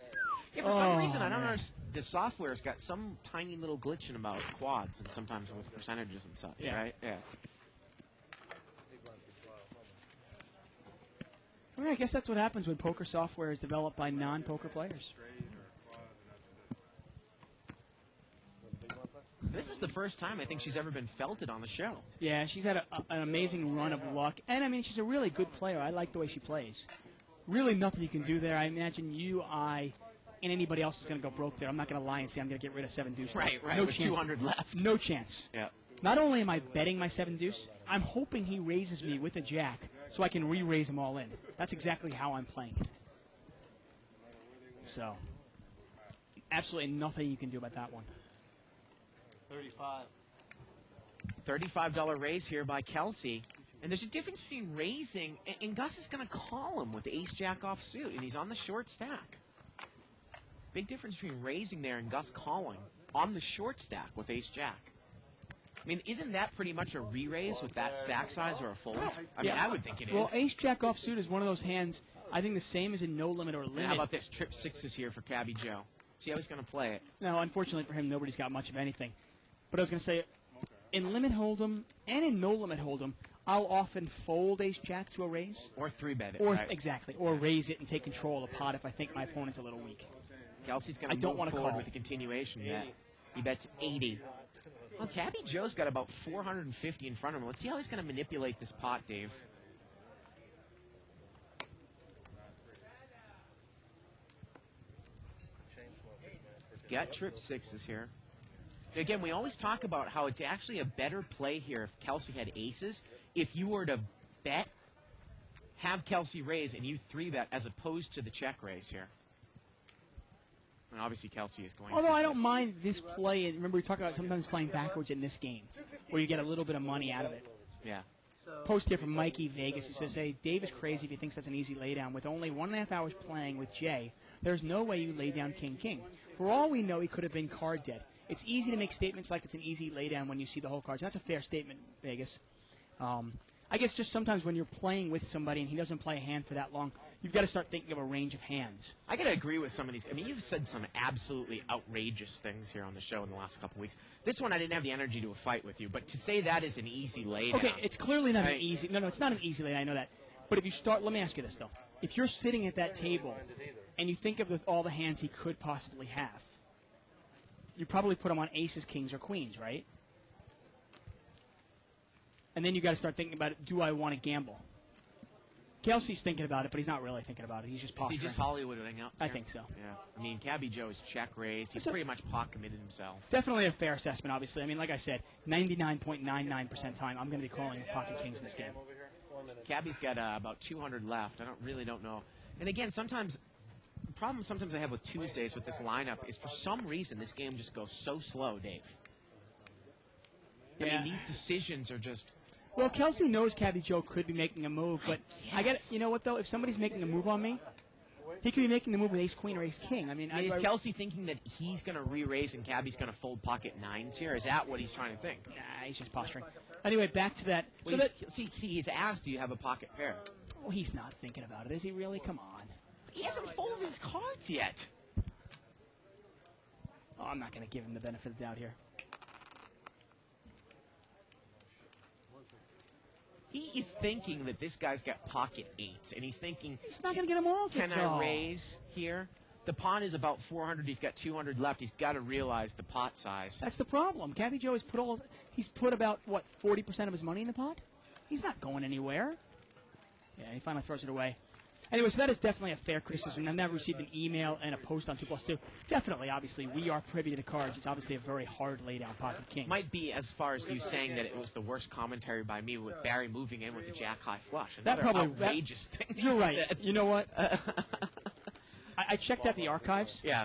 Yeah, for some Oh, reason, I don't man. understand. The software's got some tiny little glitching about quads and sometimes with percentages and such, Yeah. right? Yeah. Well, I guess that's what happens when poker software is developed by non-poker players. This is the first time I think she's ever been felted on the show. Yeah, she's had an amazing run of luck. And, I mean, she's a really good player. I like the way she plays. Really nothing you can do there. I imagine you, I, and anybody else is going to go broke there. I'm not going to lie and say I'm going to get rid of 7 deuce. Right, No with chance. 200 left. No chance. Yeah. Not only am I betting my 7 deuce, I'm hoping he raises me with a jack so I can re-raise them all in. That's exactly how I'm playing it. So, absolutely nothing you can do about that one. 35. $35 raise here by Kelsey. And there's a difference between raising, and Gus is going to call him with the ace-jack offsuit, and he's on the short stack. Big difference between raising there and Gus calling on the short stack with ace-jack. I mean, isn't that pretty much a re-raise with that stack size or a fold? I mean, I would think it is. Well, ace-jack offsuit is one of those hands, I think the same as in no limit or limit. And how about this? Trip 6s here for Cabby Joe. See how he's going to play it. No, unfortunately for him, nobody's got much of anything. But I was going to say, in limit hold'em and in no limit hold'em, I'll often fold ace-jack to a raise. Or 3-bet it, Or right? exactly, or raise it and take control of the pot if I think my opponent's a little weak. Kelsey's going I to don't move wanna forward call. with a continuation. Yeah. He bets 80. Well, Cabby Joe's got about 450 in front of him. Let's see how he's going to manipulate this pot, Dave. Got trip 6s here. Again, we always talk about how it's actually a better play here if Kelsey had aces. If you were to bet, have Kelsey raise, and you 3-bet as opposed to the check raise here. And obviously Kelsey is going Although to. I don't mind this play, and remember we talk about sometimes playing backwards in this game, where you get a little bit of money out of it. Yeah. Post here from Mikey Vegas. He says, hey, Dave is crazy if he thinks that's an easy laydown. With only 1.5 hours playing with Jay, there's no way you lay down king-king. For all we know, he could have been card dead. It's easy to make statements like it's an easy laydown when you see the whole cards. That's a fair statement, Vegas. I guess just sometimes when you're playing with somebody and he doesn't play a hand for that long, you've got to start thinking of a range of hands. I got to agree with some of these. I mean, you've said some absolutely outrageous things here on the show in the last couple weeks. This one, I didn't have the energy to fight with you, but to say that is an easy laydown. Okay, it's clearly not an easy. No, it's not an easy laydown. I know that. But if you start, let me ask you this, though. If you're sitting at that table and you think of all the hands he could possibly have, you probably put him on aces, kings, or queens, right? And then you got to start thinking about it. Do I want to gamble? Kelsey's thinking about it, but he's not really thinking about it. He's just posturing. Is he just Hollywooding out? I think so. Yeah. I mean, Cabby Joe is check raised. He's pretty much pot committed himself. Definitely a fair assessment, obviously. I mean, like I said, 99.99% time, I'm going to be calling pocket kings in this game. Cabby's got about 200 left. I really don't know. And again, sometimes the problem sometimes I have with Tuesdays with this lineup is for some reason this game just goes so slow, Dave. I mean, these decisions are just. Well, Kelsey knows Cabby Joe could be making a move, but I get it. You know what though? If somebody's making a move on me, he could be making the move with ace queen or ace king. I mean, is Kelsey thinking that he's going to re-raise and Cabby's going to fold pocket nines here? Is that what he's trying to think? Nah, he's just posturing. Anyway, back to that. Well, see, he's asked, do you have a pocket pair? Well, he's not thinking about it, is he really? Come on. He hasn't folded his cards yet. Oh, I'm not going to give him the benefit of the doubt here. He is thinking that this guy's got pocket eights, and he's thinking... He's not going to get them all. Can I raise here? The pot is about 400. He's got 200 left. He's got to realize the pot size. That's the problem. Cabby Joe has put about, what, 40% of his money in the pot? He's not going anywhere. Yeah, he finally throws it away. Anyway, so that is definitely a fair criticism. I've never received an email and a post on 2+2. Definitely, obviously, we are privy to the cards. It's obviously a very hard lay-down pocket king. Might be as far as you saying that it was the worst commentary by me with Barry moving in with the jack-high flush. Another outrageous thing. You're right. You know what? I checked out the archives. Yeah.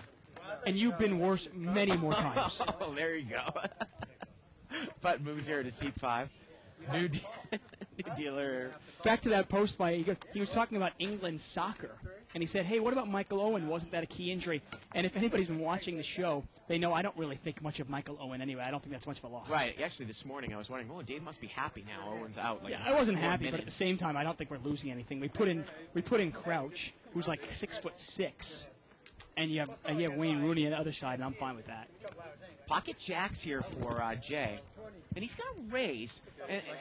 And you've been worse many more times. Oh, there you go. Putt moves here to seat 5. New dealer. Back to that post by he was talking about England soccer, and he said, "Hey, what about Michael Owen? Wasn't that a key injury?" And if anybody's been watching the show, they know I don't really think much of Michael Owen anyway. I don't think that's much of a loss. Right. Actually, this morning I was wondering, Dave must be happy now. Owen's out. Yeah, I wasn't happy, but at the same time, I don't think we're losing anything. We put in Crouch, who's like 6'6", and you have Wayne Rooney on the other side, and I'm fine with that. Pocket jacks here for Jay. And he's going to raise.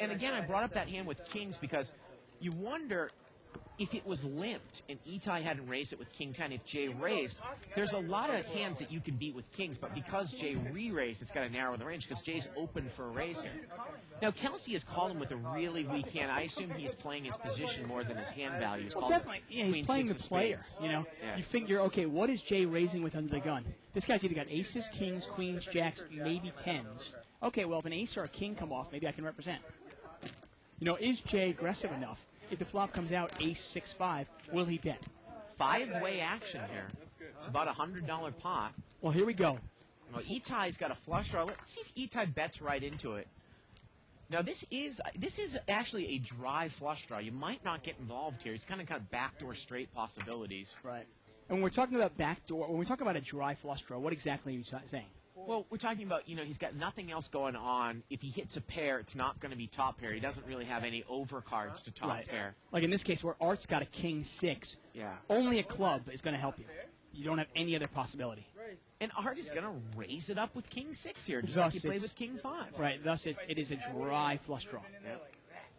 And again, I brought up that hand with kings because you wonder if it was limped and Itai hadn't raised it with king 10, if Jay raised, there's a lot of hands that you can beat with kings, but because Jay re-raised, it's got to narrow the range because Jay's open for a raise here. Now, Kelsey has called him with a really weak hand. I assume he's playing his position more than his hand value. Well, definitely. Yeah, he's playing the player. You know, you figure, okay, what is Jay raising with under the gun? This guy's either got aces, kings, queens, jacks, maybe tens. Okay, well, if an ace or a king come off, maybe I can represent. You know, is Jay aggressive enough? If the flop comes out ace 6-5, will he bet? 5-way action here. It's about a $100 pot. Well, here we go. Well, Itai's got a flush draw. Let's see if Itai bets right into it. Now, this is actually a dry flush draw. You might not get involved here. It's kind of backdoor straight possibilities. Right. And when we're talking about backdoor, when we talk about a dry flush draw, what exactly are you saying? Well, we're talking about, he's got nothing else going on. If he hits a pair, it's not going to be top pair. He doesn't really have any overcards to top pair. Like in this case where Art's got a king 6. Yeah. Only a club is going to help you. You don't have any other possibility. And Art is going to raise it up with king 6 here, just like he played with king 5. Right, thus it is a dry flush draw. Yep.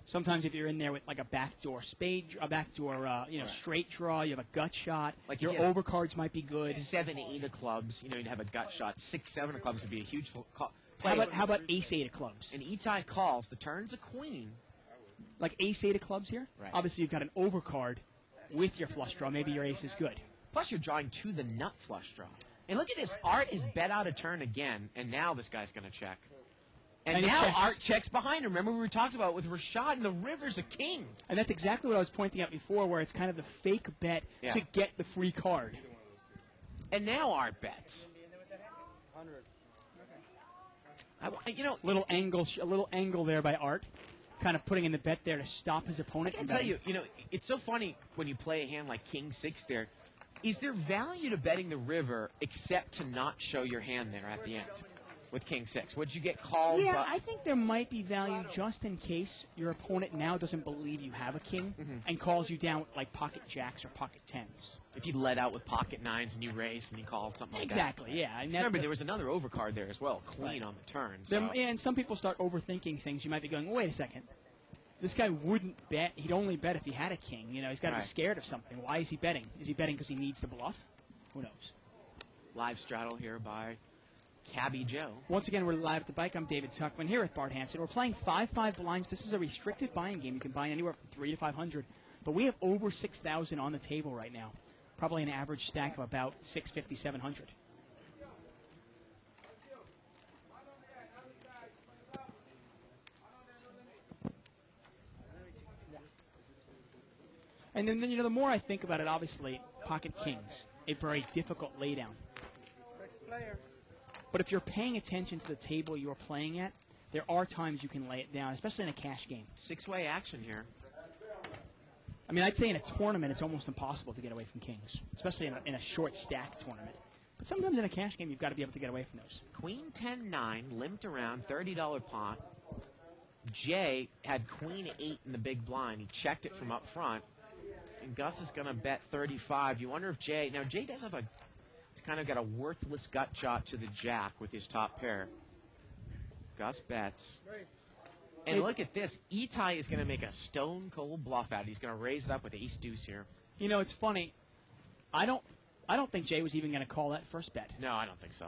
Sometimes if you're in there with like a backdoor spade, a backdoor, straight draw, you have a gut shot. Like your overcards might be good. 7-8 of clubs, you'd have a gut shot. 6-7 of clubs would be a huge play. How about ace-8 of clubs? And Itai calls. The turn's a queen. Like ace-8 of clubs here? Right. Obviously you've got an overcard with your flush draw. Maybe your ace is good. Plus you're drawing to the nut flush draw. And look at this. Art is bet out a turn again, and now this guy's going to check. And now Art checks behind him. Remember we talked about with Rashad, and the river's a king. And that's exactly what I was pointing out before, where it's kind of the fake bet to get the free card. And now Art bets. 100. Little angle there by Art, kind of putting in the bet there to stop his opponent. I can tell you, it's so funny when you play a hand like king 6 there. Is there value to betting the river except to not show your hand there at the end? With king 6, would you get called? Yeah, I think there might be value just in case your opponent now doesn't believe you have a king and calls you down with like pocket jacks or pocket 10s. If you let out with pocket 9s and you raised and you called something like that. Exactly, yeah. Remember, there was another overcard there as well, queen on the turn. So. And some people start overthinking things. You might be going, wait a second. This guy wouldn't bet. He'd only bet if he had a king. You know, he's got to be scared of something. Why is he betting? Is he betting because he needs to bluff? Who knows? Live straddle here by Cabby Joe. Once again, we're live at the bike. I'm David Tuckman here with Bart Hansen. We're playing 5-5 blinds. This is a restricted buying game. You can buy anywhere from 3 to 500. But we have over 6,000 on the table right now. Probably an average stack of about 650, 700. And then, you know, the more I think about it, obviously, pocket kings, a very difficult laydown. 6 players. But if you're paying attention to the table you're playing at, there are times you can lay it down, especially in a cash game. 6-way action here. I mean, I'd say in a tournament, it's almost impossible to get away from kings, especially in a short stack tournament. But sometimes in a cash game, you've got to be able to get away from those. Queen 10-9, limped around, $30 pot. Jay had Queen 8 in the big blind. He checked it from up front. And Gus is going to bet 35. You wonder if Jay... Now, Jay does have he's kind of got a worthless gut shot to the jack with his top pair. Gus bets. And look at this. Itai is going to make a stone-cold bluff out of it. He's going to raise it up with ace-deuce here. You know, it's funny. I don't think Jay was even going to call that first bet. No, I don't think so.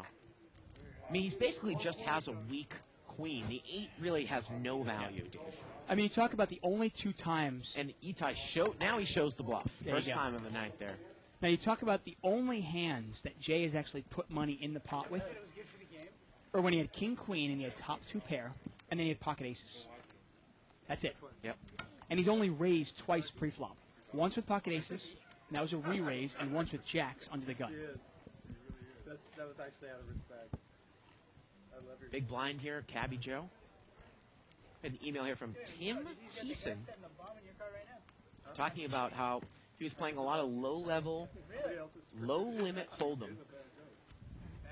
I mean, he's basically just has a weak queen. The 8 really has no value, Dave. I mean, you talk about the only 2 times. And Itai now he shows the bluff. First time of the night there. Now, you talk about the only hands that Jay has actually put money in the pot with. Or when he had king, queen, and he had top 2 pair, and then he had pocket aces. That's it. Yep. And he's only raised twice pre-flop. Once with pocket aces, and that was a re-raise, and once with jacks under the gun. He is. That was actually out of respect. I love your Big blind here, Cabby Joe. An email here from Tim Heeson talking about how he was playing a lot of low-level, low-limit hold'em.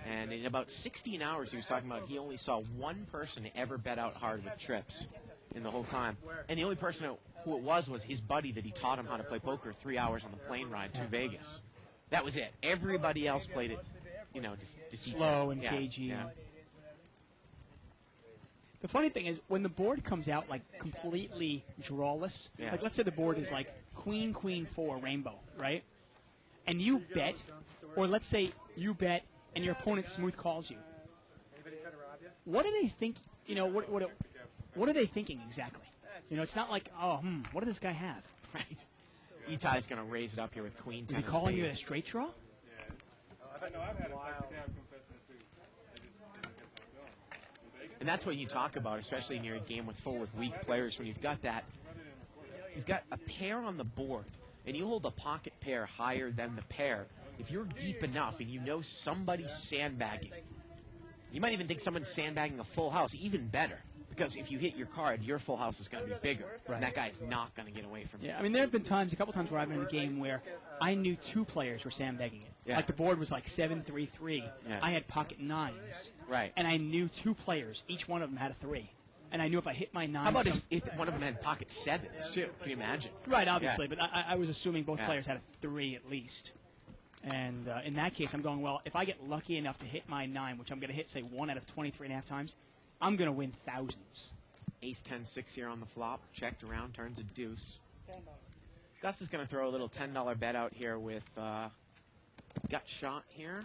And in about 16 hours, he was talking about he only saw one person ever bet out hard with trips in the whole time. And the only person who it was his buddy that he taught him how to play poker 3 hours on the plane ride to Vegas. That was it. Everybody else played it, you know, slow and cagey. Yeah. The funny thing is, when the board comes out like completely drawless, like let's say the board is like queen, queen, 4, rainbow, right? And you bet, or let's say you bet and your opponent smooth calls you. What do they think? You know, what are they thinking exactly? You know, it's not like, what does this guy have? Right. Itai's going to raise it up here with queen 10. Is he calling you a straight draw? Yeah. I've had a confession too. And that's what you talk about, especially in your game full with weak players. When you've got a pair on the board, and you hold a pocket pair higher than the pair. If you're deep enough and you know somebody's sandbagging, you might even think someone's sandbagging a full house, even better. Because if you hit your card, your full house is going to be bigger. Right. And that guy's not going to get away from it. Yeah, I mean, there have been a couple times where I've been in a game where I knew 2 players were sandbagging it. Yeah. Like the board was like 7-3-3. Yeah. I had pocket 9s. Right. And I knew 2 players. Each one of them had a 3. And I knew if I hit my 9. How about if one of them had pocket 7s, too? Can you imagine? Right, obviously. But I was assuming both players had a 3 at least. And in that case, I'm going, well, if I get lucky enough to hit my 9, which I'm going to hit, say, 1 out of 23.5 times, I'm going to win thousands. Ace 10-6 here on the flop. Checked around, turns a deuce. Gus is going to throw a little $10 bet out here with gut shot here.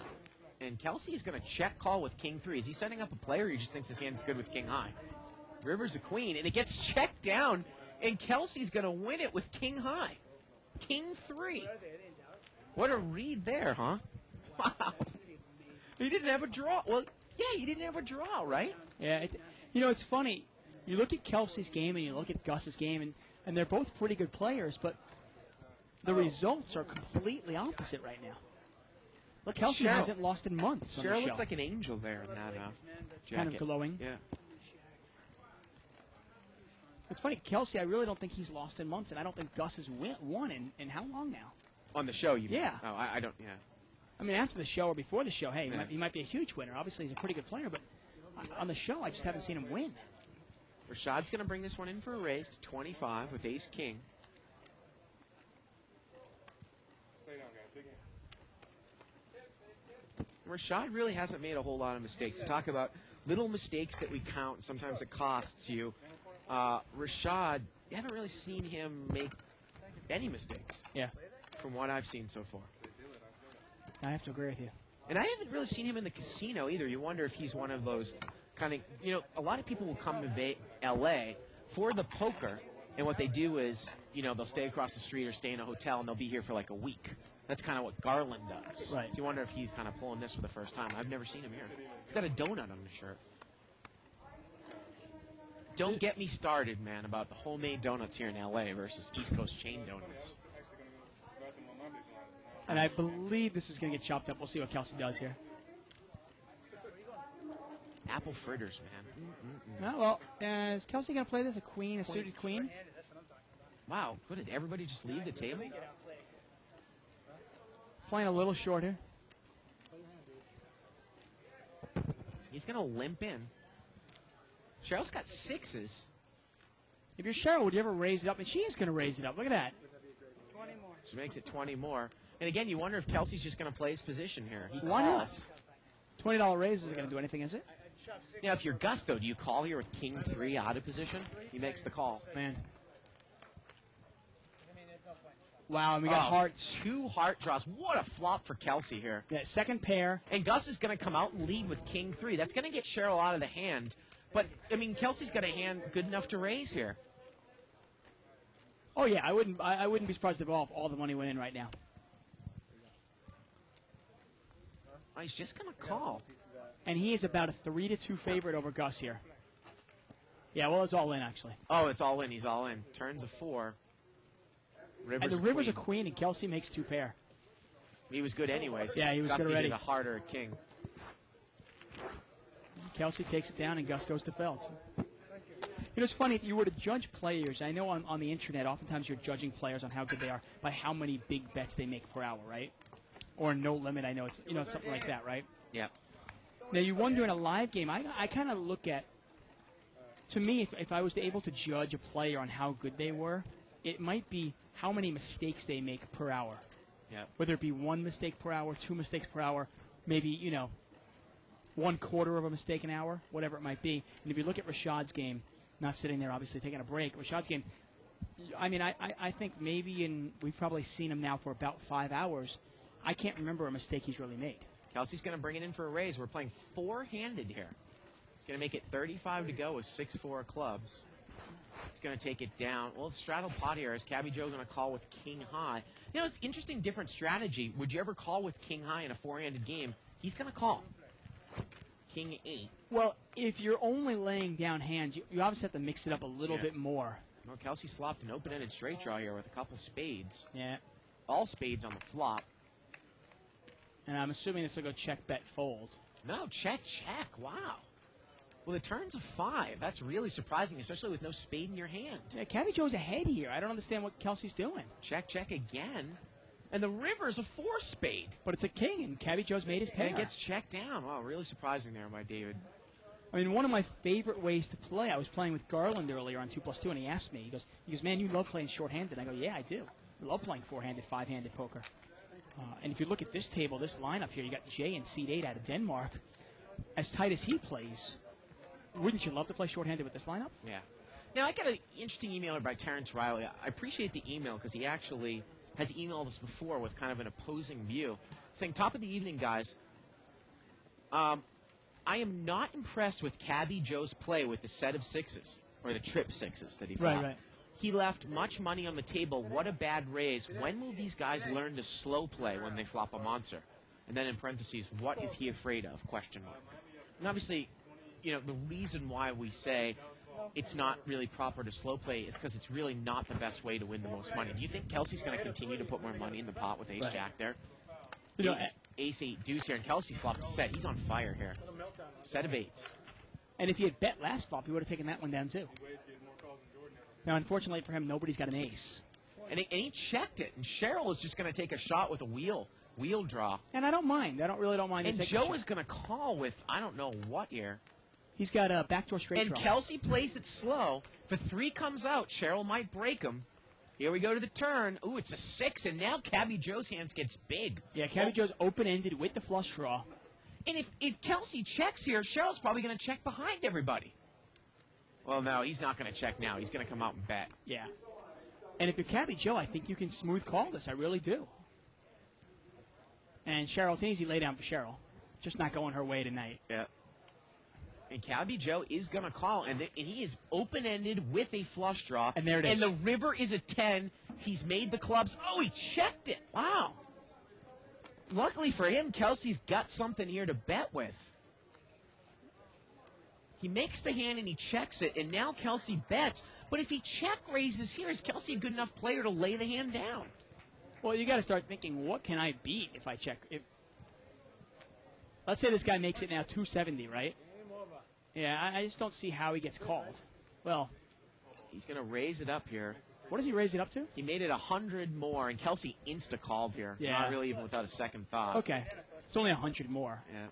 And Kelsey is going to check call with king 3. Is he setting up a play, or he just thinks his hand is good with king high? River's a queen, and it gets checked down, and Kelsey's going to win it with king high. King 3. What a read there, huh? Wow. He didn't have a draw. Well, yeah, he didn't have a draw, right? Yeah, you know, it's funny. You look at Kelsey's game and you look at Gus's game, and they're both pretty good players, but the results are completely opposite right now. Look, Kelsey hasn't lost in months. Cheryl looks like an angel there in that jacket. Kind of glowing. Yeah. It's funny, Kelsey, I really don't think he's lost in months, and I don't think Gus has won in how long now? On the show, you mean? Yeah. Oh, I don't, yeah. I mean, after the show or before the show, hey, he might be a huge winner. Obviously, he's a pretty good player, but on the show, I just haven't seen him win. Rashad's going to bring this one in for a raise to 25 with ace-king. Stay down, guys. Big hand. Rashad really hasn't made a whole lot of mistakes. We talk about little mistakes that we count, and sometimes it costs you. Rashad you haven't really seen him make any mistakes. Yeah. From what I've seen so far. I have to agree with you. And I haven't really seen him in the casino either. You wonder if he's one of those kind of, you know, a lot of people will come to L.A. for the poker, and what they do is, you know, they'll stay across the street or stay in a hotel, and they'll be here for like a week. That's kind of what Garland does. Right. So you wonder if he's kind of pulling this for the first time. I've never seen him here. He's got a donut on his shirt. Don't get me started, man, about the homemade donuts here in L.A. versus East Coast chain donuts. And I believe this is going to get chopped up. We'll see what Kelsey does here. Apple fritters, man. Oh, well, is Kelsey going to play this? A queen, a suited queen? Wow, what, did everybody just leave the table? Playing a little short here. He's going to limp in. Cheryl's got sixes. If you're Cheryl, would you ever raise it up? And she is going to raise it up. Look at that. 20 more. She makes it 20 more. And again, you wonder if Kelsey's just going to play his position here. He Why not? calls. $20 raise isn't going to do anything, is it? Yeah, if you're Gus, though, do you call here with King 3 out of position? He makes the call. Man. I mean, there's no point. Wow, and we got hearts. 2 heart draws. What a flop for Kelsey here. Yeah, second pair. And Gus is going to come out and lead with King 3. That's going to get Cheryl out of the hand. But, I mean, Kelsey's got a hand good enough to raise here. Oh, yeah, I wouldn't be surprised if all the money went in right now. Oh, he's just going to call. And he is about a 3-2 favorite over Gus here. Yeah, well, it's all in, actually. Oh, it's all in. He's all in. Turns a 4. And the river's a queen, and Kelsey makes 2 pair. He was good anyways. Yeah, he was Gus good already. needed a heart or a king. Kelsey takes it down, and Gus goes to Feld. You know, it's funny, if you were to judge players, I know on the internet, oftentimes you're judging players on how good they are by how many big bets they make per hour, right? Or no limit, I know it's, you know, something like that, right? Yeah. Now, you wonder in a live game, I kind of look at, to me, if I was able to judge a player on how good they were, it might be how many mistakes they make per hour. Yeah. Whether it be 1 mistake per hour, 2 mistakes per hour, maybe, you know, 1/4 of a mistake an hour, whatever it might be. And if you look at Rashad's game, not sitting there obviously taking a break, Rashad's game, I mean, I think maybe we've probably seen him now for about 5 hours. I can't remember a mistake he's really made. Kelsey's going to bring it in for a raise. We're playing 4-handed here. He's going to make it 35 to go with 6-4 clubs. He's going to take it down. Well, it's straddle pot here as Cabby Joe's going to call with king high. You know, it's interesting, different strategy. Would you ever call with king high in a 4-handed game? He's going to call. King 8. Well, if you're only laying down hands, you obviously have to mix it up a little bit more. Well, Kelsey's flopped an open-ended straight draw here with a couple spades. Yeah. All spades on the flop. And I'm assuming this will go check, bet, fold. No, check, check. Wow. Well, the turn's a 5. That's really surprising, especially with no spade in your hand. Yeah, Cabby Joe's ahead here. I don't understand what Kelsey's doing. Check, check again. And the river's a 4 spade. But it's a king, and Cabby Joe's made his pair. And it gets checked down. Wow, really surprising there by David. I mean, one of my favorite ways to play, I was playing with Garland earlier on 2+2, and he asked me, he goes, man, you love playing short-handed. I go, yeah, I do. I love playing 4-handed, 5-handed poker. And if you look at this table, this lineup here, you got Jay in seed 8 out of Denmark. As tight as he plays, wouldn't you love to play short-handed with this lineup? Yeah. Now, I got an interesting email here by Terrence Riley. I appreciate the email because he actually has emailed us before with kind of an opposing view, saying, top of the evening, guys. I am not impressed with Cabby Joe's play with the set of 6s, or the trip 6s that he flopped. Right. He left much money on the table. What a bad raise. When will these guys learn to slow play when they flop a monster? And then in parentheses, what is he afraid of? Question mark. And obviously, you know, the reason why we say it's not really proper to slow play is because it's really not the best way to win the most money. Do you think Kelsey's going to continue to put more money in the pot with ace-jack there? You know, Ace-8 deuce here, and Kelsey's flopped a set. He's on fire here. Set of 8s. and if he had bet last flop, he would have taken that one down too. Now, unfortunately for him, nobody's got an ace. And he checked it, and Cheryl is just going to take a shot with a wheel draw. And I don't mind. Really don't mind. And Joe is going to call with I don't know what here. He's got a backdoor straight and draw. Kelsey plays it slow. If a 3 comes out, Cheryl might break him. Here we go to the turn. Ooh, it's a 6, and now Cabby Joe's hands gets big. Yeah, Cabby Joe's open-ended with the flush draw. And if Kelsey checks here, Cheryl's probably going to check behind everybody. Well, no, he's not going to check now. He's going to come out and bet. Yeah. And if you're Cabby Joe, I think you can smooth call this. I really do. And Cheryl, it's an easy lay down for Cheryl. Just not going her way tonight. Yeah. And Cabby Joe is going to call, and he is open-ended with a flush draw. And there it is. And the river is a 10. He's made the clubs. Oh, he checked it. Wow. Luckily for him, Kelsey's got something here to bet with. He makes the hand and he checks it, and now Kelsey bets. But if he check raises here, is Kelsey a good enough player to lay the hand down? Well, you got to start thinking, what can I beat if I check? Let's say this guy makes it now 270, right? Yeah, I just don't see how he gets called. Well, he's going to raise it up here. What does he raise it up to? He made it 100 more, and Kelsey insta-called here. Yeah. Not really even without a second thought. Okay. It's only 100 more. Yeah.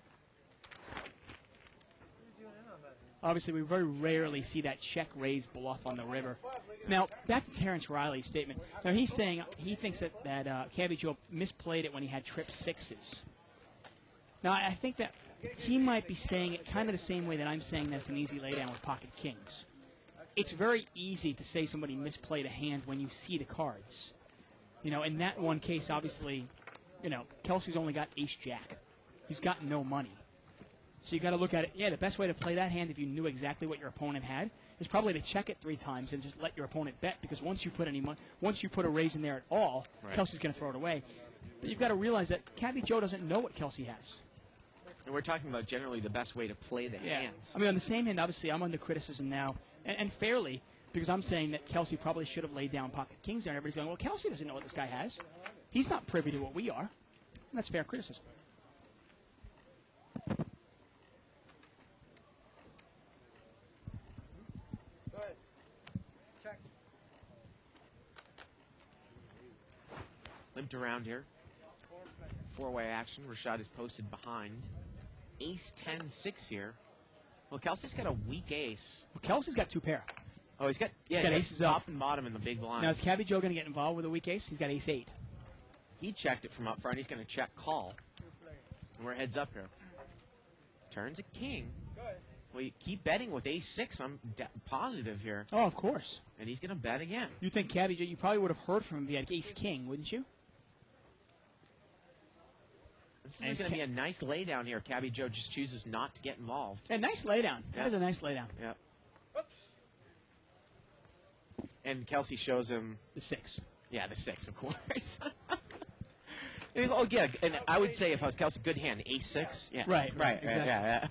Obviously, we very rarely see that check-raise bluff on the river. Now, back to Terrence Riley's statement. Now, he's saying he thinks that Cabby Joe misplayed it when he had trip sixes. Now, I think that he might be saying it kind of the same way that I'm saying that's an easy laydown with pocket kings. It's very easy to say somebody misplayed a hand when you see the cards. You know, in that one case, obviously, you know, Kelsey's only got ace-jack. He's got no money. So you got to look at it. Yeah, the best way to play that hand, if you knew exactly what your opponent had, is probably to check it 3 times and just let your opponent bet. Because once you put a raise in there at all, right, Kelsey's going to throw it away. But you've got to realize that Cabby Joe doesn't know what Kelsey has. And we're talking about generally the best way to play the hands. I mean, on the same hand, obviously, I'm under criticism now, and fairly, because I'm saying that Kelsey probably should have laid down pocket kings there, and everybody's going, well, Kelsey doesn't know what this guy has. He's not privy to what we are. And that's fair criticism. Go ahead. Check. Limped around here. 4-way action. Rashad is posted behind. Ace 10-6 here. Well, Kelsey's got a weak ace. Well, Kelsey's got 2 pair. Oh, he's got aces top up and bottom in the big blinds. Now, is Cabby Joe going to get involved with a weak ace? He's got ace 8. He checked it from up front. He's going to check call. And we're heads up here. Turns a king. Well, you keep betting with ace 6. I'm positive here. Oh, of course. And he's going to bet again. You think Cabby Joe, you probably would have heard from him if he had ace king, wouldn't you? This is going to be a nice laydown here. Cabby Joe just chooses not to get involved. A nice laydown. Yeah. That is a nice laydown. Yeah. And Kelsey shows him the 6. Yeah, the 6, of course. Oh, yeah, and I would say if I was Kelsey, good hand, ace 6. Yeah. Right. Exactly. Yeah.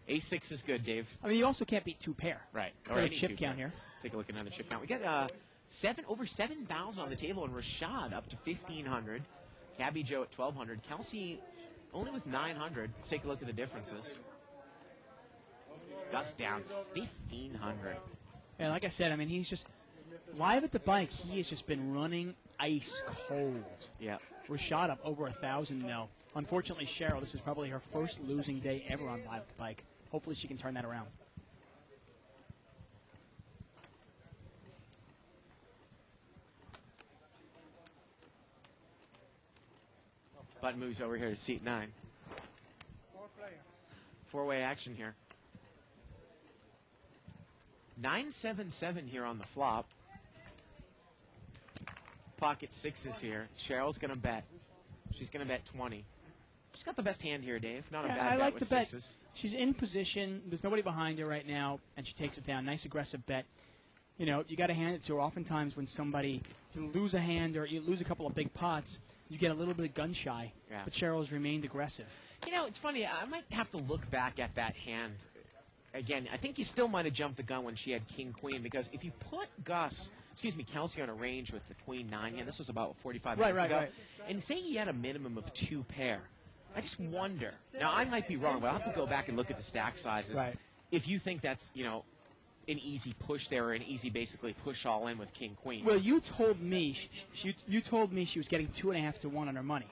Ace 6 is good, Dave. I mean, you also can't beat 2 pair. Right. Or a chip count here. Take a look at another chip count. We got over 7,000 on the table, and Rashad up to 1,500. Cabby Joe at 1,200. Kelsey only with 900. Let's take a look at the differences. Gus down 1,500. Yeah, like I said, I mean, he's just live at the bike. He has just been running ice cold. Yeah. Rashad up over 1,000 now. Unfortunately, Cheryl, this is probably her first losing day ever on live at the bike. Hopefully, she can turn that around. Button moves over here to seat 9. 4-way action here. 9-7-7 here on the flop. Pocket 6s here. Cheryl's going to bet. She's going to bet 20. She's got the best hand here, Dave. Not a bad I bet like with the bet. 6s. She's in position. There's nobody behind her right now, and she takes it down. Nice aggressive bet. You know, you got to hand it to her. Oftentimes when you lose a hand or you lose a couple of big pots, you get a little bit gun shy. Yeah. But Cheryl's remained aggressive. You know, it's funny. I might have to look back at that hand. Again, I think you still might have jumped the gun when she had king-queen, because if you put Kelsey on a range with the queen-9 hand, this was about 45 minutes ago, and say he had a minimum of 2 pair, I just wonder. Now, I might be wrong, but I'll have to go back and look at the stack sizes. Right. If you think that's, you know, an easy push there, or an easy basically push all in with king-queen. Well, you told me you told me she was getting 2.5 to 1 on her money.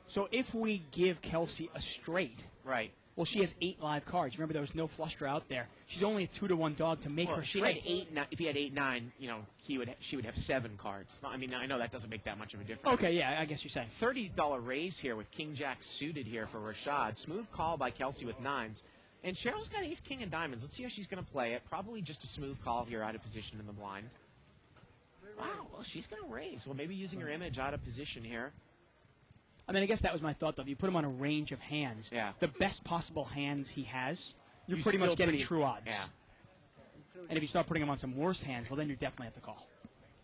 So if we give Kelsey a straight, right? Well, she has 8 live cards. Remember, there was no flush draw out there. She's only a 2-to-1 dog to make her straight. If he had 8-9, you know, she would have 7 cards. I mean, I know that doesn't make that much of a difference. Okay, yeah, I guess you're saying. $30 raise here with King Jack suited here for Rashad. Smooth call by Kelsey with 9s. And Cheryl's got ace, king, and diamonds. Let's see how she's going to play it. Probably just a smooth call here out of position in the blind. Wow, well, she's going to raise. Well, maybe using her image out of position here. I mean, I guess that was my thought, though. If you put him on a range of hands, the best possible hands he has, you're pretty much getting true odds. Yeah. And if you start putting him on some worse hands, well, then you definitely have to call.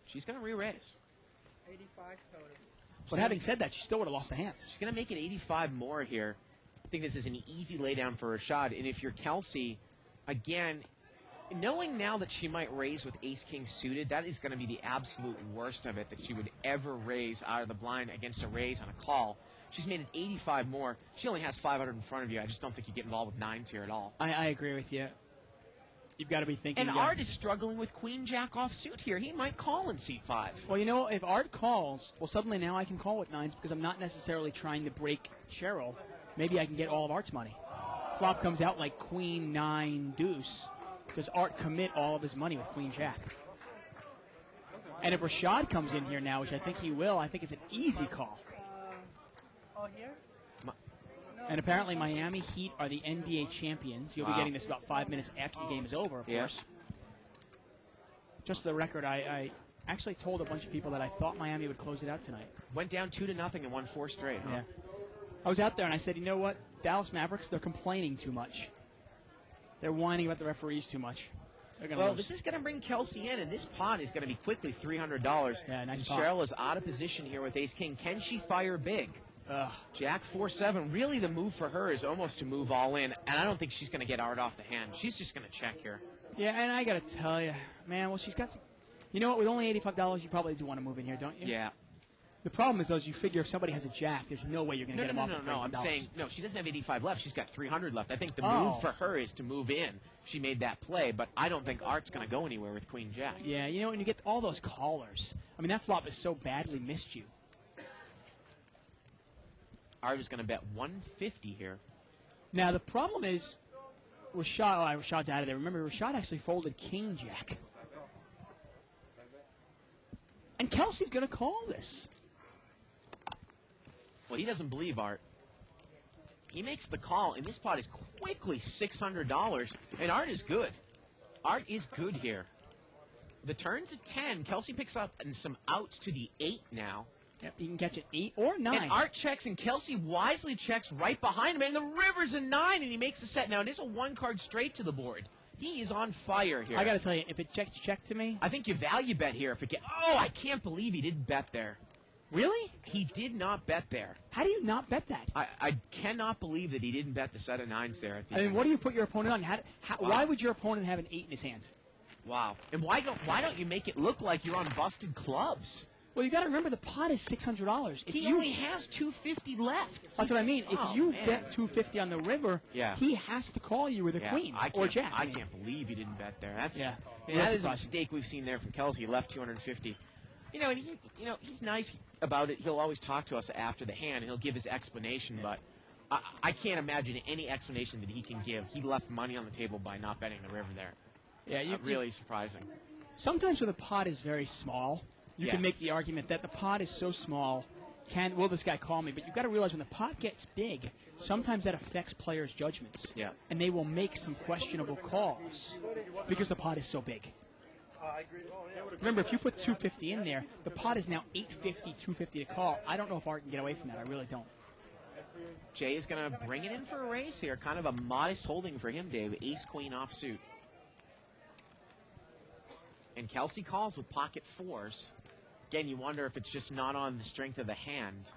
She's going to re-raise. 85 total. But having said that, she still would have lost the hands. She's going to make it 85 more here. I think this is an easy laydown for Rashad. And if you're Kelsey, again, knowing now that she might raise with ace-king suited, that is going to be the absolute worst of it, that she would ever raise out of the blind against a raise on a call. She's made it 85 more. She only has 500 in front of you. I just don't think you get involved with nines here at all. I agree with you. You've got to be thinking. And Art is struggling with queen-jack offsuit here. He might call in c5. Well, you know, if Art calls, well, suddenly now I can call with nines because I'm not necessarily trying to break Cheryl. Maybe I can get all of Art's money. Flop comes out like queen, nine, deuce. Does Art commit all of his money with queen-jack? And if Rashad comes in here now, which I think he will, I think it's an easy call. Here? And apparently Miami Heat are the NBA champions. You'll be getting this about 5 minutes after the game is over, of course. Just for the record, I actually told a bunch of people that I thought Miami would close it out tonight. Went down 2-0 and won 4 straight. Huh? Yeah. I was out there and I said, you know what? Dallas Mavericks, they're complaining too much. They're whining about the referees too much. Well, this is going to bring Kelsey in, and this pot is going to be quickly $300. Yeah, nice and pot. Cheryl is out of position here with ace-king. Can she fire big? Jack 4-7. Really, the move for her is almost to move all in, and I don't think she's going to get Art off the hand. She's just going to check here. Yeah, and I got to tell you, man, well, she's got some. You know what? With only $85, you probably do want to move in here, don't you? Yeah. The problem is, though, is you figure if somebody has a jack, there's no way you're going to get him off. No. I'm saying, no, she doesn't have 85 left. She's got 300 left. I think the move for her is to move in. She made that play, but I don't think Art's going to go anywhere with queen jack. Yeah, you know, when you get all those callers, I mean, that flop is so badly missed you. Art is going to bet 150 here. Now, the problem is, Rashad's out of there. Remember, Rashad actually folded king jack. And Kelsey's going to call this. Well, he doesn't believe Art. He makes the call, and this pot is quickly $600, and Art is good. Art is good here. The turn's at 10. Kelsey picks up and some outs to the 8 now. Yep, you can catch an 8 or 9. And Art checks, and Kelsey wisely checks right behind him, and the river's a 9, and he makes a set. Now, it is a 1-card straight to the board. He is on fire here. I got to tell you, if it checks check to me. I think you value bet here. If it get, oh, I can't believe he didn't bet there. Really? He did not bet there. How do you not bet that? I cannot believe that he didn't bet the set of 9s there. At the I mean, end. what do you put your opponent on? Why would your opponent have an 8 in his hand? Wow. And why don't you make it look like you're on busted clubs? Well, you got to remember the pot is $600. He only has $250 left. That's what I mean. If you bet $250 on the river, he has to call you with a queen or jack. I can't believe he didn't bet there. That's that is a mistake we've seen there from Kelsey. He left $250. You know, and he's nice about it. He'll always talk to us after the hand, and he'll give his explanation. But I can't imagine any explanation that he can give. He left money on the table by not betting the river there. Yeah, really surprising. Sometimes when the pot is very small, you can make the argument that the pot is so small, will this guy call me? But you've got to realize when the pot gets big, sometimes that affects players' judgments. Yeah. And they will make some questionable calls because the pot is so big. Remember, if you put 250 in there, the pot is now 850, 250 to call. I don't know if Art can get away from that. I really don't. Jay is going to bring it in for a raise here. Kind of a modest holding for him, Dave. Ace-queen offsuit. And Kelsey calls with pocket 4s. Again, you wonder if it's just not on the strength of the hand.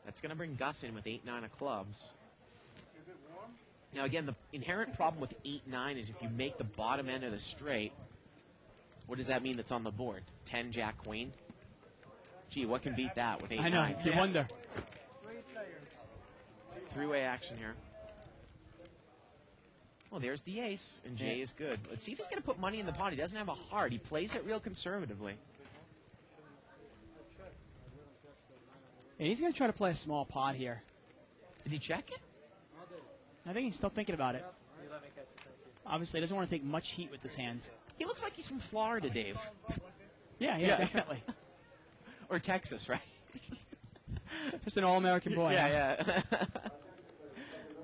That's going to bring Gus in with 8-9 of clubs. Now, again, the inherent problem with 8-9 is if you make the bottom end of the straight, what does that mean that's on the board? 10 jack queen? Gee, what can beat that with 8-9? I know, you wonder. Three-way action here. Well, there's the ace, and Jay is good. Let's see if he's going to put money in the pot. He doesn't have a heart. He plays it real conservatively. And he's going to try to play a small pot here. Did he check it? I think he's still thinking about it. Obviously, he doesn't want to take much heat with this hand. He looks like he's from Florida, Dave. Yeah, definitely. Or Texas, right? Just an all-American boy. Yeah.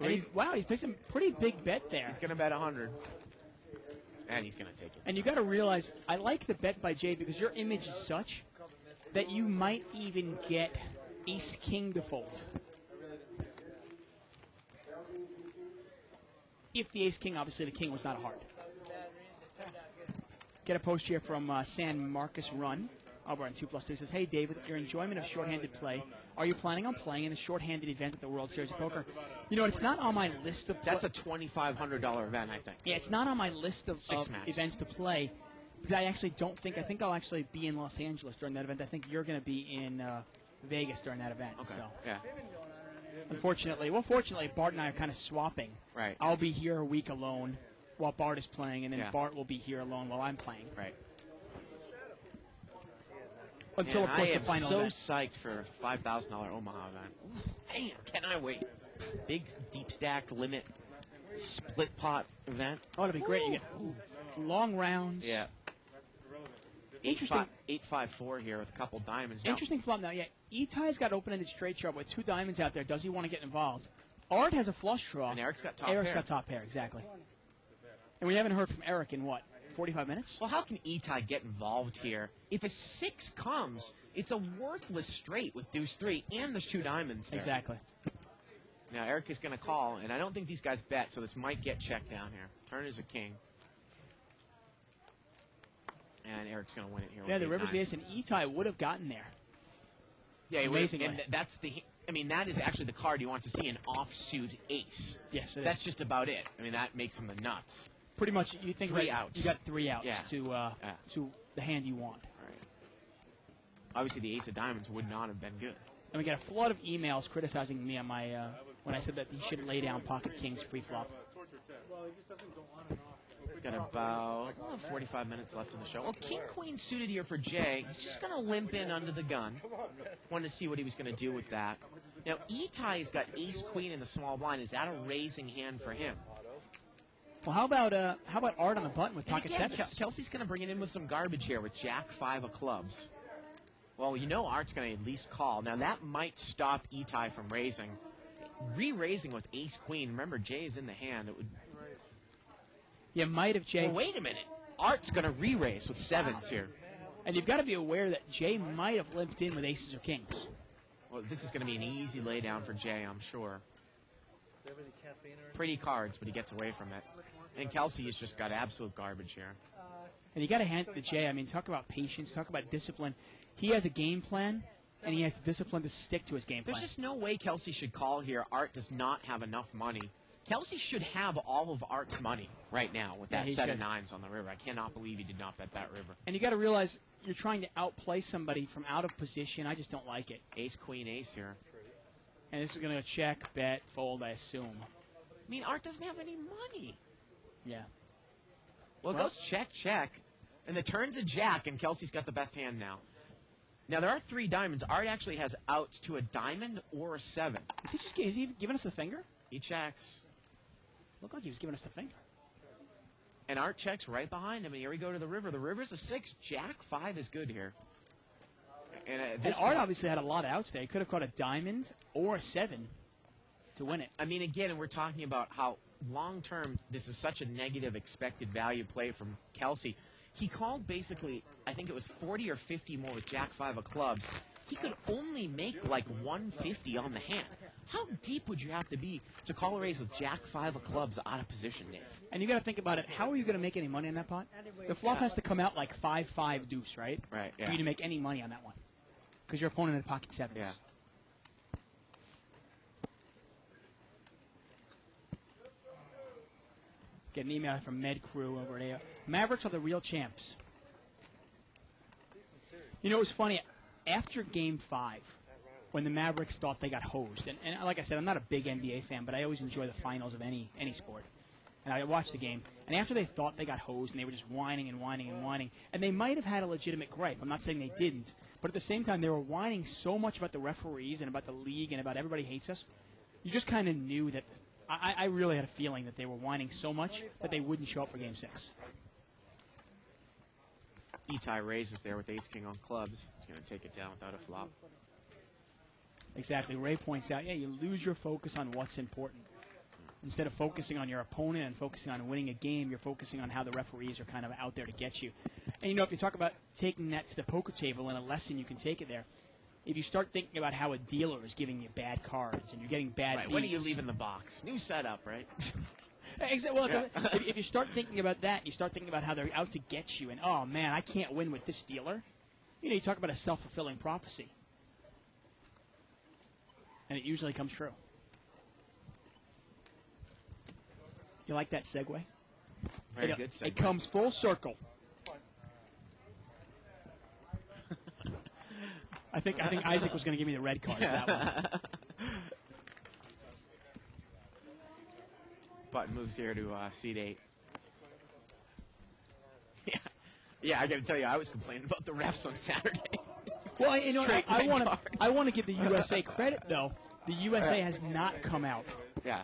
And wow, he's picked a pretty big bet there. He's going to bet 100. And he's going to take it. And you got to realize, I like the bet by Jay because your image is such that you might even get ace-king default. If the ace-king, obviously the king was not a heart. Get a post here from San Marcus Run over on 2+2. Says, hey, David, your enjoyment of shorthanded play. Are you planning on playing in a shorthanded event at the World Series of Poker? You know, it's not on my list of... That's a $2,500 event, I think. Yeah, it's not on my list of matches. events to play. Because I actually don't think... I think I'll actually be in Los Angeles during that event. I think you're going to be in Vegas during that event. Okay, So. yeah. Fortunately, Bart and I are kind of swapping. Right. I'll be here a week alone while Bart is playing, and then Yeah. Bart will be here alone while I'm playing. Right. Until, Man, of course, I the am final so event. psyched for a $5,000 Omaha event. Man, can I wait. Big, deep stacked limit split pot event. Oh, it'll be great. You get long rounds. Yeah. Interesting. 8-5-4 here with a couple diamonds. Now, Interesting flop now. Yeah, Etai's got open-ended straight sharp with 2 diamonds out there. Does he want to get involved? Art has a flush draw. and Eric's got top Eric's pair. got top pair, exactly. And we haven't heard from Eric in, what, 45 minutes? Well, how can Etai get involved here? If a 6 comes, it's a worthless straight with deuce 3, and there's 2 diamonds there. Exactly. Now, Eric is going to call, and I don't think these guys bet, so this might get checked down here. Turn is a king. And Eric's going to win it here. Yeah, with the river's 8-9. the ace, and Etai would have gotten there. Yeah, he would, Amazingly. and that's the. I mean, that is actually the card you want to see, an offsuit ace. Yes, it That's is. just about it. I mean, that makes him the nuts. Pretty much, you think 3 about outs. You got 3 outs Yeah. to the hand you want. All right. Obviously, the ace of diamonds would not have been good. And we got a flood of emails criticizing me on my when I said that he shouldn't lay down pocket kings pre-flop. Well, it just doesn't go on and off. Got about 45 minutes left in the show. Well, king queen suited here for Jay. He's just going to limp in under the gun. Wanted to see what he was going to do with that. Now, Etai's got ace queen in the small blind. Is that a raising hand for him? Well, how about Art on the button with And pocket again, sevens? Kelsey's going to bring it in with some garbage here with jack 5 of clubs. Well, you know Art's going to at least call. Now, that might stop Etai from raising. Re-raising with ace queen. Remember, Jay is in the hand. It would. You might have Jay. Well, wait a minute. Art's going to re-raise with 7s here. And you've got to be aware that Jay might have limped in with aces or kings. Well, this is going to be an easy laydown for Jay, I'm sure. Do you have any caffeine or Pretty cards, but he gets away from it. And Kelsey has just got absolute garbage here. And you got to hand it to Jay. I mean, talk about patience, talk about discipline. He has a game plan, and he has the discipline to stick to his game plan. There's just no way Kelsey should call here. Art does not have enough money. Kelsey should have all of Art's money right now with that he set of should. 9s on the river. I cannot believe he did not bet that river. And you got to realize you're trying to outplay somebody from out of position. I just don't like it. Ace, queen, ace here. And this is going to check, bet, fold, I assume. I mean, Art doesn't have any money. Yeah. Well, it Well- goes check, check. And the turn's a jack, and Kelsey's got the best hand now. Now, there are 3 diamonds. Art actually has outs to a diamond or a 7. Is he giving us the finger? He checks. Looked like he was giving us the finger. And Art checks right behind him, and here we go to the river. The river's a 6. Jack 5 is good here. And And Art obviously had a lot of outs there. He could have caught a diamond or a 7 to win it. I mean, again, we're talking about how long-term this is such a negative expected value play from Kelsey. He called basically, I think it was 40 or 50 more with Jack 5 of clubs. He could only make like 150 on the hand. How deep would you have to be to call a raise with Jack 5 of clubs out of position, Dave? And you got to think about it. How are you going to make any money in that pot? The flop has to come out like 5-5 deuce, right? Right, For you to make any money on that one. Because your opponent had pocket 7s. Yeah. Get an email from Med Crew over there. Mavericks are the real champs. You know, it was funny. After Game 5, when the Mavericks thought they got hosed, and like I said, I'm not a big NBA fan, but I always enjoy the finals of any sport. And I watched the game, and after they thought they got hosed, and they were just whining and whining and whining, and they might have had a legitimate gripe. I'm not saying they didn't, but at the same time, they were whining so much about the referees and about the league and about everybody hates us. You just kind of knew that. I really had a feeling that they were whining so much that they wouldn't show up for Game 6. Etai raises there with ace-king on clubs. He's going to take it down without a flop. Exactly. Ray points out, yeah, you lose your focus on what's important. Instead of focusing on your opponent and focusing on winning a game, you're focusing on how the referees are kind of out there to get you. And, you know, if you talk about taking that to the poker table and a lesson you can take it there, if you start thinking about how a dealer is giving you bad cards and you're getting bad beats. What do you leave in the box? New setup, right? Exactly. Well, if you start thinking about that, you start thinking about how they're out to get you, and, oh, man, I can't win with this dealer. You know, you talk about a self-fulfilling prophecy. And it usually comes true. You like that segue? Very good segue. It comes full circle. I think Isaac was going to give me the red card for that one. Button moves here to seat 8. Yeah, I got to tell you, I was complaining about the refs on Saturday. Well, you know, I want to give the USA credit though. The USA has not come out. Yeah.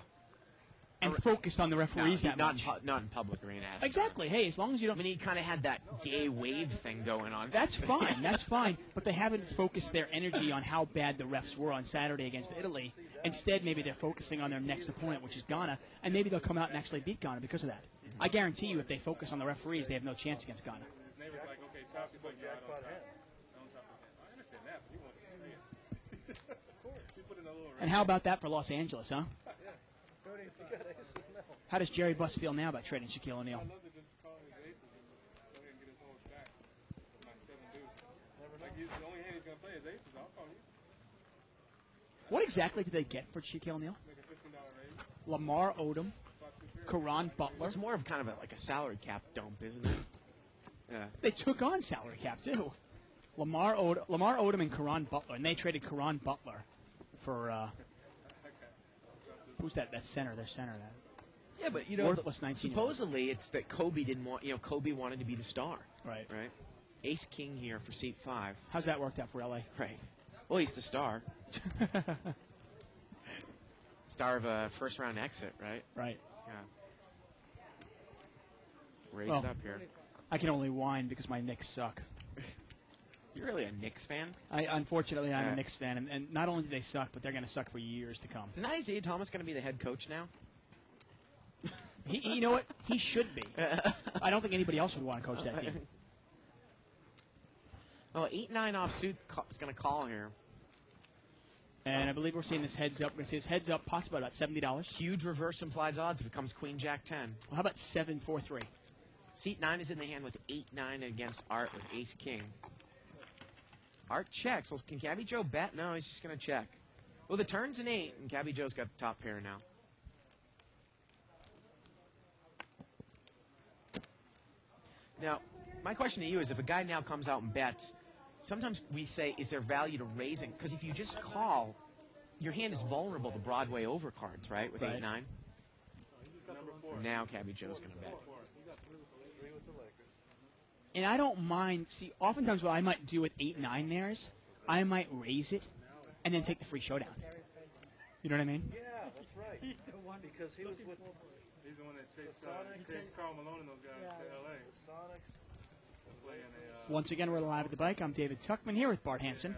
And focused on the referees that much. Not in public arena. Exactly. Hey, as long as you don't. I mean, he kind of had that gay wave thing going on. That's fine. That's fine. But they haven't focused their energy on how bad the refs were on Saturday against Italy. Instead, maybe they're focusing on their next opponent, which is Ghana, and maybe they'll come out and actually beat Ghana because of that. I guarantee you, if they focus on the referees, they have no chance against Ghana. His neighbor's like, okay, chop. He's like, yeah, I don't chop his hand. I understand that, but he wanted to play it. Of course. He put in a little And how about that for Los Angeles, huh? Cody, if you got aces now. How does Jerry Buss feel now about trading Shaquille O'Neal? I'd love to just call his aces and go ahead and get his whole stack with my 7 deuce. Like, the only hand he's going to play is aces. I'll call you. What exactly did they get for Shaquille O'Neal? Make a $15 raise. Lamar Odom, Karan Butler. It's more of kind of like a salary cap dump, isn't it? Yeah. They took on salary cap, too. Lamar Odom and Karan Butler, and they traded Karan Butler for, who's that? That center, their center. That. Yeah, but, you know, worthless 19. Supposedly it's that Kobe didn't want, Kobe wanted to be the star. Right. Right? Ace-king here for seat 5. How's that worked out for L.A.? Right. Well, he's the star. Star of a first-round exit, right? Right. Yeah. Raise it up here. I can only whine because my Knicks suck. You're really a Knicks fan? Unfortunately, I'm a Knicks fan, and not only do they suck, but they're going to suck for years to come. Isn't Isaiah Thomas going to be the head coach now? You know what? He should be. I don't think anybody else would want to coach that team. Oh, 8-9 offsuit is going to call here. And I believe we're seeing this heads up. His heads up, possibly about $70. Huge reverse implied odds if it comes Queen Jack 10. Well, how about 7-4-3? Seat 9 is in the hand with 8-9 against Art with Ace King. Art checks. Well, can Cabby Joe bet? No, he's just going to check. Well, the turn's an 8, and Cabby Joe's got the top pair now. Now, my question to you is, if a guy now comes out and bets, sometimes we say, is there value to raising? Because if you just call, your hand is vulnerable to Broadway overcards, right, with 8-9? Now Cabby Joe's going to bet. And I don't mind. See, oftentimes what I might do with 8-9 there is I might raise it and then take the free showdown. You know what I mean? Yeah, that's right. Because he was with He's the one that chased Karl Malone and those guys to L.A. the Sonics. Once again, we're live at the bike. I'm David Tuckman here with Bart Hansen.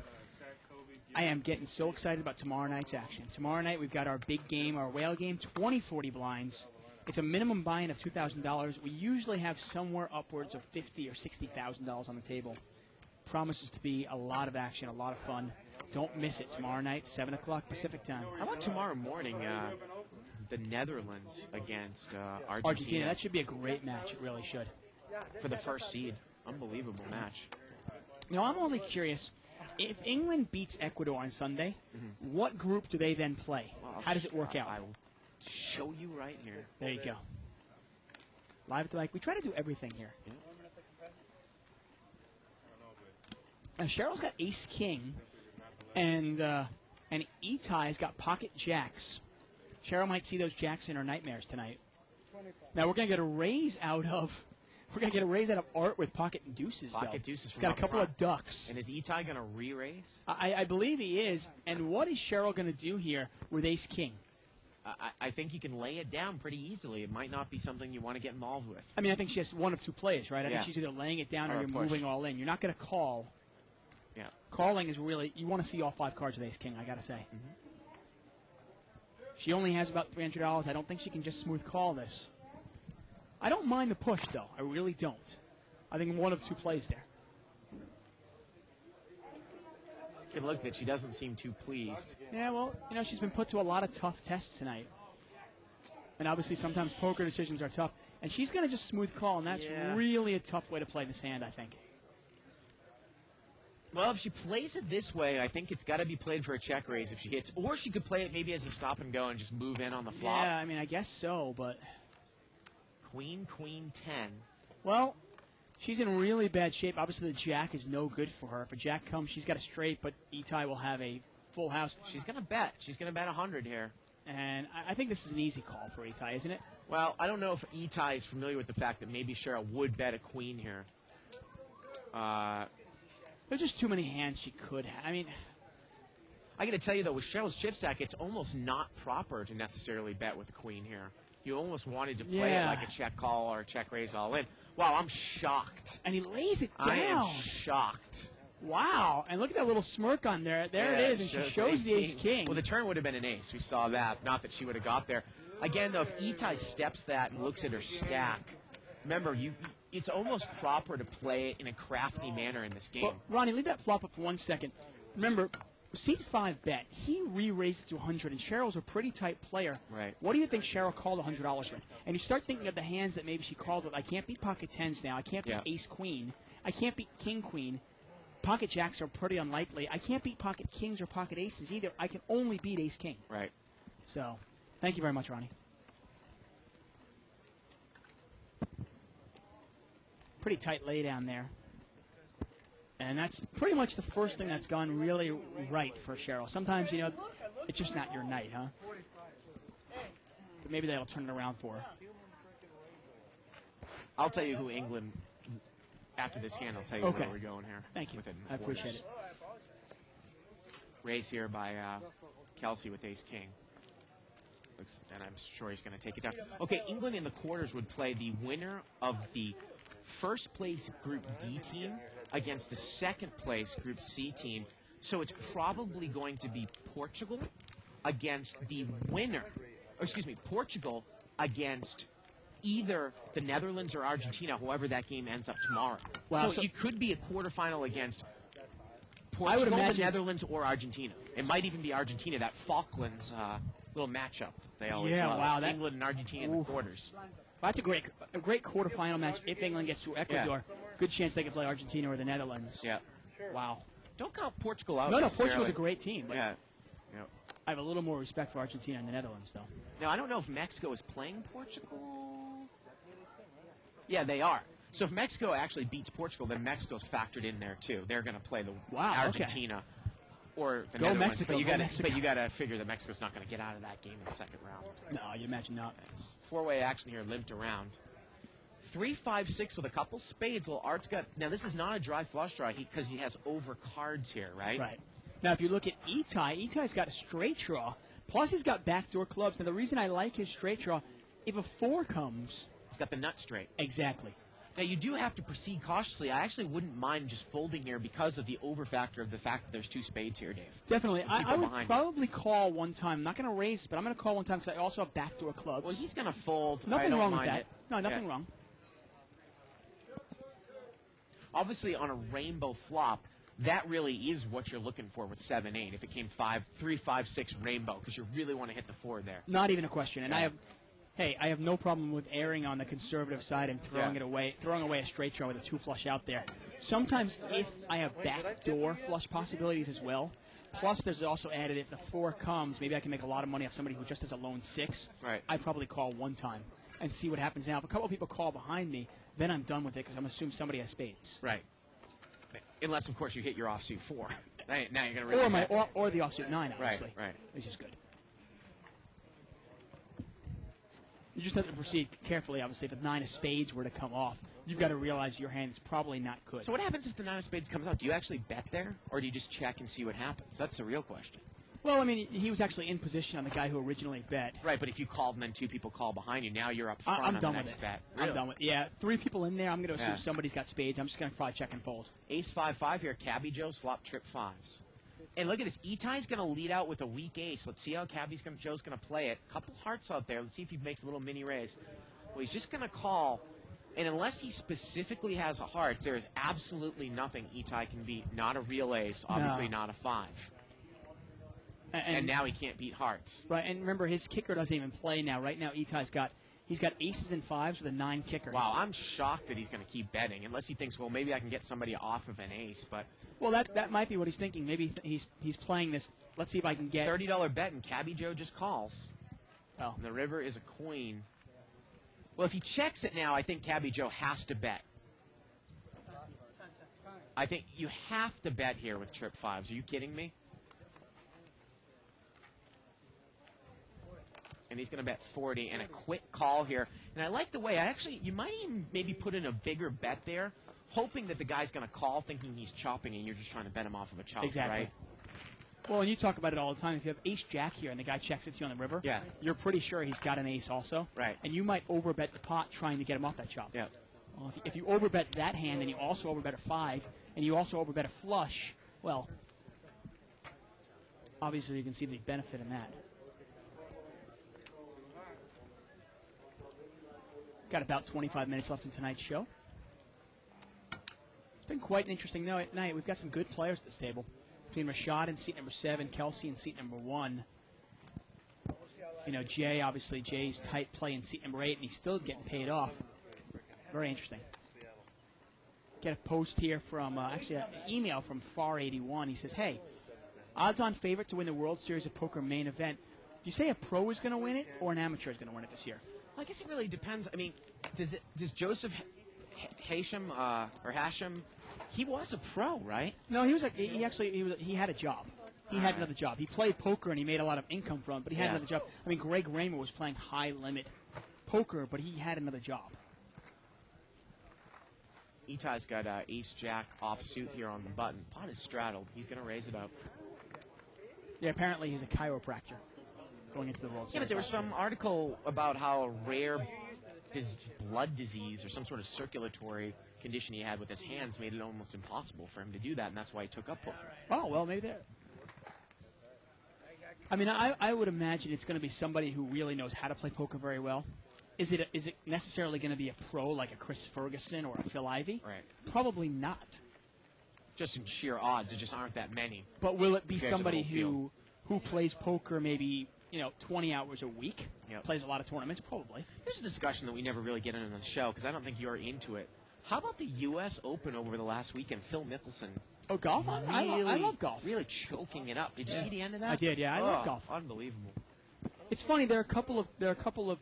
I am getting so excited about tomorrow night's action. Tomorrow night we've got our big game, our whale game, 20-40 blinds. It's a minimum buy-in of $2,000. We usually have somewhere upwards of $50,000 or $60,000 on the table. Promises to be a lot of action, a lot of fun. Don't miss it tomorrow night, 7 o'clock Pacific time. How about tomorrow morning, the Netherlands against Argentina? Argentina, that should be a great match. It really should. For the first seed. Unbelievable match. Now, I'm only curious, if England beats Ecuador on Sunday, what group do they then play? Well, How does it work out? I will show you right here. There you go. Live at the bike. We try to do everything here. Yeah. Cheryl's got ace king, and Itai's got pocket jacks. Cheryl might see those jacks in her nightmares tonight. Now we're gonna get a raise out of Art with pocket deuces. Pocket deuces. He's got a couple of ducks. And is Itai gonna re-raise? I believe he is. And what is Cheryl gonna do here with ace king? I think you can lay it down pretty easily. It might not be something you want to get involved with. I mean, I think she has one of two plays, right? I think she's either laying it down or you're moving all in. You're not going to call. Yeah. Calling is really, you want to see all 5 cards with ace king, I got to say. She only has about $300. I don't think she can just smooth call this. I don't mind the push, though. I really don't. I think one of two plays there. You can look that she doesn't seem too pleased. Yeah, well, you know, she's been put to a lot of tough tests tonight. And obviously sometimes poker decisions are tough. And she's going to just smooth call, and that's really a tough way to play this hand, I think. Well, if she plays it this way, I think it's got to be played for a check raise if she hits. Or she could play it maybe as a stop and go and just move in on the flop. Yeah, I mean, I guess so, but... Queen, queen, 10. Well, she's in really bad shape. Obviously, the jack is no good for her. If a jack comes, she's got a straight, but Itai will have a full house. She's going to bet. She's going to bet 100 here. And I think this is an easy call for Itai, isn't it? Well, I don't know if Itai is familiar with the fact that maybe Cheryl would bet a queen here. There's just too many hands she could have. I mean, I got to tell you, though, with Cheryl's chip stack, it's almost not proper to necessarily bet with the queen here. You almost wanted to play it like a check call or a check raise all in. Wow, I'm shocked. And he lays it down. I am shocked. Wow, and look at that little smirk on there. There it is, and she shows the ace-king. Well, the turn would have been an ace. We saw that. Not that she would have got there. Again, though, if Itai steps that and looks at her stack, remember, it's almost proper to play it in a crafty manner in this game. Well, Ronnie, leave that flop up for 1 second. Remember, seat 5 bet. He re-raised it to 100, and Cheryl's a pretty tight player. Right. What do you think Cheryl called $100 with? And you start thinking of the hands that maybe she called with. I can't beat pocket tens now. I can't beat ace-queen. I can't beat king-queen. Pocket jacks are pretty unlikely. I can't beat pocket kings or pocket aces either. I can only beat ace-king. Right. So, thank you very much, Ronnie. Pretty tight lay down there. And that's pretty much the first thing that's gone really right for Cheryl. Sometimes, you know, it's just not your night, huh? But maybe they'll turn it around for her. I'll tell you who England, after this hand, I'll tell you where we're going here. Thank you. Within I appreciate it. Raise here by Kelsey with ace-king. And I'm sure he's going to take it down. Okay, England in the quarters would play the winner of the first place Group D team against the second place Group C team. So it's probably going to be Portugal against the winner. Or excuse me, Portugal against either the Netherlands or Argentina, however that game ends up tomorrow. Wow, so it could be a quarterfinal against I would Portugal, the imagine Netherlands, or Argentina. It might even be Argentina, that Falklands little matchup they always love. Wow, England and Argentina in the quarters. Well, that's a great quarterfinal match. If England gets through Ecuador, good chance they can play Argentina or the Netherlands. Yeah. Wow. Don't count Portugal out. No, Portugal's a great team. But Yeah. I have a little more respect for Argentina and the Netherlands, though. Now, I don't know if Mexico is playing Portugal. Yeah, they are. So if Mexico actually beats Portugal, then Mexico's factored in there, too. They're going to play the Argentina or the Netherlands. Mexico, but you got to figure that Mexico's not going to get out of that game in the second round. No, you imagine not. It's four-way action here, limped around. 3-5-6 with a couple spades. Well, Art's got... Now, this is not a dry flush draw because he has over cards here, right? Right. Now, if you look at Itai's got a straight draw, plus he's got backdoor clubs. Now, the reason I like his straight draw, if a 4 comes... He's got the nut straight. Exactly. Now, you do have to proceed cautiously. I actually wouldn't mind just folding here because of the over factor of the fact that there's 2 spades here, Dave. Definitely. I would probably call one time. I'm not going to raise, but I'm going to call one time because I also have backdoor clubs. Well, he's going to fold. Nothing wrong with mind that. it. No, nothing wrong. Obviously, on a rainbow flop, that really is what you're looking for with 7-8. If it came 3-5-6 rainbow, because you really want to hit the 4 there. Not even a question. And I have no problem with erring on the conservative side and throwing away a straight draw with a 2 flush out there. Sometimes if I have backdoor flush possibilities as well, plus there's also added if the 4 comes, maybe I can make a lot of money off somebody who just has a lone 6. Right. I probably call one time and see what happens now. If a couple of people call behind me, then I'm done with it because I'm assuming somebody has spades. Right. Unless, of course, you hit your offsuit 4. Now you're going to really or the offsuit 9, obviously. Right. Which is good. You just have to proceed carefully, obviously. If the 9 of spades were to come off, you've got to realize your hand is probably not good. So what happens if the 9 of spades comes out? Do you actually bet there, or do you just check and see what happens? That's the real question. Well, I mean, he was actually in position on the guy who originally bet. Right, but if you called and then 2 people call behind you, now you're up front I'm on done the with next it. bet. Really? I'm done with it. Yeah, 3 people in there. I'm going to assume somebody's got spades. I'm just going to probably check and fold. Ace 5-5 here. Cabbie Joe's flop trip 5s. And look at this. Itai's going to lead out with a weak ace. Let's see how Joe's going to play it. Couple hearts out there. Let's see if he makes a little mini raise. Well, he's just going to call. And unless he specifically has a heart, there is absolutely nothing Itai can beat. Not a real ace. Obviously not a 5. And now he can't beat hearts. Right, and remember, his kicker doesn't even play now. Right now, Itai's got aces and 5s with a 9 kicker. Wow, I'm shocked that he's going to keep betting, unless he thinks, well, maybe I can get somebody off of an ace. But well, that might be what he's thinking. Maybe he's playing this. Let's see if I can get $30 bet, and Cabby Joe just calls. Well, and the river is a queen. Well, if he checks it now, I think Cabby Joe has to bet. I think you have to bet here with trip 5s. Are you kidding me? And he's going to bet 40 and a quick call here. And I like the way, you might even maybe put in a bigger bet there, hoping that the guy's going to call thinking he's chopping and you're just trying to bet him off of a chop, exactly. Right? Well, and you talk about it all the time. If you have ace-jack here and the guy checks it to you on the river, you're pretty sure he's got an ace also. Right. And you might overbet the pot trying to get him off that chop. Yeah. Well, if you overbet that hand and you also overbet a 5 and you also overbet a flush, well, obviously you can see the benefit in that. Got about 25 minutes left in tonight's show. It's been quite an interesting night. We've got some good players at this table. Between Rashad in seat number 7, Kelsey in seat number 1. You know, Jay's tight play in seat number 8, and he's still getting paid off. Very interesting. Get a post here from, actually an email from Far81. He says, hey, odds-on favorite to win the World Series of Poker main event. Do you say a pro is going to win it or an amateur is going to win it this year? Well, I guess it really depends. I mean, does Joseph Hashem, he was a pro, right? No, he had a job. He had another job. He played poker and he made a lot of income from it, but he had another job. I mean, Greg Raymer was playing high-limit poker, but he had another job. Itai's got ace-jack offsuit here on the button. Pot is straddled. He's going to raise it up. Yeah, apparently he's a chiropractor going into the World Series. Yeah, but there was some article about how rare blood disease or some sort of circulatory condition he had with his hands made it almost impossible for him to do that, and that's why he took up poker. Oh, well, maybe that. I mean, I would imagine it's going to be somebody who really knows how to play poker very well. Is it necessarily going to be a pro like a Chris Ferguson or a Phil Ivey? Right. Probably not. Just in sheer odds, there just aren't that many. But will it be somebody who plays poker maybe 20 hours a week, plays a lot of tournaments? Probably. Here's a discussion that we never really get into on the show because I don't think you're into it. How about the U.S. Open over the last weekend? Phil Mickelson. Oh, golf? I love golf. Really choking it up. Did you see the end of that? I did, yeah. I love golf. Unbelievable. It's funny. There are a couple of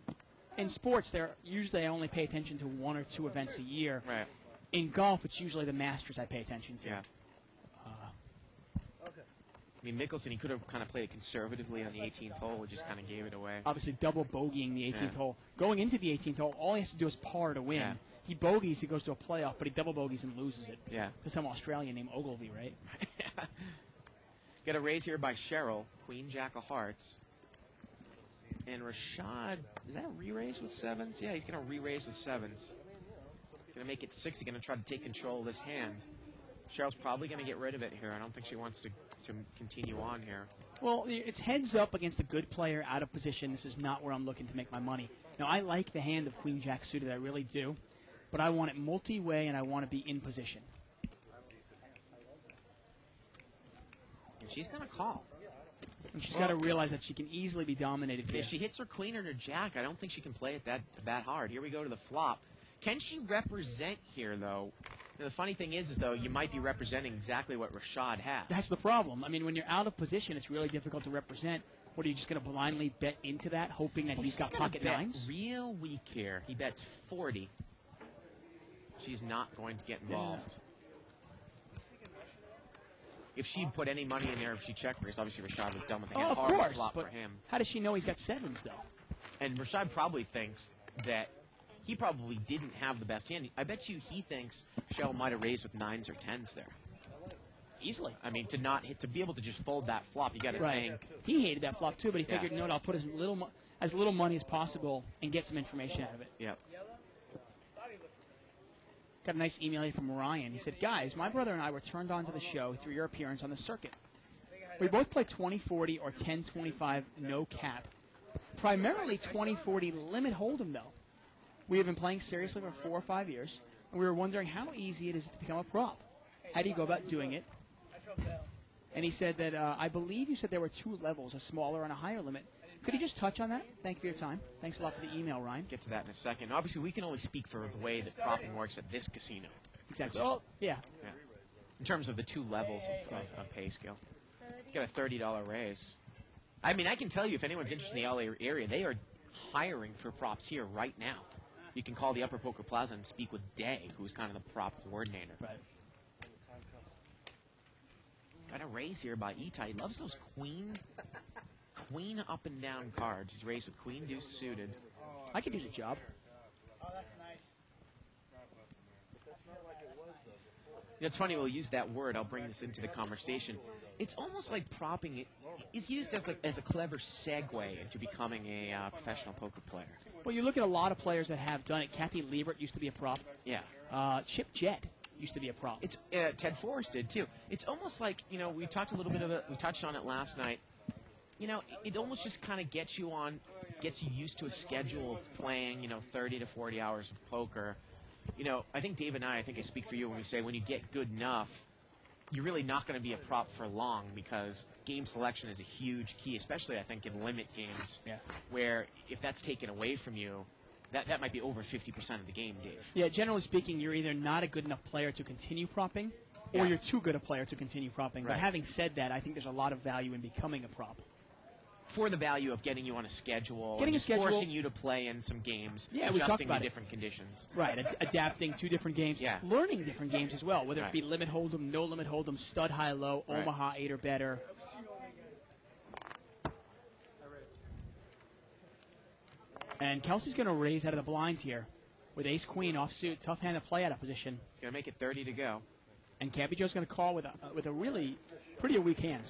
in sports. Usually I only pay attention to 1 or 2 events a year. Right. In golf, it's usually the Masters I pay attention to. Yeah. I mean, Mickelson, he could have kind of played it conservatively on the 18th hole, and just kind of gave it away. Obviously, double bogeying the 18th hole. Going into the 18th hole, all he has to do is par to win. Yeah. He bogeys, he goes to a playoff, but he double bogeys and loses it. Yeah. To some Australian named Ogilvy, right? Get a raise here by Cheryl, Queen Jack of Hearts. And Rashad, is that a re-raise with 7s? Yeah, he's going to re-raise with 7s. Going to make it 6. He's going to try to take control of this hand. Cheryl's probably going to get rid of it here. I don't think she wants to continue on here. Well, it's heads up against a good player out of position. This is not where I'm looking to make my money. Now, I like the hand of Queen Jack suited. I really do. But I want it multi-way, and I want to be in position. And she's going to call. And she's got to realize that she can easily be dominated here. If she hits her queen or her jack, I don't think she can play it that hard. Here we go to the flop. Can she represent here, though? Now, the funny thing is, though, you might be representing exactly what Rashad has. That's the problem. I mean, when you're out of position, it's really difficult to represent. What, are you just going to blindly bet into that, hoping that he's got pocket nines? Real weak here. He bets 40. She's not going to get involved. Yeah. If she'd put any money in there, if she checked raised, obviously Rashad was done with the hand. Of course, flop but for him. How does she know he's got 7s, though? And Rashad probably thinks that he probably didn't have the best hand. I bet you he thinks Shell might have raised with 9s or 10s there. Easily. I mean, to be able to just fold that flop, you got to think. He hated that flop too, but he figured, you know what, I'll put as little money as possible and get some information out of it. Yep. Got a nice email here from Ryan. He said, guys, my brother and I were turned on to the show through your appearance on the circuit. We both play 20-40 or 10-25 no cap. Primarily 20-40 limit hold'em, though. We have been playing seriously for 4 or 5 years, and we were wondering how easy it is to become a prop. How do you go about doing it? And he said that, I believe you said there were 2 levels, a smaller and a higher limit. Could you just touch on that? Thank you for your time. Thanks a lot for the email, Ryan. Get to that in a second. Obviously, we can only speak for the way that propping works at this casino. Exactly. Well, yeah. In terms of the 2 levels of pay scale. Get a $30 raise. I mean, I can tell you, if anyone's interested in the LA area, they are hiring for props here right now. You can call the Upper Poker Plaza and speak with Day, who's kind of the prop coordinator. Right. Got a raise here by Itai. He loves those queen up and down cards. He's raised with queen deuce suited. I could use a job. Oh, that's nice. It's funny, we'll use that word. I'll bring this into the conversation. It's almost like propping is used as a clever segue into becoming a professional poker player. Well, you look at a lot of players that have done it. Kathy Liebert used to be a prop. Yeah. Chip Jett used to be a prop. It's Ted Forrest did too. It's almost like, we talked a little bit of it. We touched on it last night. It almost just kind of gets you used to a schedule of playing, 30 to 40 hours of poker. I think Dave and I think I speak for you when we say when you get good enough, you're really not going to be a prop for long because game selection is a huge key, especially I think in limit games, where if that's taken away from you, that might be over 50% of the game, Dave. Yeah, generally speaking, you're either not a good enough player to continue propping, or you're too good a player to continue propping. Right. But having said that, I think there's a lot of value in becoming a prop. For the value of getting you on a schedule, getting and a schedule, forcing you to play in some games, we talked adjusting about to different conditions. Right, adapting to different games, learning different games as well, whether it be limit hold'em, no limit hold'em, stud high low, Omaha 8 or better. And Kelsey's going to raise out of the blinds here with ace queen offsuit, tough hand to play out of position. Going to make it 30 to go. And Cabby Joe's going to call with a really pretty weak hand.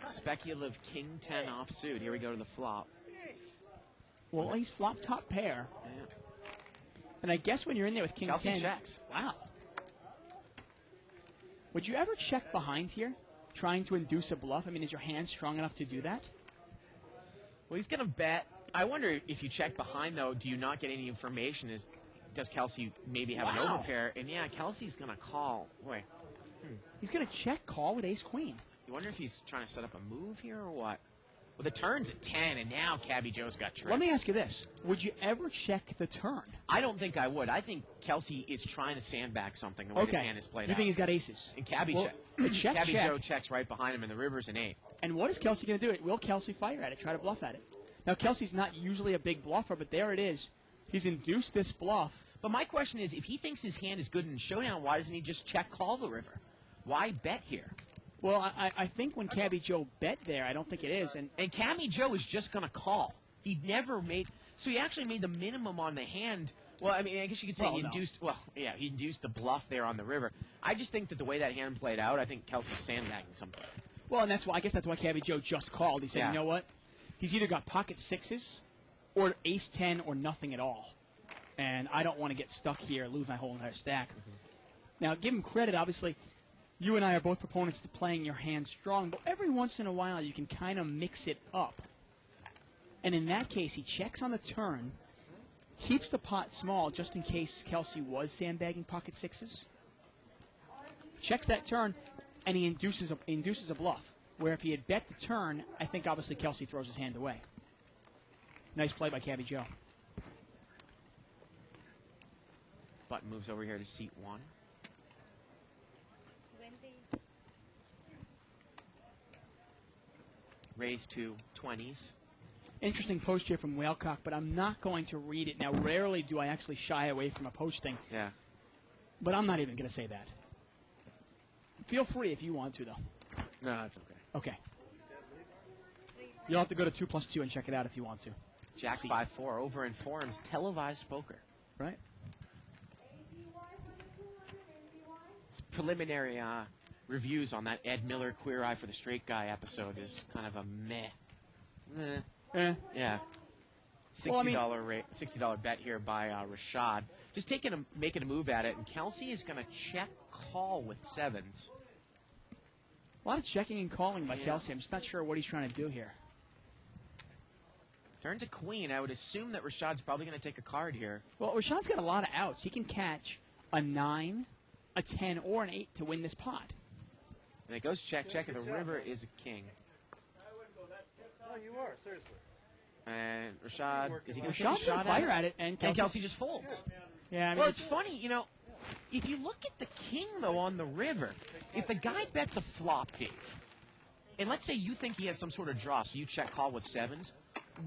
Speculative king 10 offsuit. Here we go to the flop. Well, he's flop top pair. Yeah. And I guess when you're in there with king Kelsey 10, checks. Wow. Would you ever check behind here, trying to induce a bluff? I mean, is your hand strong enough to do that? Well, he's going to bet. I wonder if you check behind, though, do you not get any information? Does Kelsey maybe have an overpair? And, Kelsey's going to call. Boy. He's going to check call with ace-queen. You wonder if he's trying to set up a move here or what? Well, the turn's at 10, and now Cabby Joe's got tricks. Let me ask you this. Would you ever check the turn? I don't think I would. I think Kelsey is trying to sandbag something the way this hand is played out. You think he's got aces? And Cabby Joe checks right behind him, and the river's an 8. And what is Kelsey going to do? Will Kelsey fire at it, try to bluff at it? Now, Kelsey's not usually a big bluffer, but there it is. He's induced this bluff. But my question is, if he thinks his hand is good in showdown, why doesn't he just check call the river? Why bet here? Well, I think when Cabby Joe bet there, I don't think it is. And Cabby Joe is just going to call. He never made – so he actually made the minimum on the hand. Well, I mean, I guess you could say he induced – well, yeah, he induced the bluff there on the river. I just think that the way that hand played out, I think Kelsey's sandbagging something. Well, and I guess that's why Cabby Joe just called. He said, you know what? He's either got pocket sixes or ace 10 or nothing at all. And I don't want to get stuck here, lose my whole entire stack. Now, give him credit, obviously. You and I are both proponents to playing your hand strong, but every once in a while you can kind of mix it up. And in that case, he checks on the turn, keeps the pot small just in case Kelsey was sandbagging pocket sixes, checks that turn, and he induces a bluff. Where if he had bet the turn, I think obviously Kelsey throws his hand away. Nice play by Cabby Joe. Button moves over here to seat 1. Raise to 20s. Interesting post here from Whalecock, but I'm not going to read it. Now, rarely do I actually shy away from a posting. Yeah. But I'm not even going to say that. Feel free if you want to, though. No, that's okay. Okay. You'll have to go to 2+2 and check it out if you want to. Jack 5-4 over in forums, televised poker. Right. It's preliminary reviews on that Ed Miller Queer Eye for the Straight Guy episode is kind of a meh. Yeah. $60 bet here by Rashad. Just making a move at it, and Kelsey is going to check call with 7s. A lot of checking and calling by Kelsey. I'm just not sure what he's trying to do here. Turns a queen. I would assume that Rashad's probably going to take a card here. Well, Rashad's got a lot of outs. He can catch a 9, a 10, or an 8 to win this pot. And it goes check, check, and the river is a king. No, you are, seriously. And Rashad, is he going to take a Rashad's shot gonna fire at at it, and Kelsey just folds. Yeah, I mean, Well, it's funny, you know, if you look at the king, though, on the river, if the guy bet the flop, Dave, and let's say you think he has some sort of draw, so you check call with 7s,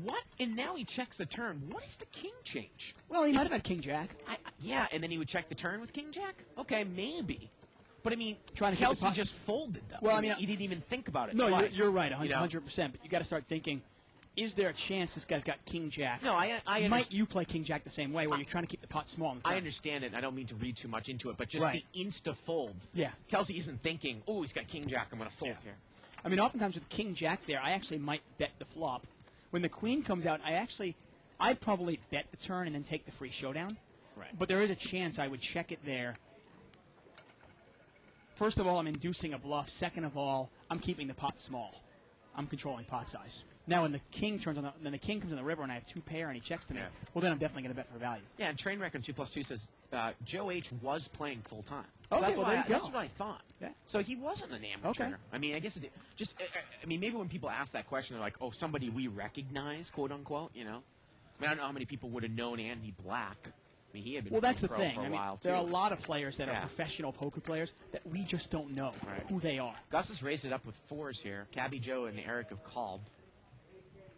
what, and now he checks the turn, what does the king change? well, he might have had king jack. Yeah, and then he would check the turn with king jack? Okay, maybe. But, I mean, Trying to keep the Kelsey pot- just folded, though. Well, I mean, he didn't even think about it No, twice. you're right, you know? 100%. But you got to start thinking, is there a chance this guy's got king jack? No, I Might you play king jack the same way, where you're trying to keep the pot small? I understand it. I don't mean to read too much into it, but just Right. the insta-fold. Yeah. Kelsey isn't thinking, oh, he's got king jack, I'm going to fold here. I mean, oftentimes with king jack there, I actually might bet the flop. When the queen comes out, I'd probably bet the turn and then take the free showdown. Right. But there is a chance I would check it there. First of all, I'm inducing a bluff. Second of all, I'm keeping the pot small. I'm controlling pot size. Now, when the king comes on the river and I have 2 pair and he checks to me, well, then I'm definitely going to bet for value. Yeah, and train record 2+2 says Joe H was playing full time. Okay, that's well, why there you go. That's what I thought. Yeah. So he wasn't an amateur. Okay. I mean, I guess I mean, maybe when people ask that question, they're like, oh, somebody we recognize, quote unquote. You know, I mean, I don't know how many people would have known Andy Black. I mean, he had been Well, that's the pro thing. for a I mean, while too. there are a lot of players that are Yeah. professional poker players that we just don't know who they are. Gus has raised it up with 4s here. Cabby Joe and Eric have called.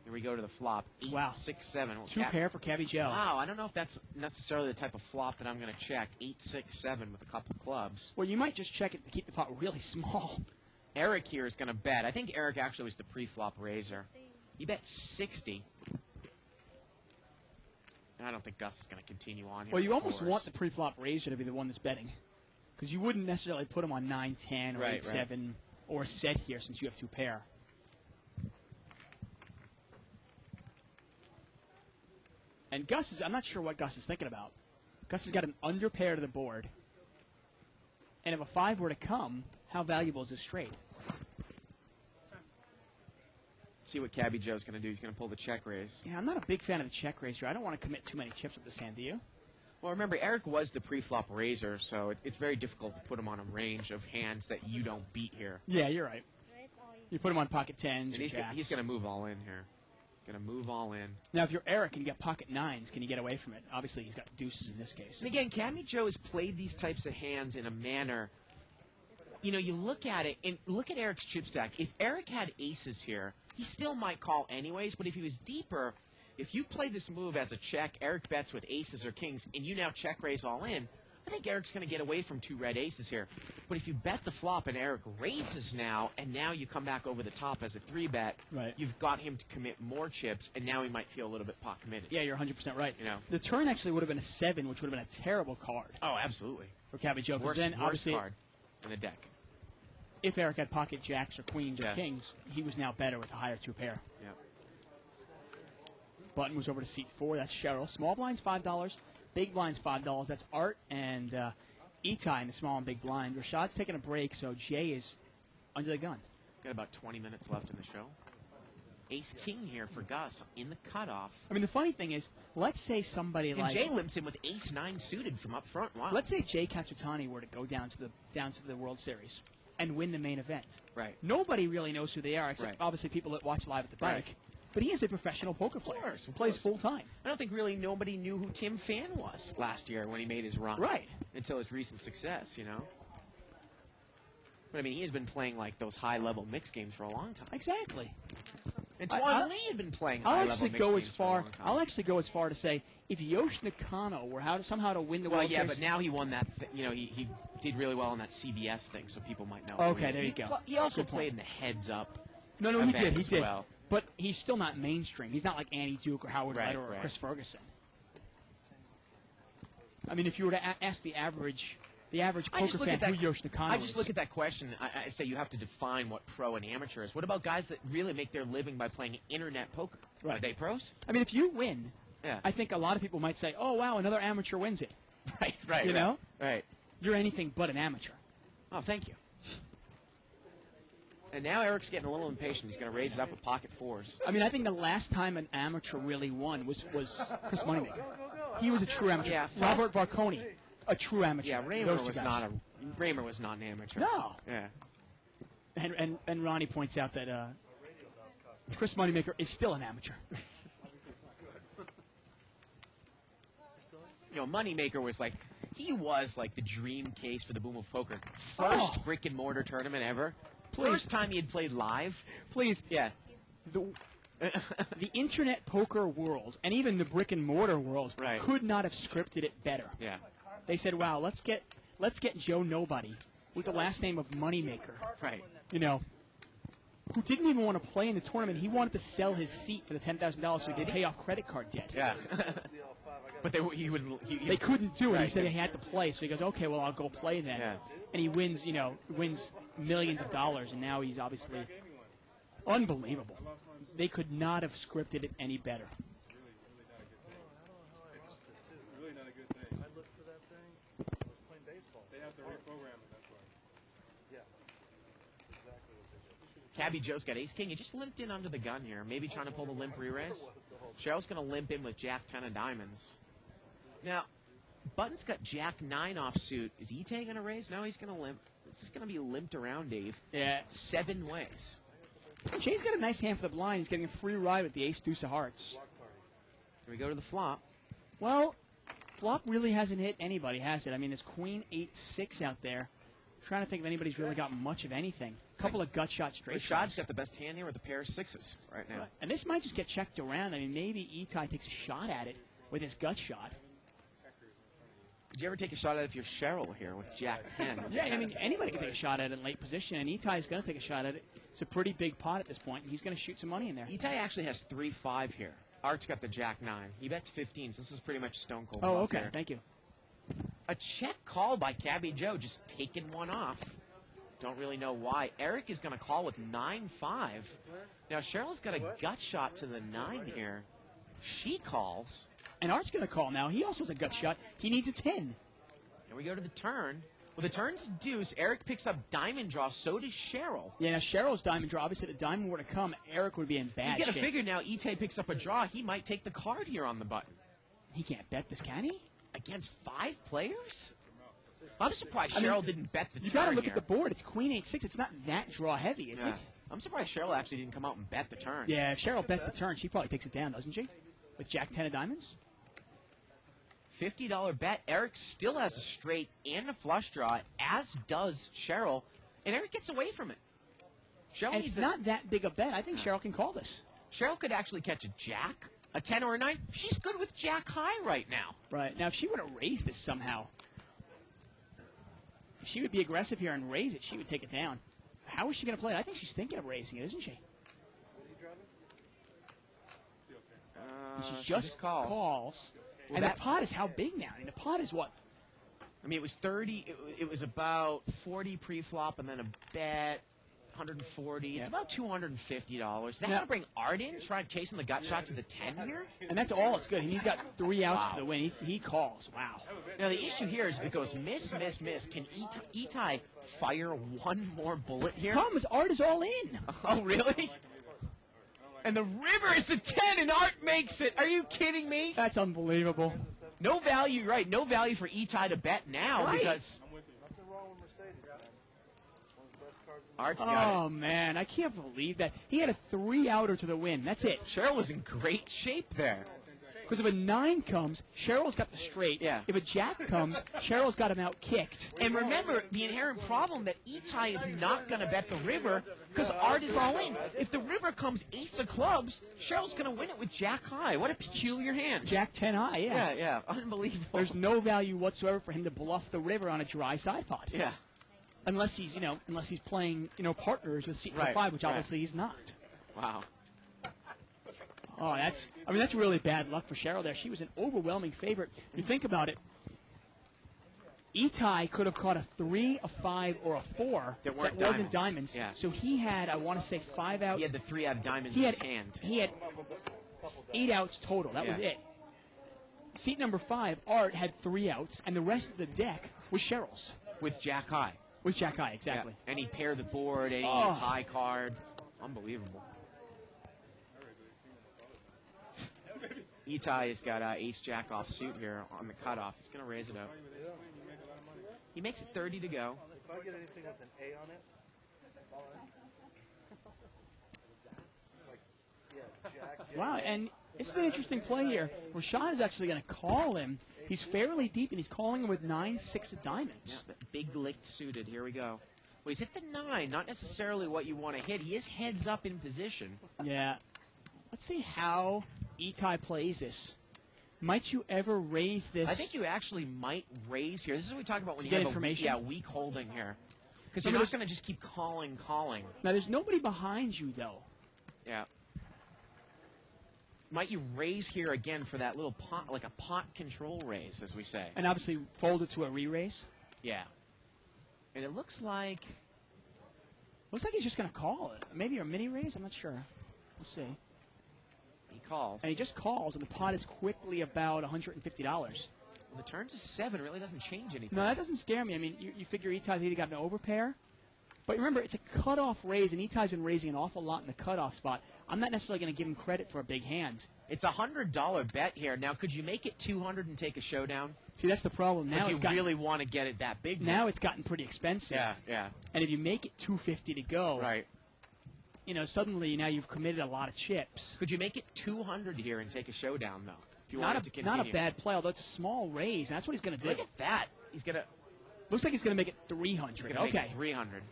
Here we go to the flop. 8, Wow. 6, 7. Well, 2 pair for Cabby Joe. Wow, I don't know if that's necessarily the type of flop that I'm going to check. 8, 6, 7 with a couple clubs. Well, you might just check it to keep the pot really small. Eric here is going to bet. I think Eric actually was the pre-flop raiser. He bet 60. I don't think Gus is going to continue on here. Well, you with almost 4s. want the pre-flop raiser to be the one that's betting. Because you wouldn't necessarily put him on 9, 10, or Right, 8, 7, or set here since you have 2 pair. And I'm not sure what Gus is thinking about. Gus has got an under pair to the board. And if a 5 were to come, how valuable is this straight? See what Cabby Joe's going to do. He's going to pull the check raise. Yeah, I'm not a big fan of the check raiser. I don't want to commit too many chips with this hand, do you? Well, remember, Eric was the pre-flop raiser, so it's very difficult to put him on a range of hands that you don't beat here. Yeah, you're right. You put him on pocket 10s And or he's jacks. going to move all in here. Going to move all in. Now, if you're Eric and you got pocket 9s, can you get away from it? Obviously, he's got deuces in this case. And again, Cabby Joe has played these types of hands in a manner. You know, you look at it, and look at Eric's chip stack. If Eric had aces here, he still might call anyways, but if he was deeper, if you play this move as a check, Eric bets with aces or kings, and you now check raise all in, I think Eric's going to get away from 2 red aces here. But if you bet the flop and Eric raises now, and now you come back over the top as a 3-bet, Right. you've got him to commit more chips, and now he might feel a little bit pot committed. Yeah, you're 100% right. You know. The turn actually would have been a 7, which would have been a terrible card Oh, absolutely. for Cabby Joe. 'cause Worst, then, worst obviously, card in the deck. if Eric had pocket jacks or queens or Yeah. kings, he was now better with a higher 2 pair. Yep. Button was over to seat 4. That's Cheryl. Small blinds, $5. Big blinds, $5. That's Art and Etai in the small and big blind. Rashad's taking a break, so Jay is under the gun. Got about 20 minutes left in the show. Ace-king here for Gus in the cutoff. I mean, the funny thing is, let's say somebody And like Jay limps in with ace-9 suited from up front. Wow. let's say Jay Katsutani were to go down to the World Series and win the main event. Right. Nobody really knows who they are, except Right. obviously people that watch live at the Right. bike. But he is a professional poker player. course, of Plays course. full time. I don't think really nobody knew who Tim Fan was last year when he made his run. Right. Until his recent success, you know. But I mean, he has been playing like those high-level mix games for a long time. Exactly. And I- Tuan Lee had been playing I'll high-level actually mix go games as for a far. long time. I'll actually go as far to say if Yosh Nakano were somehow to win the Well, World yeah, Series. but now he won that. You know, he did really well on that CBS thing, so people might know. Okay, who he is. there you He go. He also Good point. played in the heads-up. No, he event did. He as did. well. But he's still not mainstream. He's not like Andy Duke or Howard Right, Leiter or right. Chris Ferguson. I mean, if you were to ask the average I just poker look fan at that. who Yosh Nakano I just is. look at that question. I say you have to define what pro and amateur is. What about guys that really make their living by playing internet poker? Right. Are they pros? I mean, if you win, Yeah. I think a lot of people might say, "Oh, wow, another amateur wins it." Right. You know? Right. You're anything but an amateur. Oh, thank you. And now Eric's getting a little impatient. He's going to raise it up with pocket fours. I mean, I think the last time an amateur really won was Chris Moneymaker. He was a true amateur. Yeah, Robert Varconi, a true amateur. Yeah, Those two guys. Raymer was not an amateur. No. Yeah. And Ronnie points out that Chris Moneymaker is still an amateur. Moneymaker was like the dream case for the boom of poker. First brick and mortar tournament ever. First time he had played live. Please. Yeah. The internet poker world and even the brick and mortar world could not have scripted it better. Yeah. They said, "Wow, let's get Joe Nobody with the last name of Moneymaker." Right. Who didn't even want to play in the tournament. He wanted to sell his seat for the $10,000 so he could pay off credit card debt. Yeah. But they couldn't do it. He said he had to play, so he goes, "Okay, well, I'll go play then." Yeah. And he wins millions of dollars, and now he's obviously unbelievable. They could not have scripted it any better. It's really not a good thing. I looked for that thing. I was playing baseball. They have to reprogram it, that's why. Yeah. Exactly what they did. Cabby Joe's got ace king. He just limped in under the gun here. Maybe trying to pull the limp re-raise. Cheryl's going to limp in with Jack 10 of diamonds. Now, Button's got Jack 9 offsuit. Is Ite going to raise? No, he's going to limp. This is going to be limped around, Dave. Yeah. 7 ways. Jay's got a nice hand for the blind. He's getting a free ride with the ace deuce of hearts. Here we go to the flop. Well, flop really hasn't hit anybody, has it? I mean, there's queen 8-6 out there. I'm trying to think if anybody's really got much of anything. A couple of gut shot straight shots. Rashad's got the best hand here with a pair of 6s right now. And this might just get checked around. I mean, maybe Itai takes a shot at it with his gut shot. Did you ever take a shot at it if you're Cheryl here with Jack 10? Yeah, I mean, anybody can take a shot at it in late position, and Itai's going to take a shot at it. It's a pretty big pot at this point, and he's going to shoot some money in there. Itai actually has 3-5 here. Art's got the Jack 9. He bets 15, so this is pretty much stone cold. Oh, okay. Here. Thank you. A check call by Cabby Joe, just taking one off. Don't really know why. Eric is going to call with 9-5. Now, Cheryl's got a gut shot to the 9 here. She calls. And Art's going to call now. He also has a gut shot. He needs a 10. Here we go to the turn. Well, the turn's deuce. Eric picks up diamond draw. So does Cheryl. Yeah, now Cheryl's diamond draw. Obviously, if the diamond were to come, Eric would be in bad shape. You got to figure now, Ite picks up a draw. He might take the card here on the button. He can't bet this, can he? Against 5 players? I'm surprised Cheryl didn't bet the turn. You got to look here. at the board. It's queen 8-6. It's not that draw heavy, is it? I'm surprised Cheryl actually didn't come out and bet the turn. Yeah, if Cheryl bets the turn, she probably takes it down, doesn't she? With Jack 10 of diamonds? $50 bet. Eric still has a straight and a flush draw, as does Cheryl, and Eric gets away from it. Cheryl And it's not that big a bet. I think Cheryl can call this. Cheryl could actually catch a jack, a 10 or a 9. She's good with jack high right now. Right. Now, if she were to raise this somehow, if she would be aggressive here and raise it, she would take it down. How is she going to play it? I think she's thinking of raising it, isn't she? She just calls. Well, and the pot is how big now? I mean, the pot is what? I mean, it was 30. It was about 40 pre-flop and then a bet, 140. Yeah. It's about $250. Is that going to bring Art in, try chasing the gut shot to the 10 here? And that's all it's good. He's got 3 outs to the win. He calls. Wow. Now, the issue here is if it goes miss, miss, miss, can Itai fire one more bullet here? Problem is, Art is all in. Oh, really? And the river is a 10, and Art makes it. Are you kidding me? That's unbelievable. No value, right? No value for Itai to bet now because Nothing wrong with Mercedes, man. One of the best cards in the Art's got Oh, man. I can't believe that. He had a 3-outer to the win. That's it. it. Cheryl was in great shape there. Because if a 9 comes, Cheryl's got the straight. Yeah. If a jack comes, Cheryl's got him out kicked. And remember, the inherent problem that Itai is not going to bet the river because Art is all in. If the river comes ace of clubs, Cheryl's going to win it with jack high. What a peculiar hand. Jack 10 high, yeah. Yeah, unbelievable. There's no value whatsoever for him to bluff the river on a dry side pot. Yeah. Unless he's playing, partners with Seat Right, 5, which right. obviously he's not. Wow. Oh, that's really bad luck for Cheryl there. She was an overwhelming favorite. If you think about it, Itai could have caught a 3, a 5, or a 4 That weren't wasn't diamonds. diamonds. Yeah. So he had, I want to say, 5 outs. He had the 3 out of diamonds He in had, his hand. he had 8 outs total. That was Yeah. it. Seat number 5, Art, had 3 outs, and the rest of the deck was Cheryl's. With jack high. Was Jack high, exactly. Yeah. Any pair the board, any high card. Unbelievable. Itai has got ace jack off suit here on the cutoff. He's going to raise it up. He makes it 30 to go. If I get anything with an A on it, Wow, and this is an interesting play here. Rashad is actually going to call him. He's fairly deep, and he's calling him with 9-6 of diamonds. Yeah, that big licked suited. Here we go. Well, he's hit the 9. Not necessarily what you want to hit. He is heads up in position. Yeah. Let's see how Itai plays this. Might you ever raise this? I think you actually might raise here. This is what we talk about when you Get have information? a weak holding here. Because you're not going to just keep calling. Now, there's nobody behind you, though. Yeah. Might you raise here again for that little pot, like a pot control raise, as we say? And obviously fold it to a re-raise? Yeah. And it looks like he's just going to call it. Maybe a mini raise? I'm not sure. We'll see. He calls. And he just calls, and the pot is quickly about $150. Well, the turn to 7 really doesn't change anything. No, that doesn't scare me. I mean, you figure Itai's either got an overpair. But remember, it's a cutoff raise, and Itai's been raising an awful lot in the cutoff spot. I'm not necessarily going to give him credit for a big hand. It's a $100 bet here. Now, could you make it 200 and take a showdown? See, that's the problem. Now But you really want to get it that big. Now it's gotten pretty expensive. Yeah. And if you make it 250 to go, right. You know, suddenly now you've committed a lot of chips. Could you make it 200 here and take a showdown, though? If you not wanted to continue. Not a bad play, although it's a small raise, and that's what he's going to do. Look at that. He's going to. Looks like he's going to make it 300. He's going to make it 300.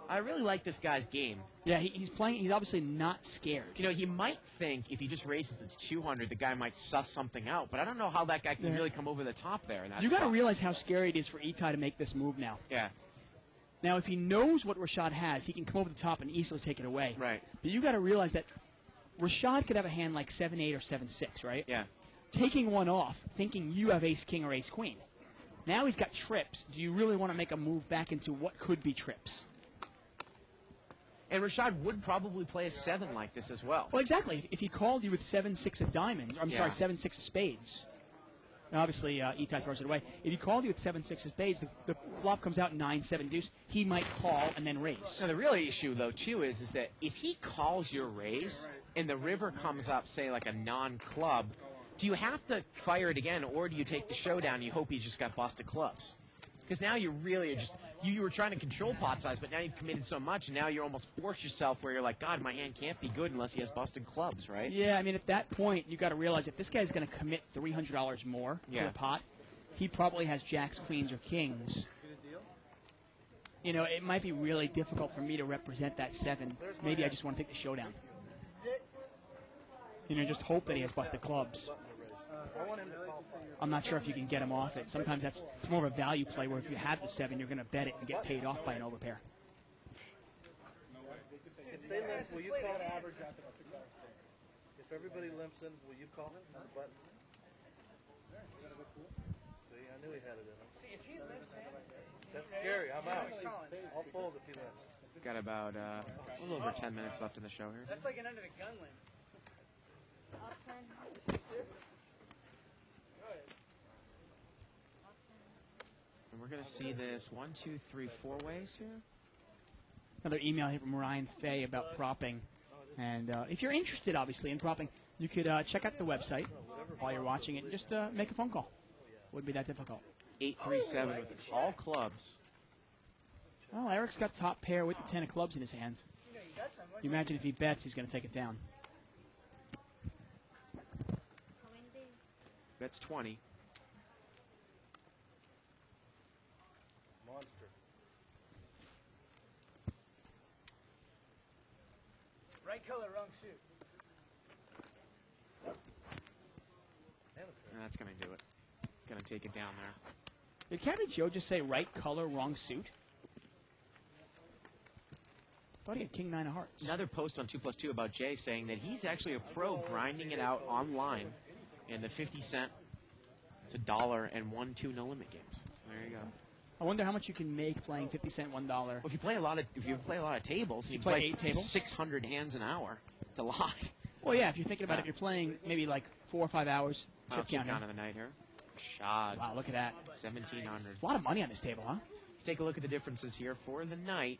I really like this guy's game. Yeah, he's playing. He's obviously not scared. You know, he might think if he just raises it to 200, the guy might suss something out. But I don't know how that guy can really come over the top there. You got to realize how scary it is for Itai to make this move now. Yeah. Now, if he knows what Rashad has, he can come over the top and easily take it away. Right. But you got to realize that Rashad could have a hand like 7-8 or 7-6, right? Yeah. Taking one off, thinking you have ace-king or ace-queen. Now he's got trips. Do you really want to make a move back into what could be trips? And Rashad would probably play a 7 like this as well. Well, exactly. If he called you with 7-6 of diamonds, sorry, 7-6 of spades. And obviously, Itai throws it away. If he called you with 7-6 of spades, the flop comes out 9-7 deuce. He might call and then raise. Now, the real issue, though, too, is that if he calls your raise and the river comes up, say, like a non-club, do you have to fire it again, or do you take the showdown and you hope he's just got busted clubs? Because now you really are just, you were trying to control pot size, but now you've committed so much, and now you're almost forced yourself where you're like, God, my hand can't be good unless he has busted clubs, right? Yeah, I mean, at that point, you got to realize if this guy's going to commit $300 more to the pot, he probably has jacks, queens, or kings. You know, it might be really difficult for me to represent that 7. Maybe I just want to take the showdown. You know, just hope that he has busted clubs. I'm not sure if you can get him off it. Sometimes it's more of a value play where if you have the 7, you're going to bet it and get paid off by an overpair. If they limp, will you call average? If everybody limps in, will you call it on the button? See, I knew he had it in him. See, if he limps in, that's scary. I'm out. I'll fold if he limps. Got about a little over 10 minutes left in the show here. That's like an under the gun limp. And we're going to see this 1, 2, 3, 4 ways here. Another email here from Ryan Fay about propping. And if you're interested, obviously, in propping, you could check out the website while you're watching it and just make a phone call. Wouldn't be that difficult. 8-3-7 with all clubs. Well, Eric's got top pair with the 10 of clubs in his hand. You imagine if he bets, he's going to take it down. That's 20. Monster. Right color, wrong suit. And that's going to do it. Going to take it down there. Did Cabbage Joe just say right color, wrong suit? I thought he had King 9 of hearts. Another post on 2+2 about Jay saying that he's actually a pro grinding it out online in the 50 cent to $1 and 1-2 no limit games. There you go. I wonder how much you can make playing 50 cent $1. Well, if you play a lot of tables, you play play 8 tables, 600 hands an hour. It's a lot. Well, yeah, if you're thinking about it, if you're playing maybe like 4 or 5 hours, chip Chip count count of the night here. Shad. Wow, look at that. 1,700. A lot of money on this table, huh? Let's take a look at the differences here for the night.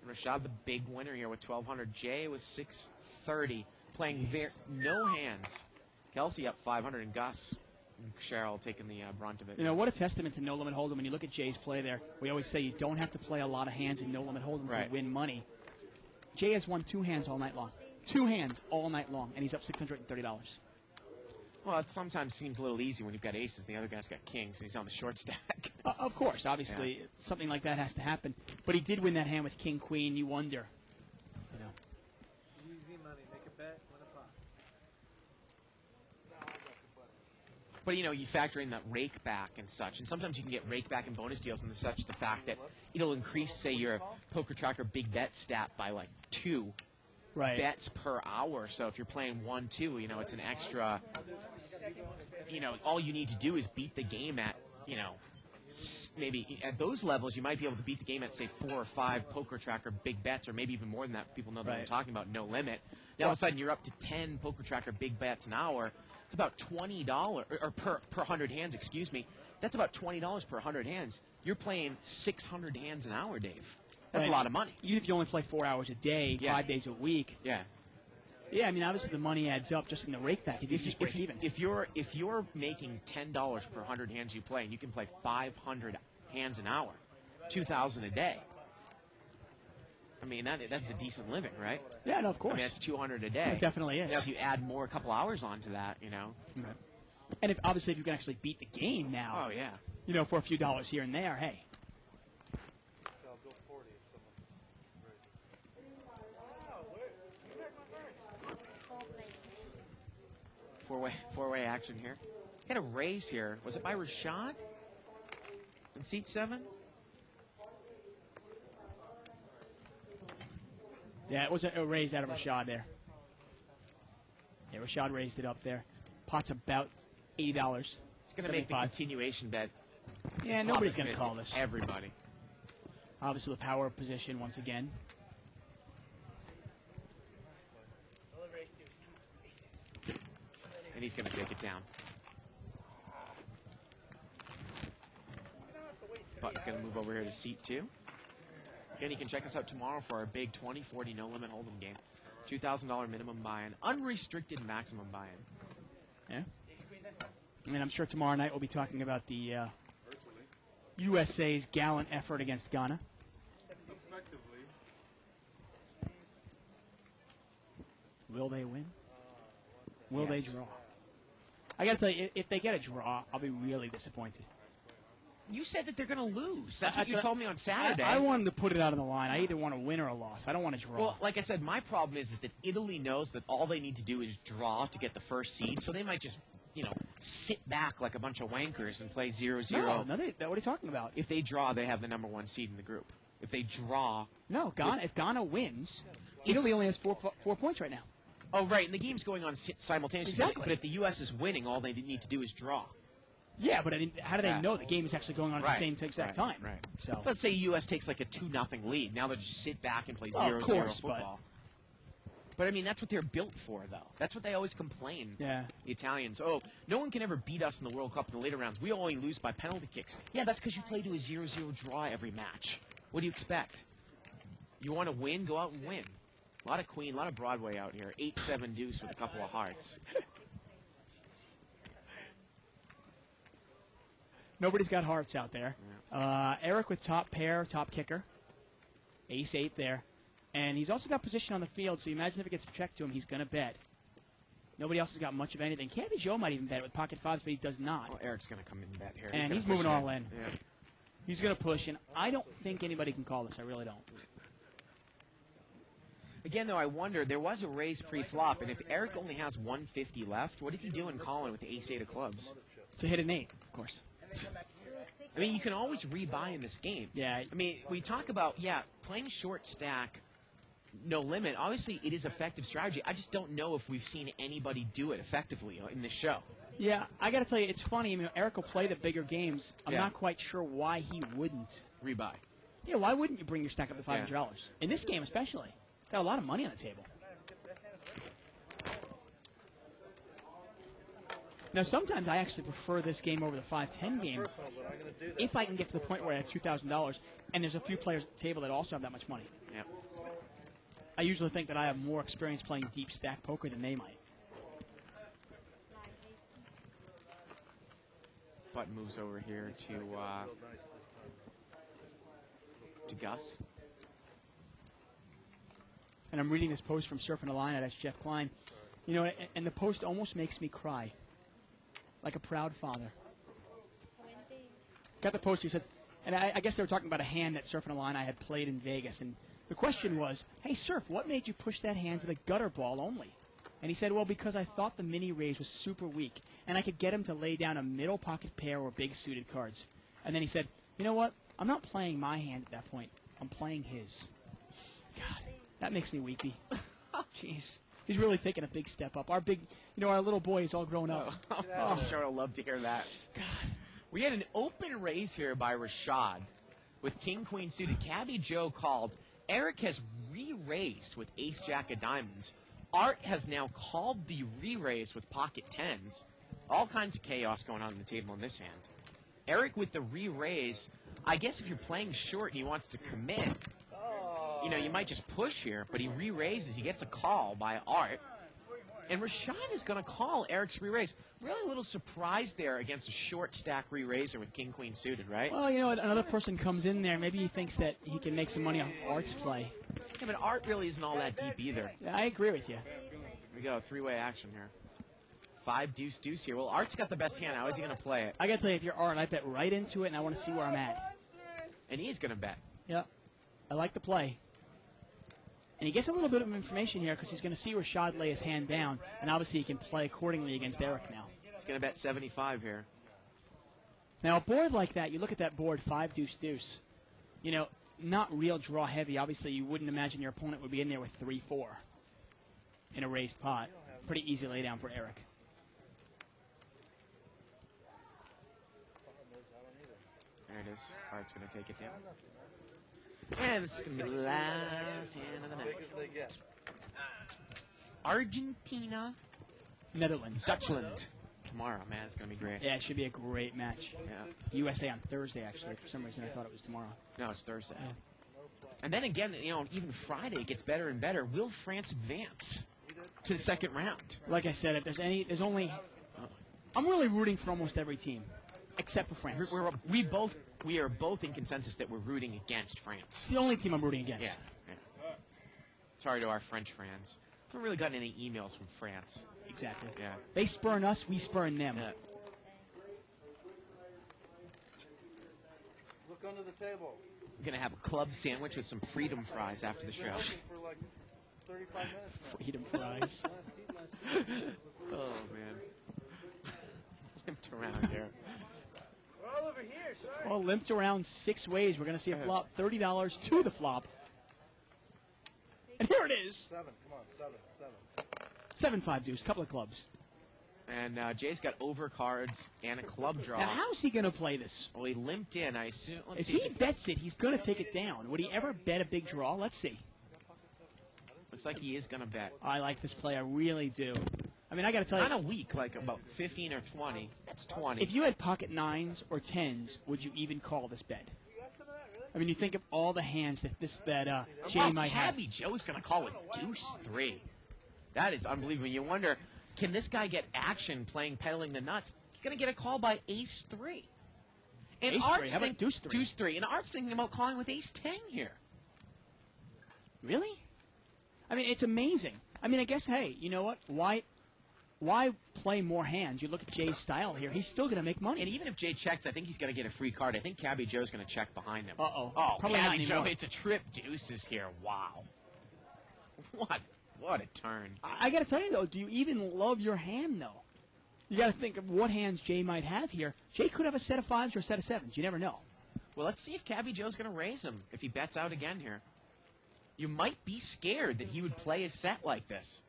Rashad, the big winner here with 1,200. Jay with 630, playing no hands. Kelsey up 500, and Gus and Cheryl taking the brunt of it. You know, what a testament to No Limit Hold'em. When you look at Jay's play there, we always say you don't have to play a lot of hands in No Limit Hold'em to win money. Jay has won 2 hands all night long. 2 hands all night long, and he's up $630. Well, it sometimes seems a little easy when you've got aces and the other guy's got kings, and he's on the short stack. Of course, obviously, something like that has to happen. But he did win that hand with king, queen. You wonder, you know. Easy money. Make a bet, win a pot. But, you know, you factor in that rake back and such, and sometimes you can get rake back and bonus deals and such, the fact that it'll increase, say, your poker tracker big bet stat by like 2 bets per hour. So if you're playing 1-2, you know, it's an extra, you know, all you need to do is beat the game at, you know, maybe at those levels you might be able to beat the game at, say, 4 or 5 poker tracker big bets, or maybe even more than that. People know that I'm talking about no limit. Now all of a sudden you're up to 10 poker tracker big bets an hour. It's about $20 or per 100 hands, excuse me. That's about $20 per 100 hands. You're playing 600 hands an hour, Dave. That's a lot of money. Even if you only play 4 hours a day, 5 days a week. Yeah. Yeah, I mean, obviously the money adds up just in the rake back. If you're making $10 per 100 hands you play, and you can play 500 hands an hour, 2,000 a day. I mean, that's a decent living, right? Yeah, no, of course. I mean, that's 200 a day. It definitely is. Now, if you add a couple hours onto that, you know. Right. And obviously if you can actually beat the game now. Oh yeah. You know, for a few dollars here and there, hey. Four-way action here. Got a raise here. Was it by Rashad? In seat 7? Yeah, it was a raise out of Rashad there. Yeah, Rashad raised it up there. Pot's about $80. It's going to make the continuation bet. Yeah, nobody's going to call this. Everybody. Obviously the power position once again. And he's going to take it down. But he's going to move over here to seat 2. Again, you can check us out tomorrow for our big 20-40 no limit hold'em game. $2,000 minimum buy-in, unrestricted maximum buy-in. Yeah. I mean, I'm sure tomorrow night we'll be talking about the USA's gallant effort against Ghana. Effectively. Will they win? Will they draw? I got to tell you, if they get a draw, I'll be really disappointed. You said that they're going to lose. That's what you told me on Saturday. I wanted to put it out on the line. I either want to win or a loss. I don't want to draw. Well, like I said, my problem is that Italy knows that all they need to do is draw to get the first seed, so they might just, you know, sit back like a bunch of wankers and play 0-0. No, what are you talking about? If they draw, they have the #1 seed in the group. If they draw... No, if Ghana wins, Italy only has 4 points right now. Oh, right, and the game's going on simultaneously. Exactly. But if the U.S. is winning, all they need to do is draw. Yeah, but how do they know the game is actually going on at the same exact time? Right. So let's say U.S. takes like a 2-0 lead. Now they just sit back and play 0-0 football. But I mean, that's what they're built for, though. That's what they always complain. Yeah. The Italians. Oh, no one can ever beat us in the World Cup in the later rounds. We only lose by penalty kicks. Yeah, that's because you play to a 0-0 draw every match. What do you expect? You want to win? Go out and win. A lot of queen, a lot of Broadway out here. 8-7 deuce with a couple of hearts. Nobody's got hearts out there. Yeah. Eric with top pair, top kicker. Ace-8 there. And he's also got position on the field, so you imagine if it gets checked to him, he's going to bet. Nobody else has got much of anything. Canby Joe might even bet with pocket 5s, but he does not. Well, Eric's going to come in and bet here. And he's moving all in. Yeah. He's going to push, and I don't think anybody can call this. I really don't. Again, though, I wonder, there was a raise pre-flop, and if Eric only has 150 left, what is he doing calling with the ace-8 of clubs? To hit an 8, of course. I mean, you can always rebuy in this game. Yeah. I mean, we talk about, playing short stack, no limit. Obviously, it is effective strategy. I just don't know if we've seen anybody do it effectively in this show. Yeah, I got to tell you, it's funny. I mean, Eric will play the bigger games. I'm not quite sure why he wouldn't. Rebuy. Yeah, why wouldn't you bring your stack up to $500? In this game especially. Got a lot of money on the table. Now, sometimes I actually prefer this game over the 5-10 game Personal, but I'm going to do that. if I can get to the point where I have $2,000 and there's a few players at the table that also have that much money. Yep. I usually think that I have more experience playing deep stack poker than they might. Button moves over here Real nice this time. to Gus. And I'm reading this post from Surfing the Line. That's Jeff Klein. You know, and the post almost makes me cry, like a proud father. Got the post. He said, and I guess they were talking about a hand that Surfing the Line I had played in Vegas, and the question was, "Hey Surf, what made you push that hand with a gutter ball only?" And he said, "Well, because I thought the mini raise was super weak, and I could get him to lay down a middle pocket pair or big suited cards." And then he said, "You know what? I'm not playing my hand at that point. I'm playing his." God, that makes me weepy. Jeez. He's really taking a big step up. Our little boy is all grown up. I'm sure I'll love to hear that. God. We had an open raise here by Rashad with king-queen suited. Cabby Joe called. Eric has re-raised with ace-jack of diamonds. Art has now called the re-raise with pocket tens. All kinds of chaos going on the table in this hand. Eric with the re-raise. I guess if you're playing short and he wants to commit, you know, you might just push here, but he re-raises. He gets a call by Art. And Rashad is going to call Eric's re-raise. Really a little surprise there against a short stack re-raiser with king-queen suited, right? Well, you know, another person comes in there. Maybe he thinks that he can make some money off Art's play. Yeah, but Art really isn't all that deep either. Yeah, I agree with you. Here we go, three-way action here. 5 deuce deuce here. Well, Art's got the best hand. How is he going to play it? I got to tell you, if you're Art, I bet right into it, and I want to see where I'm at. And he's going to bet. Yep. I like the play. And he gets a little bit of information here because he's going to see Rashad lay his hand down, and obviously he can play accordingly against Eric now. He's going to bet 75 here. Now, a board like that, you look at that board, 5 deuce deuce. You know, not real draw heavy. Obviously, you wouldn't imagine your opponent would be in there with 3-4 in a raised pot. Pretty easy lay down for Eric. There it is. Art's going to take it down. And this is going to be the last hand of the night. Big as they get. Argentina, Netherlands. Dutchland. Tomorrow, man, it's going to be great. Yeah, it should be a great match. Yeah. USA on Thursday, actually. For some reason, I thought it was tomorrow. No, it's Thursday. Yeah. And then again, you know, even Friday gets better and better. Will France advance to the second round? Like I said, if there's only... I'm really rooting for almost every team, except for France. We are both in consensus that we're rooting against France. It's the only team I'm rooting against. Yeah. Sorry to our French fans. Haven't really gotten any emails from France. Exactly. Yeah. They spurn us, we spurn them. Yeah. Look under the table. We're going to have a club sandwich with some freedom fries after the show. Been looking for like 35 minutes now. Freedom fries. Last seat. Oh, man. Limped around here. We're all over here, sorry. Well, limped around 6 ways. We're going to see a flop. $30 to the flop. And here it is. 7. Come on, 7. 7-5 deuce. Couple of clubs. And Jay's got overcards and a club draw. Now, how's he going to play this? Well, he limped in. I assume. Let's If see he bets it, he's going to take it down. Would he ever bet a big draw? Let's see. Looks like he is going to bet. I like this play. I really do. I mean, I got to tell Not you, a week, like about 15 or 20. That's 20. if you had pocket 9s or 10s, would you even call this bet? I mean, you think of all the hands that Jay might have. Cabby Joe's going to call with deuce 3. That is unbelievable. You wonder, can this guy get action playing peddling the nuts? He's going to get a call by ace 3. And Ace Art's 3? How about deuce 3? Deuce 3. And Art's thinking about calling with ace 10 here. Really? I mean, it's amazing. I mean, I guess, hey, you know what? Why play more hands? You look at Jay's style here. He's still going to make money. And even if Jay checks, I think he's going to get a free card. I think Cabby Joe's going to check behind him. Uh-oh. Oh, Probably not Cabby Joe, anymore. it's a trip deuces here. Wow. What a turn. I got to tell you, though, do you even love your hand, though? You got to think of what hands Jay might have here. Jay could have a set of 5s or a set of 7s. You never know. Well, let's see if Cabby Joe's going to raise him if he bets out again here. You might be scared that he would play a set like this.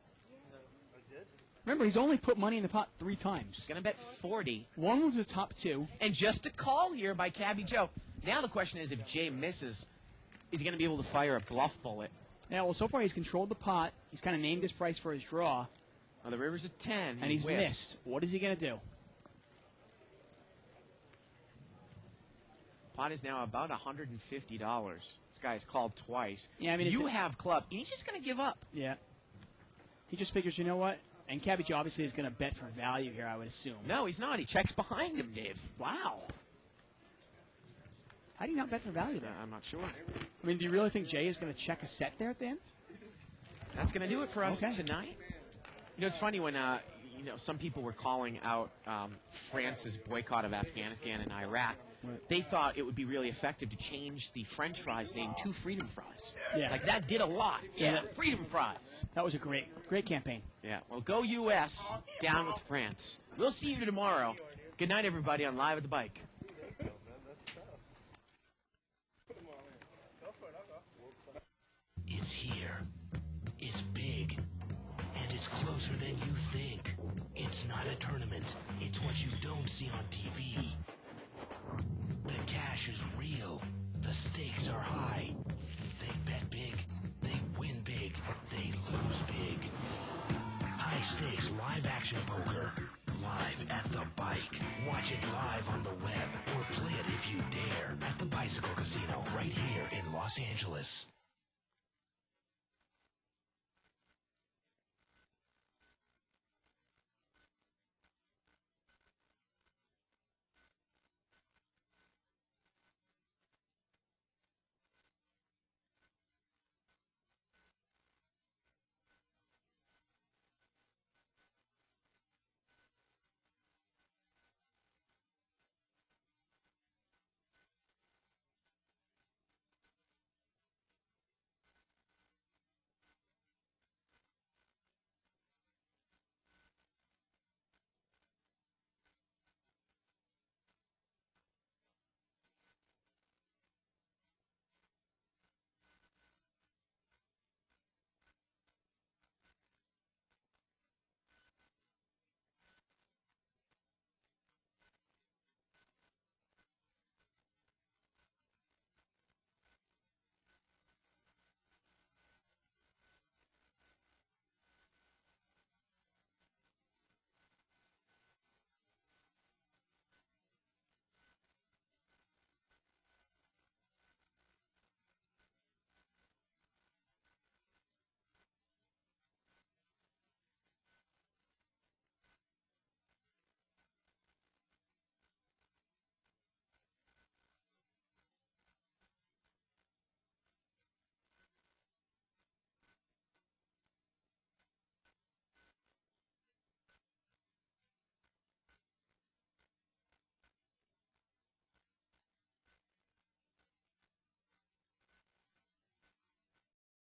Remember, he's only put money in the pot 3 times. He's going to bet 40. One was the top 2. And just a call here by Cabby Joe. Now the question is, if Jay misses, is he going to be able to fire a bluff bullet? Yeah, well, so far he's controlled the pot. He's kind of named his price for his draw. Now the river's a 10. And he's whiffs. missed. What is he going to do? Pot is now about $150. This guy's called twice. Yeah, I mean, you have club. He's just going to give up. Yeah. He just figures, you know what? And Cabbage obviously is going to bet for value here, I would assume. No, he's not. He checks behind him, Dave. Wow. How do you not bet for value there? I'm not sure. I mean, do you really think Jay is going to check a set there at the end? That's going to do it for us Okay. tonight. You know, it's funny when some people were calling out France's boycott of Afghanistan and Iraq. Right. They thought it would be really effective to change the French fries name to Freedom Fries. Yeah. Like, that did a lot. Yeah. Freedom Fries. That was a great campaign. Yeah. Well, go U.S. Down with France. We'll see you tomorrow. Good night, everybody, on Live at the Bike. It's here. It's big. And it's closer than you think. It's not a tournament. It's what you don't see on TV. The cash is real. The stakes are high. They bet big. They win big. They lose big. High stakes live action poker. Live at the bike. Watch it live on the web or play it if you dare at the Bicycle Casino right here in Los Angeles.